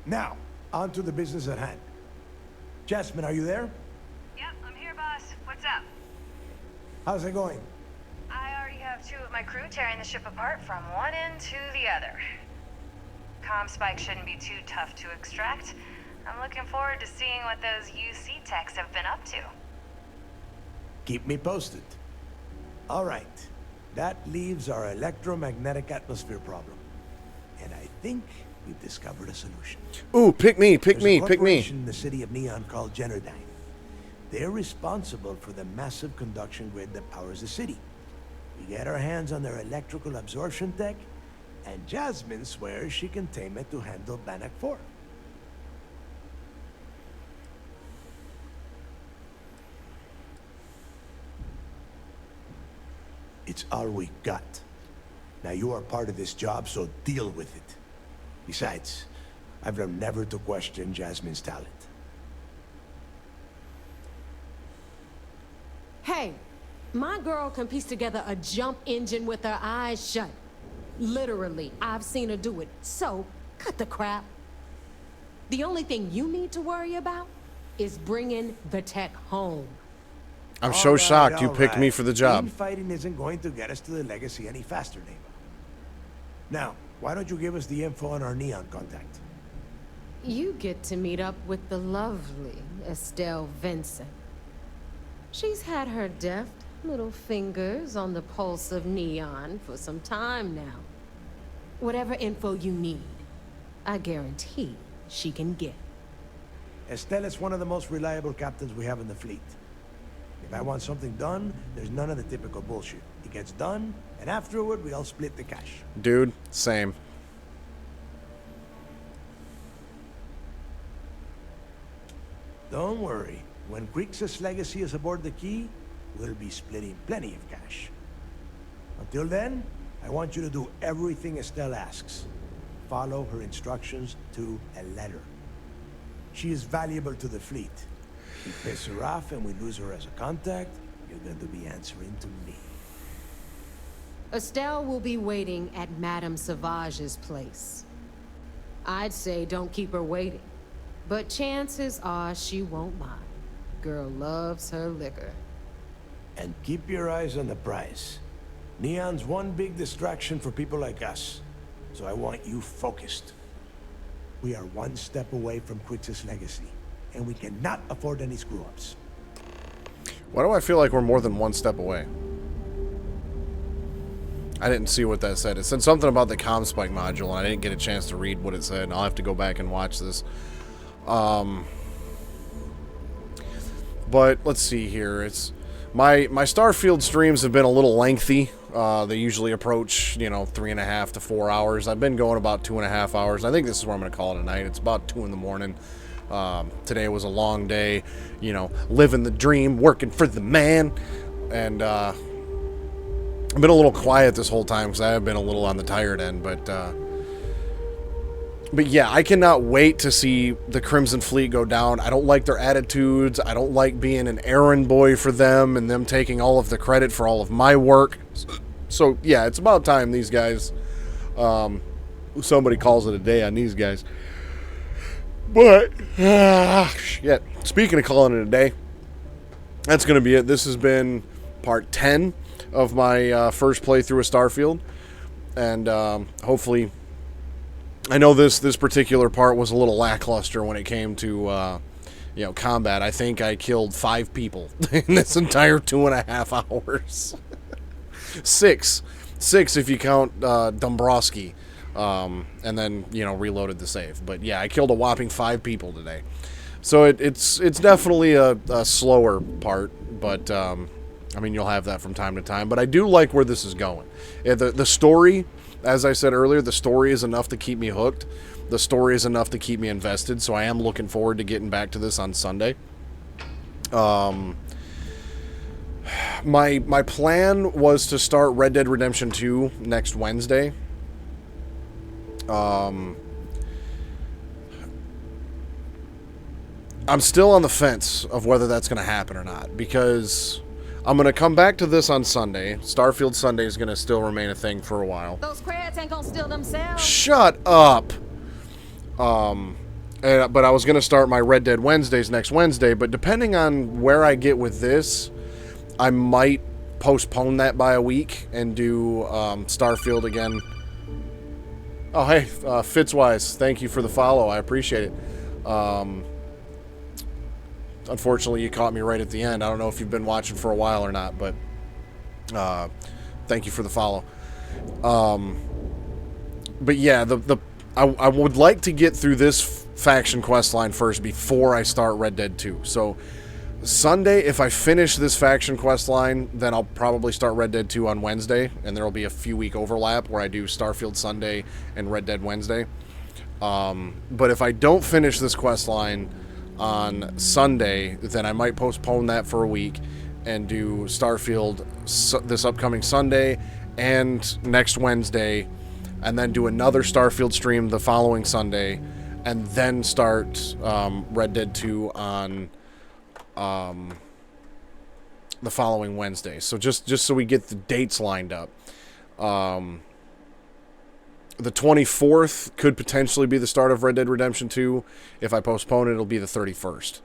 Now, on to the business at hand. Jasmine, are you there? Yep, I'm here, boss. What's up? How's it going? I already have 2 of my crew tearing the ship apart from one end to the other. Comm spike shouldn't be too tough to extract. I'm looking forward to seeing what those UC techs have been up to. Keep me posted. All right. That leaves our electromagnetic atmosphere problem. And I think we've discovered a solution. Ooh, pick me. There's a corporation in the city of Neon called Generdyne. They're responsible for the massive conduction grid that powers the city. We get our hands on their electrical absorption tech, and Jasmine swears she can tame it to handle Bannock 4. It's all we got. Now you are part of this job, so deal with it. Besides, I've learned never to question Jasmine's talent. Hey, my girl can piece together a jump engine with her eyes shut. Literally, I've seen her do it. So, cut the crap. The only thing you need to worry about is bringing the tech home. I'm so shocked you picked me for the job. Fighting isn't going to get us to the legacy any faster, neighbor. Now, why don't you give us the info on our Neon contact? You get to meet up with the lovely Estelle Vincent. She's had her deft little fingers on the pulse of Neon for some time now. Whatever info you need, I guarantee she can get. Estelle is one of the most reliable captains we have in the fleet. If I want something done, there's none of the typical bullshit. It gets done, and afterward, we all split the cash. Dude, same. Don't worry. When Grixis legacy is aboard the key, we'll be splitting plenty of cash. Until then, I want you to do everything Estelle asks. Follow her instructions to a letter. She is valuable to the fleet. We piss her off and we lose her as a contact, you're going to be answering to me. Estelle will be waiting at Madame Sauvage's place. I'd say don't keep her waiting, but chances are she won't mind. Girl loves her liquor. And keep your eyes on the prize. Neon's one big distraction for people like us, so I want you focused. We are one step away from Grixis legacy, and we cannot afford any screw-ups. Why do I feel like we're more than one step away? I didn't see what that said. It said something about the ComSpike module, and I didn't get a chance to read what it said. I'll have to go back and watch this. But let's see here. It's my Starfield streams have been a little lengthy. They usually approach, 3.5 to 4 hours. I've been going about 2.5 hours. I think this is where I'm going to call it a night. It's about 2 in the morning. Today was a long day, living the dream, working for the man. And I've been a little quiet this whole time because I have been a little on the tired end. But yeah, I cannot wait to see the Crimson Fleet go down. I don't like their attitudes. I don't like being an errand boy for them and them taking all of the credit for all of my work. So yeah, it's about time these guys, somebody calls it a day on these guys. But, shit. Speaking of calling it a day, that's going to be it. This has been part 10 of my first playthrough of Starfield. And hopefully, I know this particular part was a little lackluster when it came to, combat. I think I killed 5 people in this entire 2.5 hours. 6 if you count Dombrowski. And then, reloaded the save. But yeah, I killed a whopping 5 people today. So it's definitely a slower part, but you'll have that from time to time. But I do like where this is going. The story, as I said earlier, the story is enough to keep me hooked. The story is enough to keep me invested, so I am looking forward to getting back to this on Sunday. My plan was to start Red Dead Redemption 2 next Wednesday. I'm still on the fence of whether that's going to happen or not, because I'm going to come back to this on Sunday. Starfield Sunday is going to still remain a thing for a while. Those crabs ain't gonna steal themselves. Shut up! But I was going to start my Red Dead Wednesdays next Wednesday, but depending on where I get with this, I might postpone that by a week and do Starfield again. Oh, hey, Fitzwise, thank you for the follow. I appreciate it. Unfortunately, you caught me right at the end. I don't know if you've been watching for a while or not, but thank you for the follow. But yeah, I would like to get through this faction quest line first before I start Red Dead 2. So Sunday, if I finish this faction quest line, then I'll probably start Red Dead 2 on Wednesday, and there will be a few week overlap where I do Starfield Sunday and Red Dead Wednesday. But if I don't finish this quest line on Sunday, then I might postpone that for a week and do Starfield this upcoming Sunday and next Wednesday, and then do another Starfield stream the following Sunday, and then start Red Dead 2 on the following Wednesday. So just so we get the dates lined up. The 24th could potentially be the start of Red Dead Redemption 2. If I postpone it, it'll be the 31st.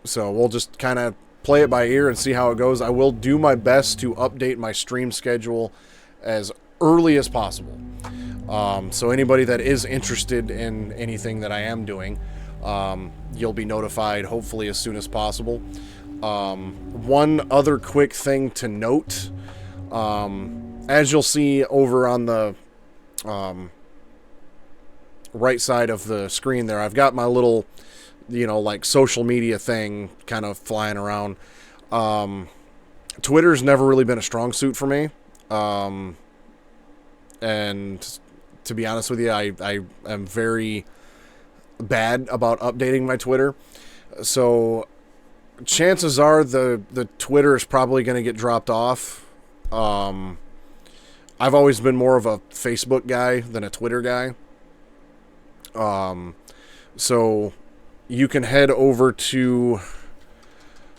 So we'll just kind of play it by ear and see how it goes. I will do my best to update my stream schedule as early as possible. So anybody that is interested in anything that I am doing, you'll be notified hopefully as soon as possible. One other quick thing to note, as you'll see over on the right side of the screen there, I've got my little, like social media thing kind of flying around. Twitter's never really been a strong suit for me. And to be honest with you, I am very bad about updating my Twitter. So chances are the Twitter is probably going to get dropped off. I've always been more of a Facebook guy than a Twitter guy. So you can head over to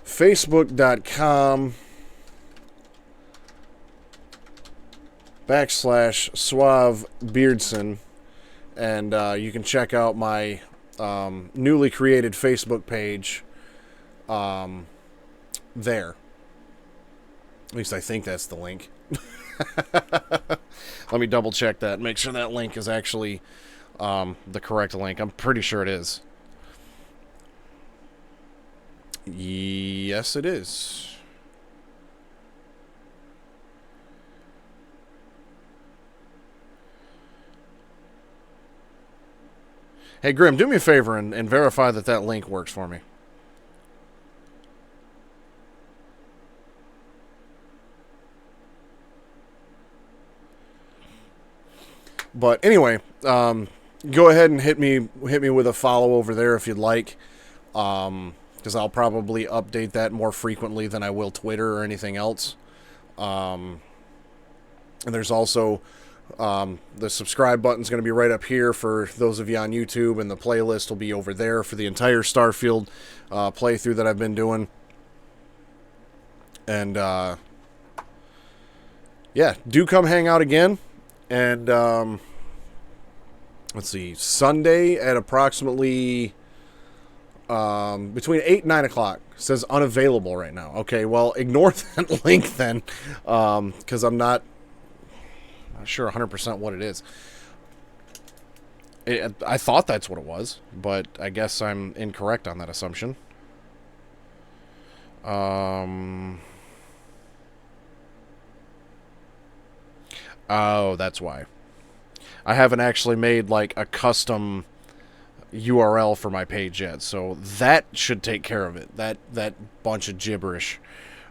facebook.com/Suave Beardson, and you can check out my newly created Facebook page there. At least I think that's the link. Let me double check that and make sure that link is actually the correct link. I'm pretty sure it is. Yes, it is. Hey, Grim, do me a favor and verify that that link works for me. But anyway, go ahead and hit me with a follow over there if you'd like, because I'll probably update that more frequently than I will Twitter or anything else. And there's also the subscribe button's going to be right up here for those of you on YouTube, and the playlist will be over there for the entire Starfield playthrough that I've been doing. And yeah, do come hang out again. And let's see, Sunday at approximately between 8 and 9 o'clock. Says unavailable right now. Okay, well, ignore that link then, because I'm not sure 100% what it is. I thought that's what it was, but I guess I'm incorrect on that assumption. Oh, that's why. I haven't actually made like a custom URL for my page yet, so that should take care of it. That bunch of gibberish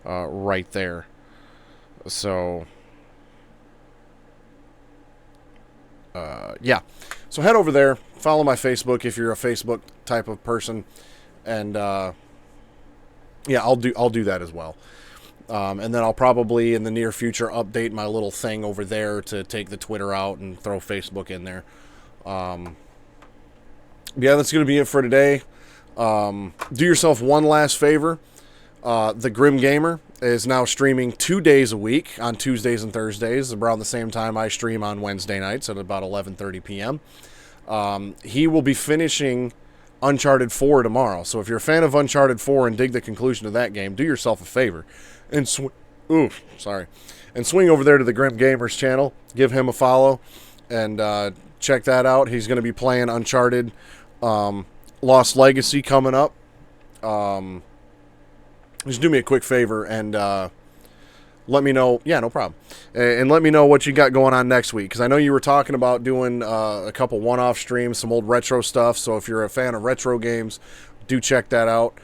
right there. So yeah. So head over there, follow my Facebook if you're a Facebook type of person, and yeah, I'll do that as well. And then I'll probably, in the near future, update my little thing over there to take the Twitter out and throw Facebook in there. Yeah, that's going to be it for today. Do yourself one last favor. The Grim Gamer is now streaming 2 days a week on Tuesdays and Thursdays, around the same time I stream on Wednesday nights at about 11:30 p.m. He will be finishing Uncharted 4 tomorrow. So if you're a fan of Uncharted 4 and dig the conclusion of that game, do yourself a favor and swing over there to the Grim Gamers channel. Give him a follow and check that out. He's going to be playing Uncharted Lost Legacy coming up. Just do me a quick favor and let me know. Yeah, no problem. And let me know what you got going on next week, because I know you were talking about doing a couple one-off streams, some old retro stuff. So if you're a fan of retro games, do check that out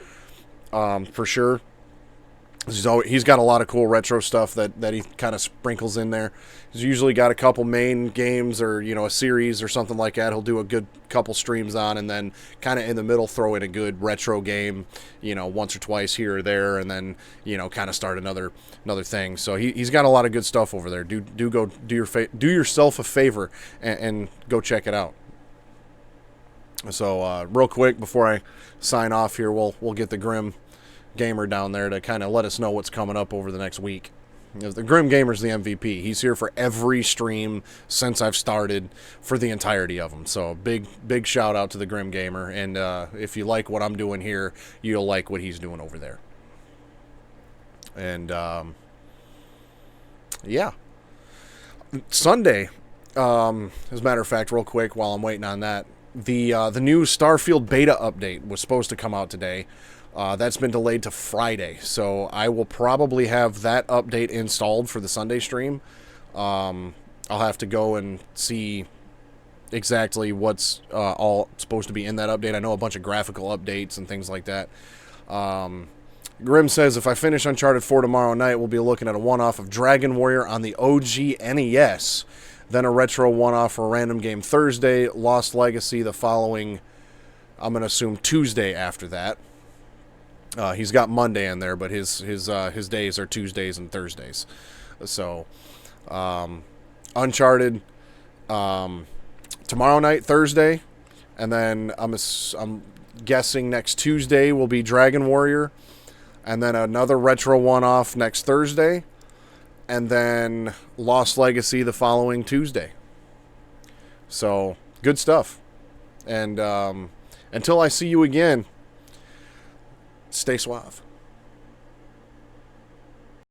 for sure. He's got a lot of cool retro stuff that he kind of sprinkles in there. He's usually got a couple main games or, you know, a series or something like that he'll do a good couple streams on, and then kind of in the middle throw in a good retro game, you know, once or twice here or there, and then, you know, kind of start another thing. So he's got a lot of good stuff over there. Do yourself a favor and go check it out. So real quick before I sign off here, we'll get the Grim Gamer down there to kind of let us know what's coming up over the next week. The Grim Gamer's the MVP. He's here for every stream since I've started, for the entirety of them. So big shout out to the Grim Gamer. And if you like what I'm doing here, you'll like what he's doing over there. And yeah, Sunday, as a matter of fact, real quick while I'm waiting on that, the new Starfield beta update was supposed to come out today. That's been delayed to Friday, so I will probably have that update installed for the Sunday stream. I'll have to go and see exactly what's all supposed to be in that update. I know a bunch of graphical updates and things like that. Grim says, if I finish Uncharted 4 tomorrow night, we'll be looking at a one-off of Dragon Warrior on the OG NES, then a retro one-off for a random game Thursday, Lost Legacy the following I'm going to assume Tuesday after that. He's got Monday in there, but his days are Tuesdays and Thursdays. So, Uncharted tomorrow night, Thursday, and then I'm guessing next Tuesday will be Dragon Warrior, and then another retro one-off next Thursday, and then Lost Legacy the following Tuesday. So, good stuff. And until I see you again, stay suave.